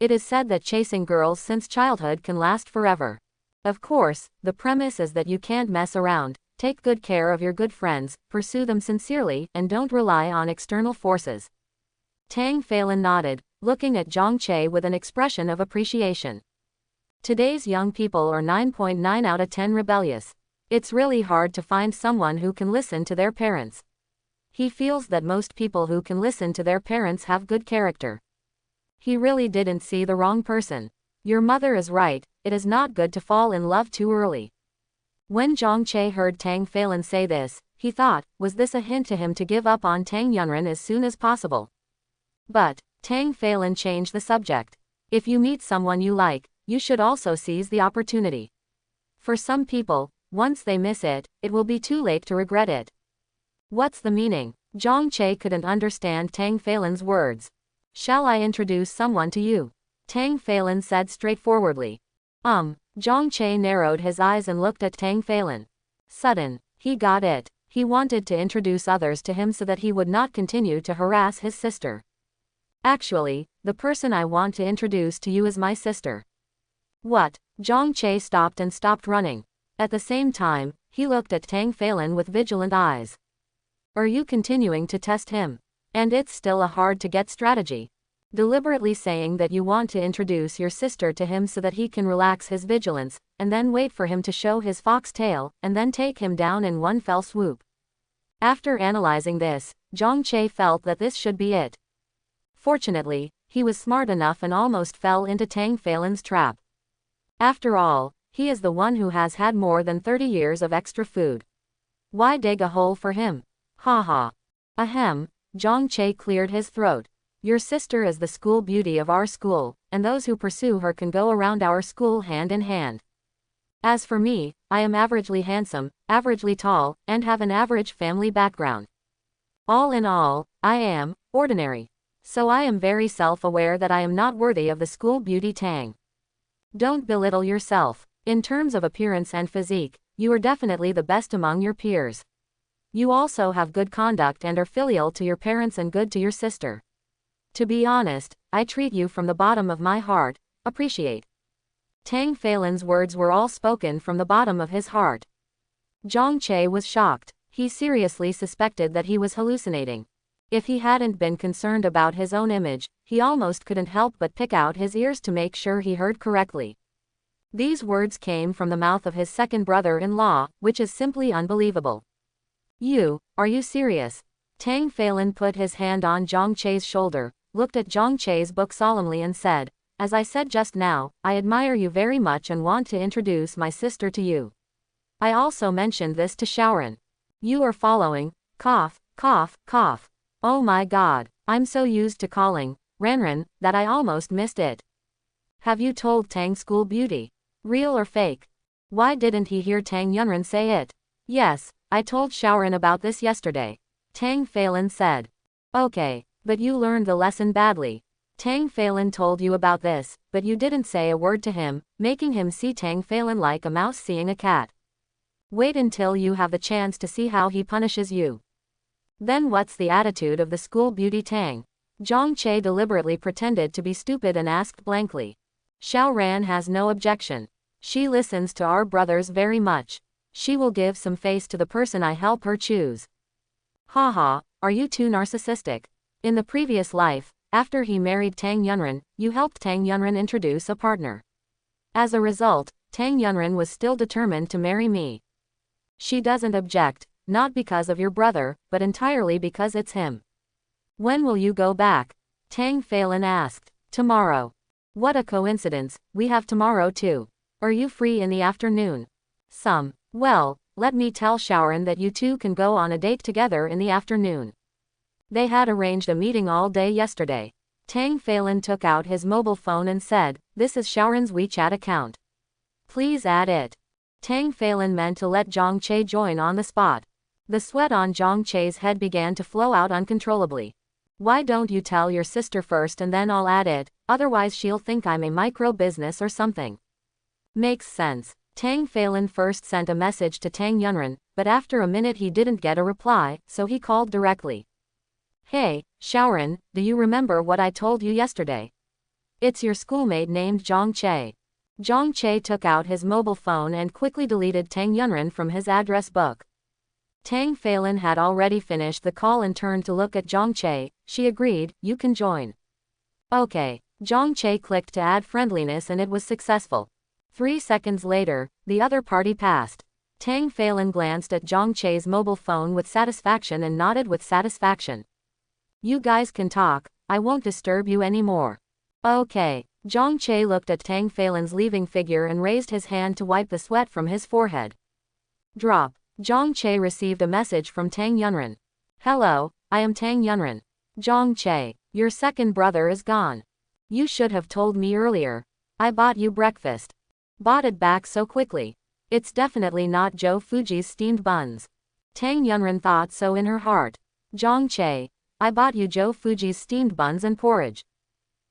It is said that chasing girls since childhood can last forever. Of course, the premise is that you can't mess around, take good care of your good friends, pursue them sincerely, and don't rely on external forces. Tang Feilin nodded, looking at Zhang Che with an expression of appreciation. Today's young people are 9.9 out of 10 rebellious. It's really hard to find someone who can listen to their parents. He feels that most people who can listen to their parents have good character. He really didn't see the wrong person. Your mother is right, it is not good to fall in love too early. When Zhang Che heard Tang Feilin say this, he thought, was this a hint to him to give up on Tang Yunren as soon as possible? But Tang Feilin changed the subject. If you meet someone you like, you should also seize the opportunity. For some people, once they miss it, it will be too late to regret it. What's the meaning? Zhang Che couldn't understand Tang Feilin's words. Shall I introduce someone to you? Tang Feilin said straightforwardly. Zhang Che narrowed his eyes and looked at Tang Feilin. Sudden, he got it. He wanted to introduce others to him so that he would not continue to harass his sister. Actually, the person I want to introduce to you is my sister. What? Zhang Che stopped and stopped running. At the same time, he looked at Tang Feilin with vigilant eyes. Are you continuing to test him? And it's still a hard-to-get strategy. Deliberately saying that you want to introduce your sister to him so that he can relax his vigilance, and then wait for him to show his fox tail, and then take him down in one fell swoop. After analyzing this, Zhang Che felt that this should be it. Fortunately, he was smart enough and almost fell into Tang Feilin's trap. After all, he is the one who has had more than 30 years of extra food. Why dig a hole for him? Ha ha. Ahem. Zhang Che cleared his throat. Your sister is the school beauty of our school, and those who pursue her can go around our school hand in hand. As for me, I am averagely handsome, averagely tall, and have an average family background. All in all, I am ordinary. So I am very self-aware that I am not worthy of the school beauty Tang. Don't belittle yourself. In terms of appearance and physique, you are definitely the best among your peers. You also have good conduct and are filial to your parents and good to your sister. To be honest, I treat you from the bottom of my heart, appreciate. Tang Phelan's words were all spoken from the bottom of his heart. Zhang Che was shocked. He seriously suspected that he was hallucinating. If he hadn't been concerned about his own image, he almost couldn't help but pick out his ears to make sure he heard correctly. These words came from the mouth of his second brother-in-law, which is simply unbelievable. Are you serious? Tang Phelan put his hand on Zhang Che's shoulder, looked at Zhang Che's book solemnly and said, "As I said just now, I admire you very much and want to introduce my sister to you. I also mentioned this to Shaoran. You are following, cough, cough, cough. Oh my god, I'm so used to calling, Ranran, that I almost missed it. Have you told Tang School Beauty? Real or fake? Why didn't he hear Tang Yunran say it? Yes, I told Shaoran about this yesterday." Tang Phelan said. Okay, but you learned the lesson badly. Tang Phelan told you about this, but you didn't say a word to him, making him see Tang Phelan like a mouse seeing a cat. Wait until you have the chance to see how he punishes you. Then what's the attitude of the school beauty Tang? Zhang Che deliberately pretended to be stupid and asked blankly. Shaoran has no objection. She listens to our brothers very much. She will give some face to the person I help her choose. Haha, are you too narcissistic? In the previous life, after he married Tang Yunran, you helped Tang Yunran introduce a partner. As a result, Tang Yunran was still determined to marry me. She doesn't object, not because of your brother, but entirely because it's him. When will you go back? Tang Phelan asked. Tomorrow. What a coincidence, we have tomorrow too. Are you free in the afternoon? Well, let me tell Shaoran that you two can go on a date together in the afternoon. They had arranged a meeting all day yesterday. Tang Phelan took out his mobile phone and said, "This is Shaoran's WeChat account. Please add it." Tang Phelan meant to let Zhang Che join on the spot. The sweat on Zhang Che's head began to flow out uncontrollably. Why don't you tell your sister first and then I'll add it, otherwise she'll think I'm a micro-business or something. Makes sense. Tang Phelan first sent a message to Tang Yunran, but after a minute he didn't get a reply, so he called directly. Hey, Shaoran, do you remember what I told you yesterday? It's your schoolmate named Zhang Che. Zhang Che took out his mobile phone and quickly deleted Tang Yunran from his address book. Tang Phelan had already finished the call and turned to look at Zhang Che. She agreed, "You can join." Okay. Zhang Che clicked to add friendliness and it was successful. 3 seconds later, the other party passed. Tang Phelan glanced at Zhang Che's mobile phone with satisfaction and nodded with satisfaction. You guys can talk, I won't disturb you anymore. Okay. Zhang Che looked at Tang Phelan's leaving figure and raised his hand to wipe the sweat from his forehead. Drop. Zhang Che received a message from Tang Yunran. Hello, I am Tang Yunran. Zhang Che, your second brother is gone. You should have told me earlier. I bought you breakfast. Bought it back so quickly. It's definitely not Joe Fuji's steamed buns. Tang Yunran thought so in her heart. Zhang Che, I bought you Joe Fuji's steamed buns and porridge.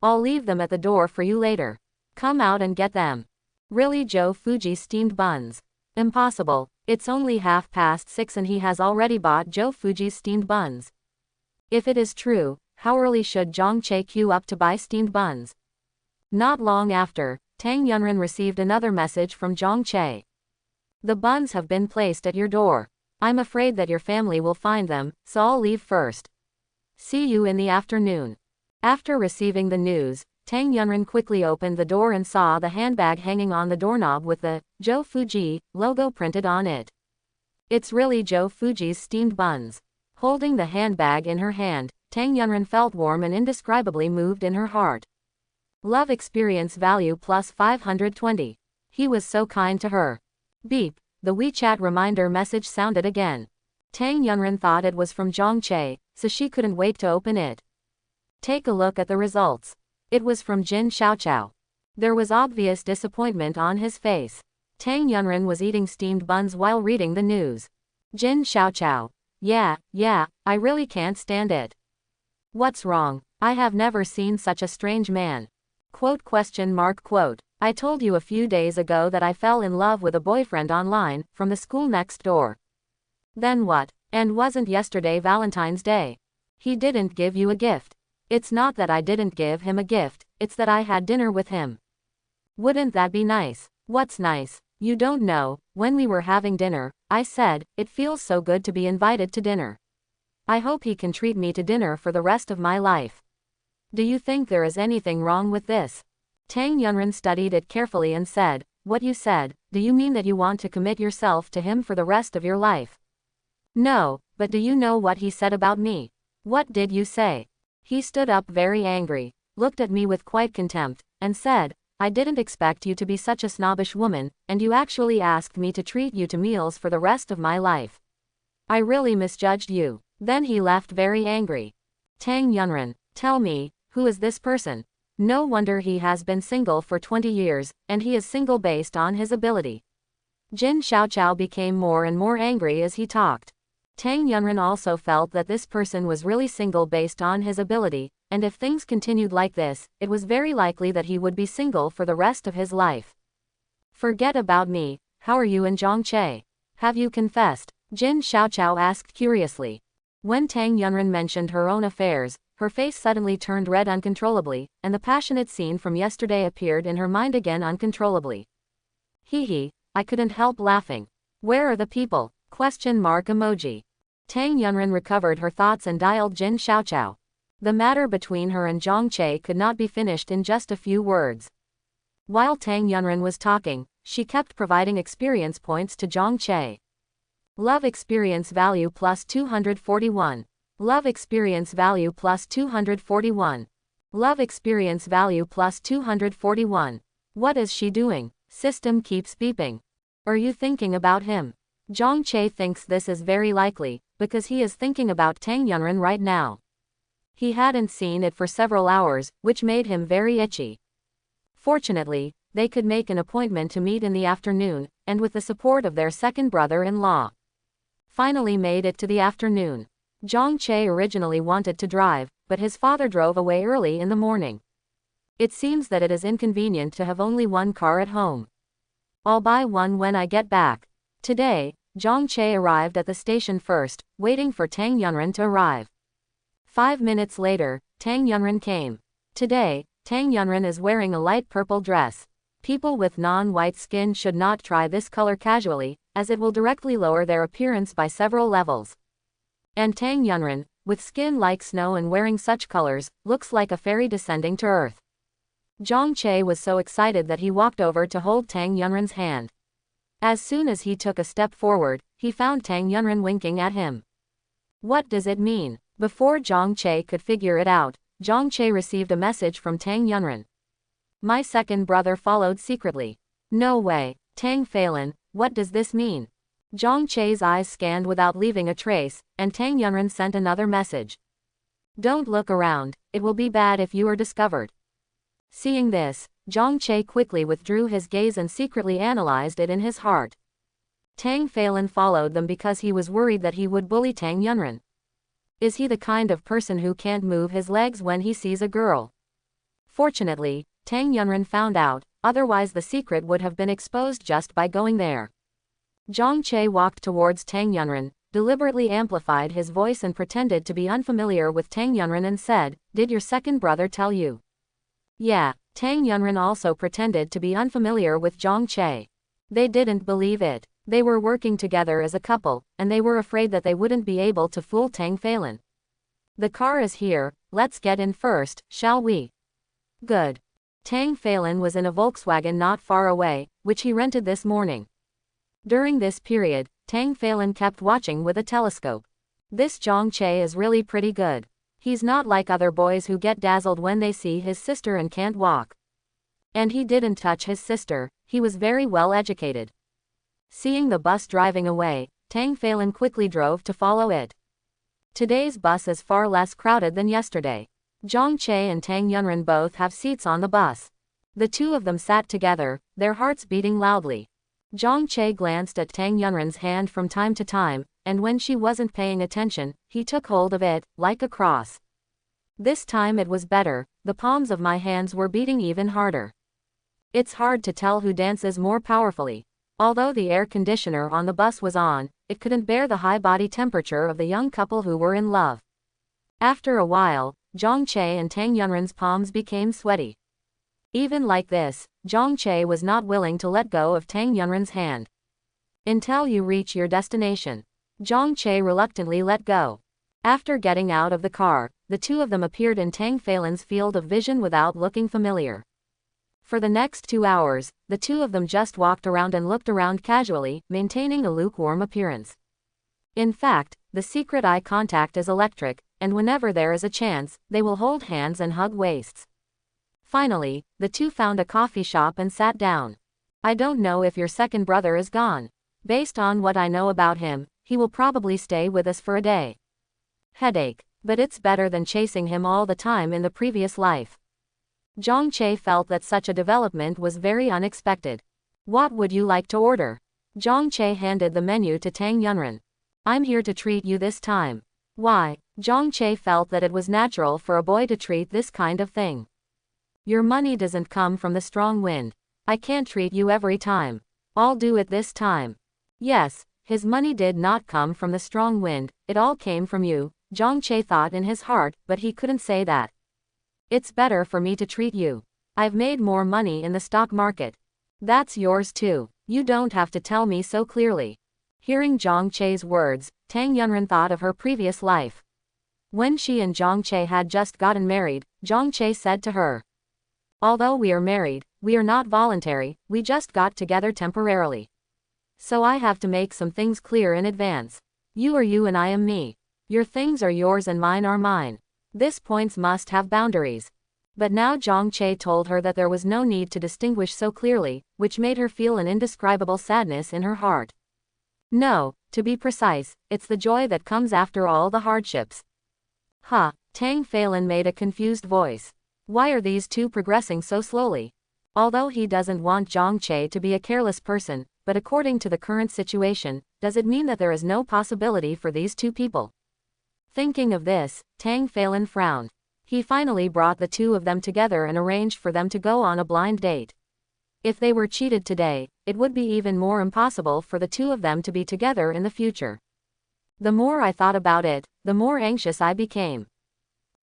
I'll leave them at the door for you later. Come out and get them. Really Joe Fuji's steamed buns? Impossible, it's only 6:30 and he has already bought Joe Fuji's steamed buns. If it is true, how early should Zhang Che queue up to buy steamed buns? Not long after, Tang Yunran received another message from Zhang Che. The buns have been placed at your door. I'm afraid that your family will find them, so I'll leave first. See you in the afternoon. After receiving the news, Tang Yunran quickly opened the door and saw the handbag hanging on the doorknob with the Joe Fuji logo printed on it. It's really Joe Fuji's steamed buns. Holding the handbag in her hand, Tang Yunran felt warm and indescribably moved in her heart. Love experience value plus 520. He was so kind to her. Beep, the WeChat reminder message sounded again. Tang Yunran thought it was from Zhang Che, so she couldn't wait to open it. Take a look at the results. It was from Jin Xiaoqiao. There was obvious disappointment on his face. Tang Yunran was eating steamed buns while reading the news. Jin Xiaoqiao. Yeah, I really can't stand it. What's wrong? I have never seen such a strange man. Quote. I told you a few days ago that I fell in love with a boyfriend online, from the school next door. Then what? And wasn't yesterday Valentine's Day? He didn't give you a gift. It's not that I didn't give him a gift, it's that I had dinner with him. Wouldn't that be nice? What's nice? You don't know. When we were having dinner, I said, it feels so good to be invited to dinner. I hope he can treat me to dinner for the rest of my life. Do you think there is anything wrong with this? Tang Yunren studied it carefully and said, what you said, do you mean that you want to commit yourself to him for the rest of your life? No, but do you know what he said about me? What did you say? He stood up very angry, looked at me with quite contempt, and said, I didn't expect you to be such a snobbish woman, and you actually asked me to treat you to meals for the rest of my life. I really misjudged you. Then he left very angry. Tang Yunren, tell me, who is this person? No wonder he has been single for 20 years, and he is single based on his ability. Jin Xiaoqiao became more and more angry as he talked. Tang Yunren also felt that this person was really single based on his ability, and if things continued like this, it was very likely that he would be single for the rest of his life. Forget about me, how are you and Zhongche? Have you confessed? Jin Xiaoqiao asked curiously. When Tang Yunren mentioned her own affairs, her face suddenly turned red uncontrollably, and the passionate scene from yesterday appeared in her mind again uncontrollably. Hee, I couldn't help laughing. Where are the people? Question mark emoji. Tang Yunren recovered her thoughts and dialed Jin Xiaoqiao. The matter between her and Zhongche could not be finished in just a few words. While Tang Yunren was talking, she kept providing experience points to Zhongche. Love experience value plus 241. Love experience value plus 241. Love experience value plus 241. What is she doing? System keeps beeping. Are you thinking about him? Zhongche thinks this is very likely, because he is thinking about Tang Yunren right now. He hadn't seen it for several hours, which made him very itchy. Fortunately, they could make an appointment to meet in the afternoon, and with the support of their second brother-in-law. Finally made it to the afternoon. Zhongche originally wanted to drive, but his father drove away early in the morning. It seems that it is inconvenient to have only one car at home. I'll buy one when I get back. Today, Zhongche arrived at the station first, waiting for Tang Yunren to arrive. 5 minutes later, Tang Yunren came. Today, Tang Yunren is wearing a light purple dress. People with non-white skin should not try this color casually, as it will directly lower their appearance by several levels. And Tang Yunren, with skin like snow and wearing such colors, looks like a fairy descending to earth. Zhongche was so excited that he walked over to hold Tang Yunren's hand. As soon as he took a step forward, he found Tang Yunren winking at him. What does it mean? Before Zhongche could figure it out, Zhongche received a message from Tang Yunren. My second brother followed secretly. No way, Tang Phelan, what does this mean? Zhongche's eyes scanned without leaving a trace, and Tang Yunren sent another message. Don't look around, it will be bad if you are discovered. Seeing this, Zhongche quickly withdrew his gaze and secretly analyzed it in his heart. Tang Phelan followed them because he was worried that he would bully Tang Yunren. Is he the kind of person who can't move his legs when he sees a girl? Fortunately, Tang Yunren found out, otherwise the secret would have been exposed just by going there. Zhongche walked towards Tang Yunren, deliberately amplified his voice and pretended to be unfamiliar with Tang Yunren and said, Did your second brother tell you? Yeah, Tang Yunren also pretended to be unfamiliar with Zhongche. They didn't believe it. They were working together as a couple, and they were afraid that they wouldn't be able to fool Tang Phelan. The car is here, let's get in first, shall we? Good. Tang Phelan was in a Volkswagen not far away, which he rented this morning. During this period, Tang Phelan kept watching with a telescope. This Zhongche is really pretty good. He's not like other boys who get dazzled when they see his sister and can't walk. And he didn't touch his sister, he was very well educated. Seeing the bus driving away, Tang Phelan quickly drove to follow it. Today's bus is far less crowded than yesterday. Zhongche and Tang Yunren both have seats on the bus. The two of them sat together, their hearts beating loudly. Zhongche glanced at Tang Yunren's hand from time to time, and when she wasn't paying attention, he took hold of it, like a cross. This time it was better, the palms of my hands were beating even harder. It's hard to tell who dances more powerfully. Although the air conditioner on the bus was on, it couldn't bear the high body temperature of the young couple who were in love. After a while, Zhongche and Tang Yunren's palms became sweaty. Even like this, Zhang Che was not willing to let go of Tang Yunren's hand. Until you reach your destination. Zhang Che reluctantly let go. After getting out of the car, the two of them appeared in Tang Phelan's field of vision without looking familiar. For the next 2 hours, the two of them just walked around and looked around casually, maintaining a lukewarm appearance. In fact, the secret eye contact is electric, and whenever there is a chance, they will hold hands and hug waists. Finally, the two found a coffee shop and sat down. I don't know if your second brother is gone. Based on what I know about him, he will probably stay with us for a day. Headache. But it's better than chasing him all the time in the previous life. Zhang Che felt that such a development was very unexpected. What would you like to order? Zhang Che handed the menu to Tang Yunren. I'm here to treat you this time. Why? Zhang Che felt that it was natural for a boy to treat this kind of thing. Your money doesn't come from the strong wind. I can't treat you every time. I'll do it this time. Yes, his money did not come from the strong wind, it all came from you, Zhang Che thought in his heart, but he couldn't say that. It's better for me to treat you. I've made more money in the stock market. That's yours too. You don't have to tell me so clearly. Hearing Zhang Che's words, Tang Yunren thought of her previous life. When she and Zhang Che had just gotten married, Zhang Che said to her, although we are married, we are not voluntary, we just got together temporarily. So I have to make some things clear in advance. You are you and I am me. Your things are yours and mine are mine. This points must have boundaries. But now Zhang Che told her that there was no need to distinguish so clearly, which made her feel an indescribable sadness in her heart. No, to be precise, it's the joy that comes after all the hardships. Tang Phelan made a confused voice. Why are these two progressing so slowly? Although he doesn't want Zhang Che to be a careless person, but according to the current situation, does it mean that there is no possibility for these two people? Thinking of this, Tang Phelan frowned. He finally brought the two of them together and arranged for them to go on a blind date. If they were cheated today, it would be even more impossible for the two of them to be together in the future. The more I thought about it, the more anxious I became.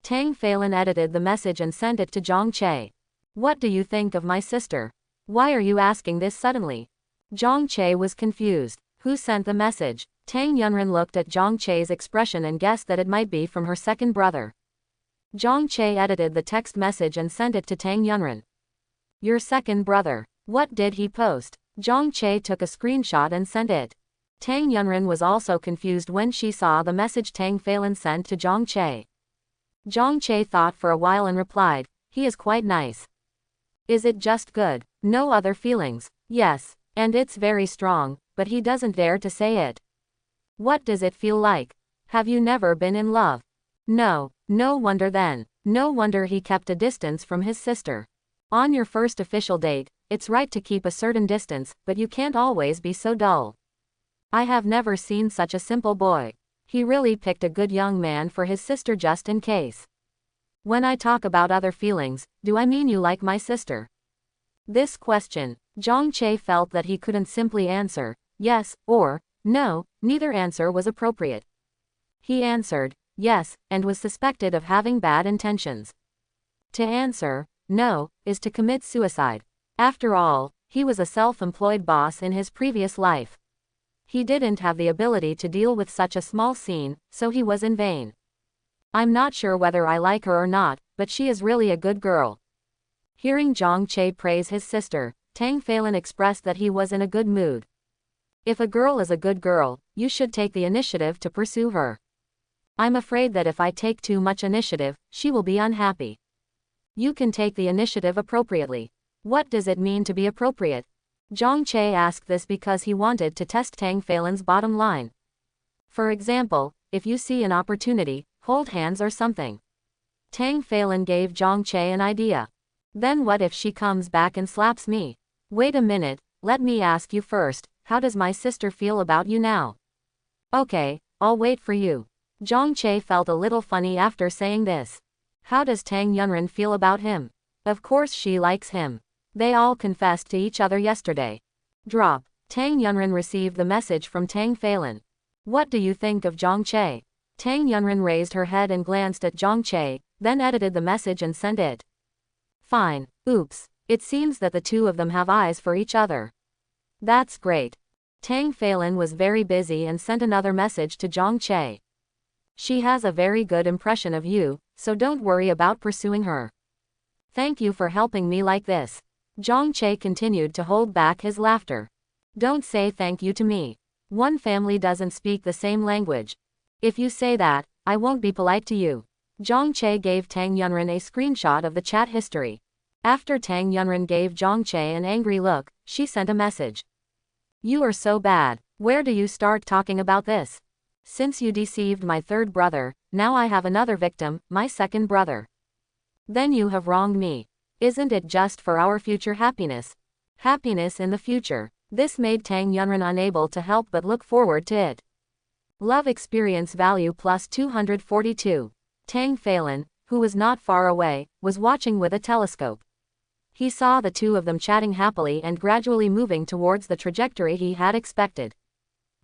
Tang Phelan edited the message and sent it to Zhang Che. What do you think of my sister? Why are you asking this suddenly? Zhang Che was confused. Who sent the message? Tang Yunren looked at Zhang Che's expression and guessed that it might be from her second brother. Zhang Che edited the text message and sent it to Tang Yunren. Your second brother. What did he post? Zhang Che took a screenshot and sent it. Tang Yunren was also confused when she saw the message Tang Phelan sent to Zhang Che. Zhang Che thought for a while and replied, he is quite nice. Is it just good? No other feelings? Yes, and it's very strong, but he doesn't dare to say it. What does it feel like? Have you never been in love? No, no wonder then. No wonder he kept a distance from his sister. On your first official date, it's right to keep a certain distance, but you can't always be so dull. I have never seen such a simple boy. He really picked a good young man for his sister just in case. When I talk about other feelings, do I mean you like my sister? This question, Zhang Che felt that he couldn't simply answer, yes, or, no, neither answer was appropriate. He answered, yes, and was suspected of having bad intentions. To answer, no, is to commit suicide. After all, he was a self-employed boss in his previous life. He didn't have the ability to deal with such a small scene, so he was in vain. I'm not sure whether I like her or not, but she is really a good girl. Hearing Zhang Che praise his sister, Tang Phelan expressed that he was in a good mood. If a girl is a good girl, you should take the initiative to pursue her. I'm afraid that if I take too much initiative, she will be unhappy. You can take the initiative appropriately. What does it mean to be appropriate? Zhang Che asked this because he wanted to test Tang Phelan's bottom line. For example, if you see an opportunity, hold hands or something. Tang Phelan gave Zhang Che an idea. Then what if she comes back and slaps me? Wait a minute, let me ask you first, how does my sister feel about you now? Okay, I'll wait for you. Zhang Che felt a little funny after saying this. How does Tang Yunren feel about him? Of course she likes him. They all confessed to each other yesterday. Drop. Tang Yunren received the message from Tang Phelan. What do you think of Zhang Che? Tang Yunren raised her head and glanced at Zhang Che, then edited the message and sent it. Fine. Oops. It seems that the two of them have eyes for each other. That's great. Tang Phelan was very busy and sent another message to Zhang Che. She has a very good impression of you, so don't worry about pursuing her. Thank you for helping me like this. Zhang Che continued to hold back his laughter. Don't say thank you to me. One family doesn't speak the same language. If you say that, I won't be polite to you. Zhang Che gave Tang Yunren a screenshot of the chat history. After Tang Yunren gave Zhang Che an angry look, she sent a message. You are so bad. Where do you start talking about this? Since you deceived my third brother, now I have another victim, my second brother. Then you have wronged me. Isn't it just for our future happiness? Happiness in the future. This made Tang Yunren unable to help but look forward to it. Love experience value plus 242. Tang Phelan, who was not far away, was watching with a telescope. He saw the two of them chatting happily and gradually moving towards the trajectory he had expected.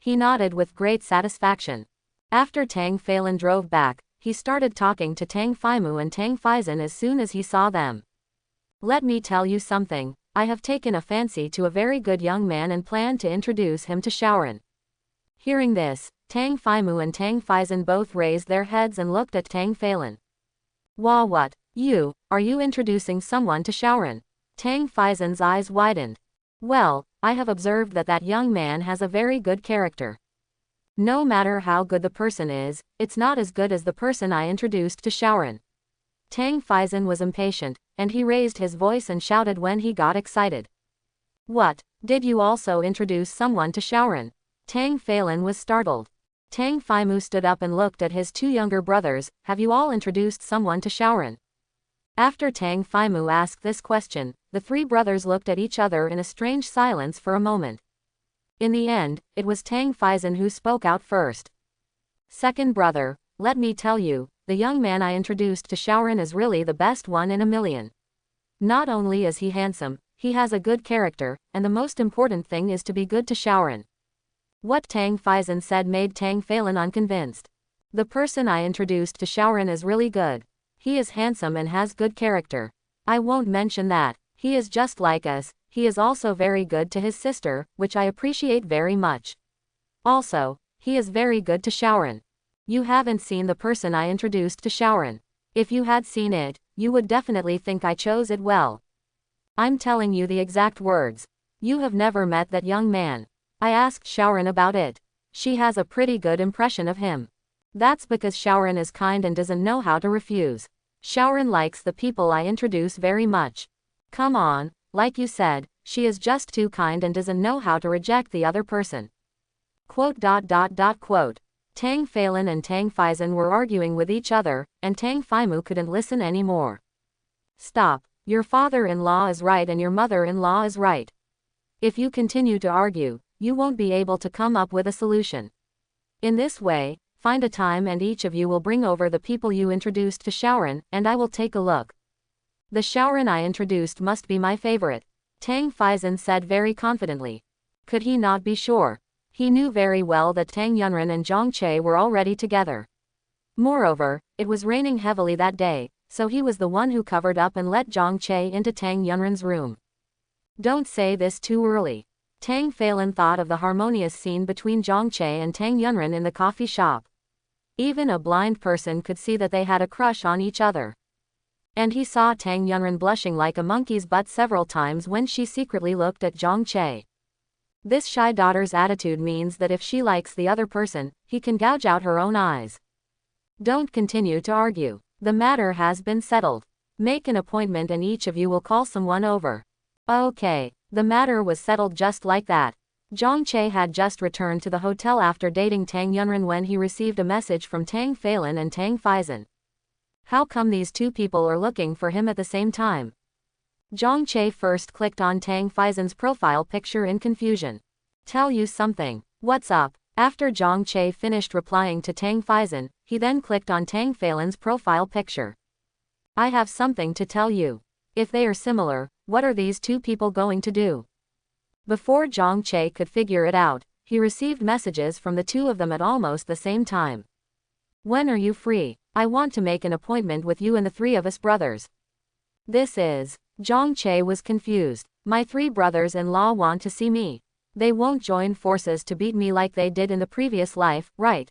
He nodded with great satisfaction. After Tang Phelan drove back, he started talking to Tang Faimu and Tang Faizan as soon as he saw them. Let me tell you something, I have taken a fancy to a very good young man and plan to introduce him to Shaoran. Hearing this, Tang Faimu and Tang Faizan both raised their heads and looked at Tang Phelan. Wah, what? Are you introducing someone to Shaoran? Tang Faizan's eyes widened. Well, I have observed that that young man has a very good character. No matter how good the person is, it's not as good as the person I introduced to Shaoran. Tang Faizan was impatient, and he raised his voice and shouted when he got excited. What, did you also introduce someone to Shaoran? Tang Phelan was startled. Tang Faimu stood up and looked at his two younger brothers. Have you all introduced someone to Shaoran? After Tang Faimu asked this question, the three brothers looked at each other in a strange silence for a moment. In the end, it was Tang Faizan who spoke out first. Second brother, let me tell you, the young man I introduced to Shaoran is really the best one in a million. Not only is he handsome, he has a good character, and the most important thing is to be good to Shaoran. What Tang Faizan said made Tang Phelan unconvinced. The person I introduced to Shaoran is really good. He is handsome and has good character. I won't mention that, he is just like us, he is also very good to his sister, which I appreciate very much. Also, he is very good to Shaoran. You haven't seen the person I introduced to Shaoran. If you had seen it, you would definitely think I chose it well. I'm telling you the exact words. You have never met that young man. I asked Shaoran about it. She has a pretty good impression of him. That's because Shaoran is kind and doesn't know how to refuse. Shaoran likes the people I introduce very much. Come on, like you said, she is just too kind and doesn't know how to reject the other person. Quote. Tang Phelan and Tang Faizan were arguing with each other, and Tang Faimu couldn't listen anymore. Stop, your father-in-law is right and your mother-in-law is right. If you continue to argue, you won't be able to come up with a solution. In this way, find a time and each of you will bring over the people you introduced to Shaoran, and I will take a look. The Shaoran I introduced must be my favorite, Tang Faizan said very confidently. Could he not be sure? He knew very well that Tang Yunren and Zhang Che were already together. Moreover, it was raining heavily that day, so he was the one who covered up and let Zhang Che into Tang Yunren's room. Don't say this too early. Tang Phelan thought of the harmonious scene between Zhang Che and Tang Yunren in the coffee shop. Even a blind person could see that they had a crush on each other. And he saw Tang Yunren blushing like a monkey's butt several times when she secretly looked at Zhang Che. This shy daughter's attitude means that if she likes the other person, he can gouge out her own eyes. Don't continue to argue. The matter has been settled. Make an appointment and each of you will call someone over. Okay, the matter was settled just like that. Zhang Che had just returned to the hotel after dating Tang Yunren when he received a message from Tang Phelan and Tang Faizan. How come these two people are looking for him at the same time? Zhang Che first clicked on Tang Faizan's profile picture in confusion. Tell you something. What's up? After Zhang Che finished replying to Tang Faizan, he then clicked on Tang Phelan's profile picture. I have something to tell you. If they are similar, what are these two people going to do? Before Zhang Che could figure it out, he received messages from the two of them at almost the same time. When are you free? I want to make an appointment with you and the three of us brothers. This is Zhang Che was confused. My 3 brothers-in-law want to see me. They won't join forces to beat me like they did in the previous life, right?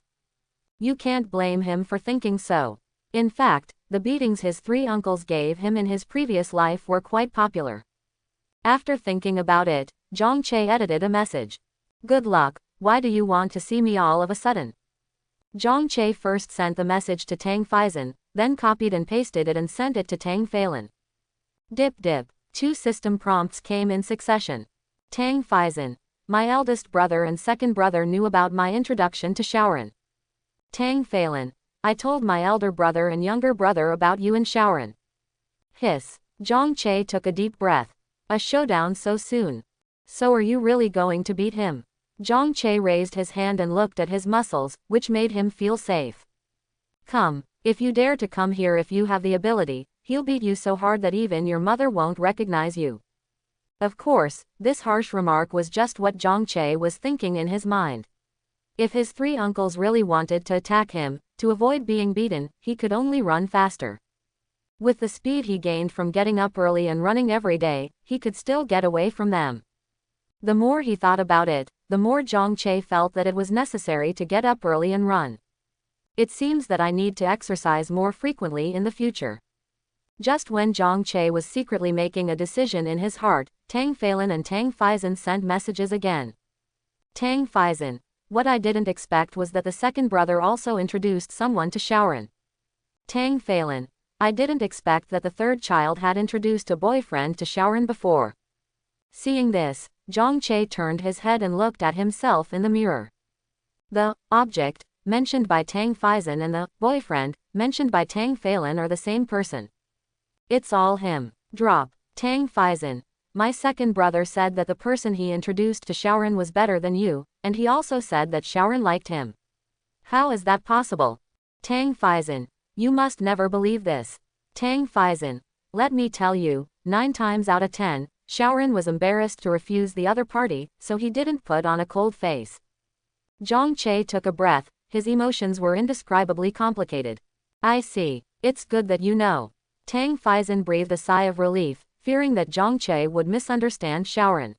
You can't blame him for thinking so. In fact, the beatings his 3 uncles gave him in his previous life were quite popular. After thinking about it, Zhang Che edited a message. Good luck, why do you want to see me all of a sudden? Zhang Che first sent the message to Tang Feizan, then copied and pasted it and sent it to Tang Feilin. Dip dip. 2 system prompts came in succession. Tang Feizan. My eldest brother and second brother knew about my introduction to Shaoran. Tang Feilin. I told my elder brother and younger brother about you and Shaoran. Hiss. Zhang Che took a deep breath. A showdown so soon. So are you really going to beat him? Zhang Che raised his hand and looked at his muscles, which made him feel safe. Come, if you dare to come here, if you have the ability, he'll beat you so hard that even your mother won't recognize you. Of course, this harsh remark was just what Zhang Che was thinking in his mind. If his 3 uncles really wanted to attack him, to avoid being beaten, he could only run faster. With the speed he gained from getting up early and running every day, he could still get away from them. The more he thought about it, the more Zhang Che felt that it was necessary to get up early and run. It seems that I need to exercise more frequently in the future. Just when Zhang Che was secretly making a decision in his heart, Tang Feilin and Tang Feizan sent messages again. Tang Feizan. What I didn't expect was that the second brother also introduced someone to Shaoran. Tang Feilin. I didn't expect that the third child had introduced a boyfriend to Shaoran before. Seeing this, Zhang Che turned his head and looked at himself in the mirror. The object mentioned by Tang Feizan and the boyfriend mentioned by Tang Feilin are the same person. It's all him. Drop. Tang Feizan. My second brother said that the person he introduced to Shaoran was better than you, and he also said that Shaoran liked him. How is that possible? Tang Feizan. You must never believe this. Tang Feizan. Let me tell you, 9 times out of 10, Shaoran was embarrassed to refuse the other party, so he didn't put on a cold face. Zhang Che took a breath, his emotions were indescribably complicated. I see. It's good that you know. Tang Feizan breathed a sigh of relief, fearing that Zhang Che would misunderstand Shaoran.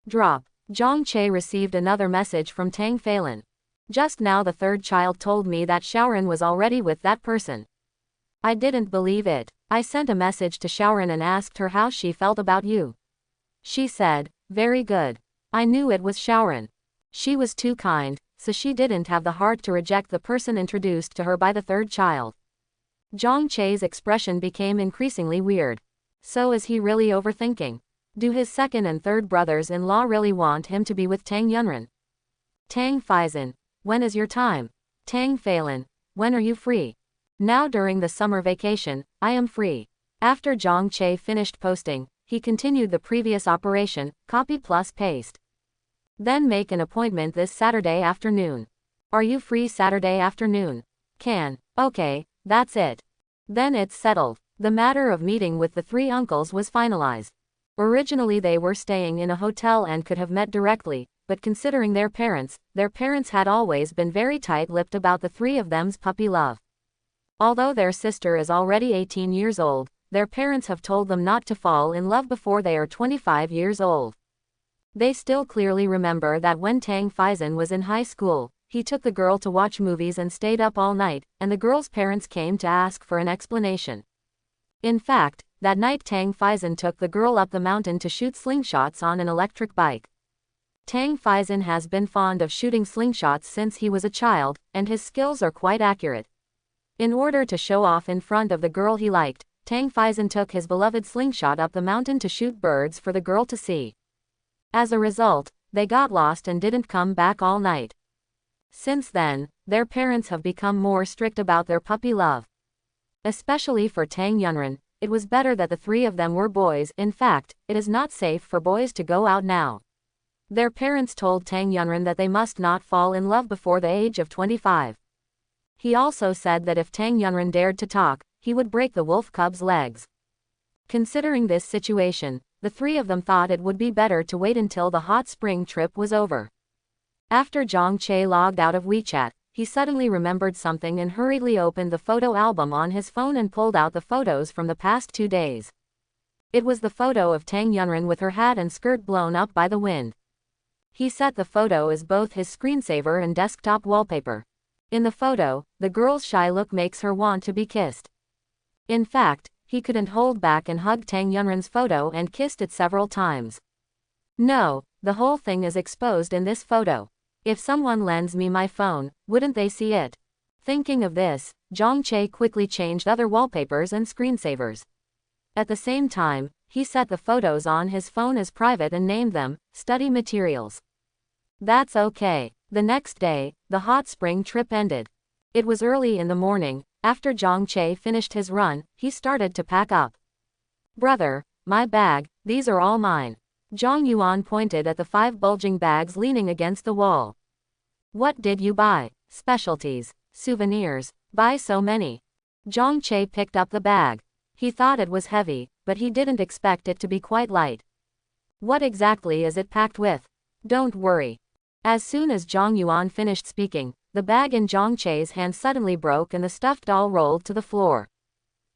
Drop. Zhang Che received another message from Tang Feilin. Just now the third child told me that Shaoran was already with that person. I didn't believe it. I sent a message to Shaoran and asked her how she felt about you. She said, very good. I knew it was Shaoran. She was too kind, so she didn't have the heart to reject the person introduced to her by the third child. Zhang Che's expression became increasingly weird. So is he really overthinking? Do his second and third brothers-in-law really want him to be with Tang Yunren? Tang Feizan. When is your time? Tang Feilin. When are you free? Now during the summer vacation, I am free. After Zhang Che finished posting, he continued the previous operation, copy plus paste. Then make an appointment this Saturday afternoon. Are you free Saturday afternoon? Can. Okay, that's it. Then it's settled. The matter of meeting with the 3 uncles was finalized. Originally they were staying in a hotel and could have met directly, but considering their parents had always been very tight-lipped about the 3 of them's puppy love. Although their sister is already 18 years old, their parents have told them not to fall in love before they are 25 years old. They still clearly remember that when Tang Feizan was in high school, he took the girl to watch movies and stayed up all night, and the girl's parents came to ask for an explanation. In fact, that night Tang Feizan took the girl up the mountain to shoot slingshots on an electric bike. Tang Feizan has been fond of shooting slingshots since he was a child, and his skills are quite accurate. In order to show off in front of the girl he liked, Tang Feizan took his beloved slingshot up the mountain to shoot birds for the girl to see. As a result, they got lost and didn't come back all night. Since then, their parents have become more strict about their puppy love. Especially for Tang Yunren, it was better that the 3 of them were boys. In fact, it is not safe for boys to go out now. Their parents told Tang Yunren that they must not fall in love before the age of 25. He also said that if Tang Yunren dared to talk, he would break the wolf cub's legs. Considering this situation, the 3 of them thought it would be better to wait until the hot spring trip was over. After Zhang Che logged out of WeChat, he suddenly remembered something and hurriedly opened the photo album on his phone and pulled out the photos from the past 2 days. It was the photo of Tang Yunren with her hat and skirt blown up by the wind. He set the photo as both his screensaver and desktop wallpaper. In the photo, the girl's shy look makes her want to be kissed. In fact, he couldn't hold back and hugged Tang Yunren's photo and kissed it several times. No, the whole thing is exposed in this photo. If someone lends me my phone, wouldn't they see it? Thinking of this, Zhang Che quickly changed other wallpapers and screensavers. At the same time, he set the photos on his phone as private and named them study materials. That's okay. The next day, the hot spring trip ended. It was early in the morning. After Zhang Che finished his run, he started to pack up. Brother, my bag, these are all mine. Zhang Yuan pointed at the 5 bulging bags leaning against the wall. What did you buy? Specialties, souvenirs, buy so many. Zhang Che picked up the bag. He thought it was heavy, but he didn't expect it to be quite light. What exactly is it packed with? Don't worry. As soon as Zhang Yuan finished speaking, the bag in Zhang Che's hand suddenly broke and the stuffed doll rolled to the floor.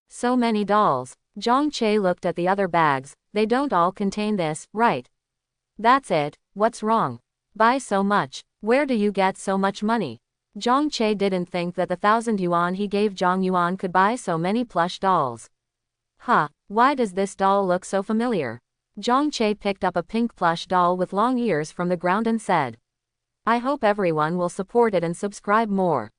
So many dolls. Zhang Che looked at the other bags. They don't all contain this, right? That's it. What's wrong? Buy so much. Where do you get so much money? Zhang Che didn't think that the 1,000 yuan he gave Zhang Yuan could buy so many plush dolls. Huh, why does this doll look so familiar? Zhang Che picked up a pink plush doll with long ears from the ground and said, I hope everyone will support it and subscribe more.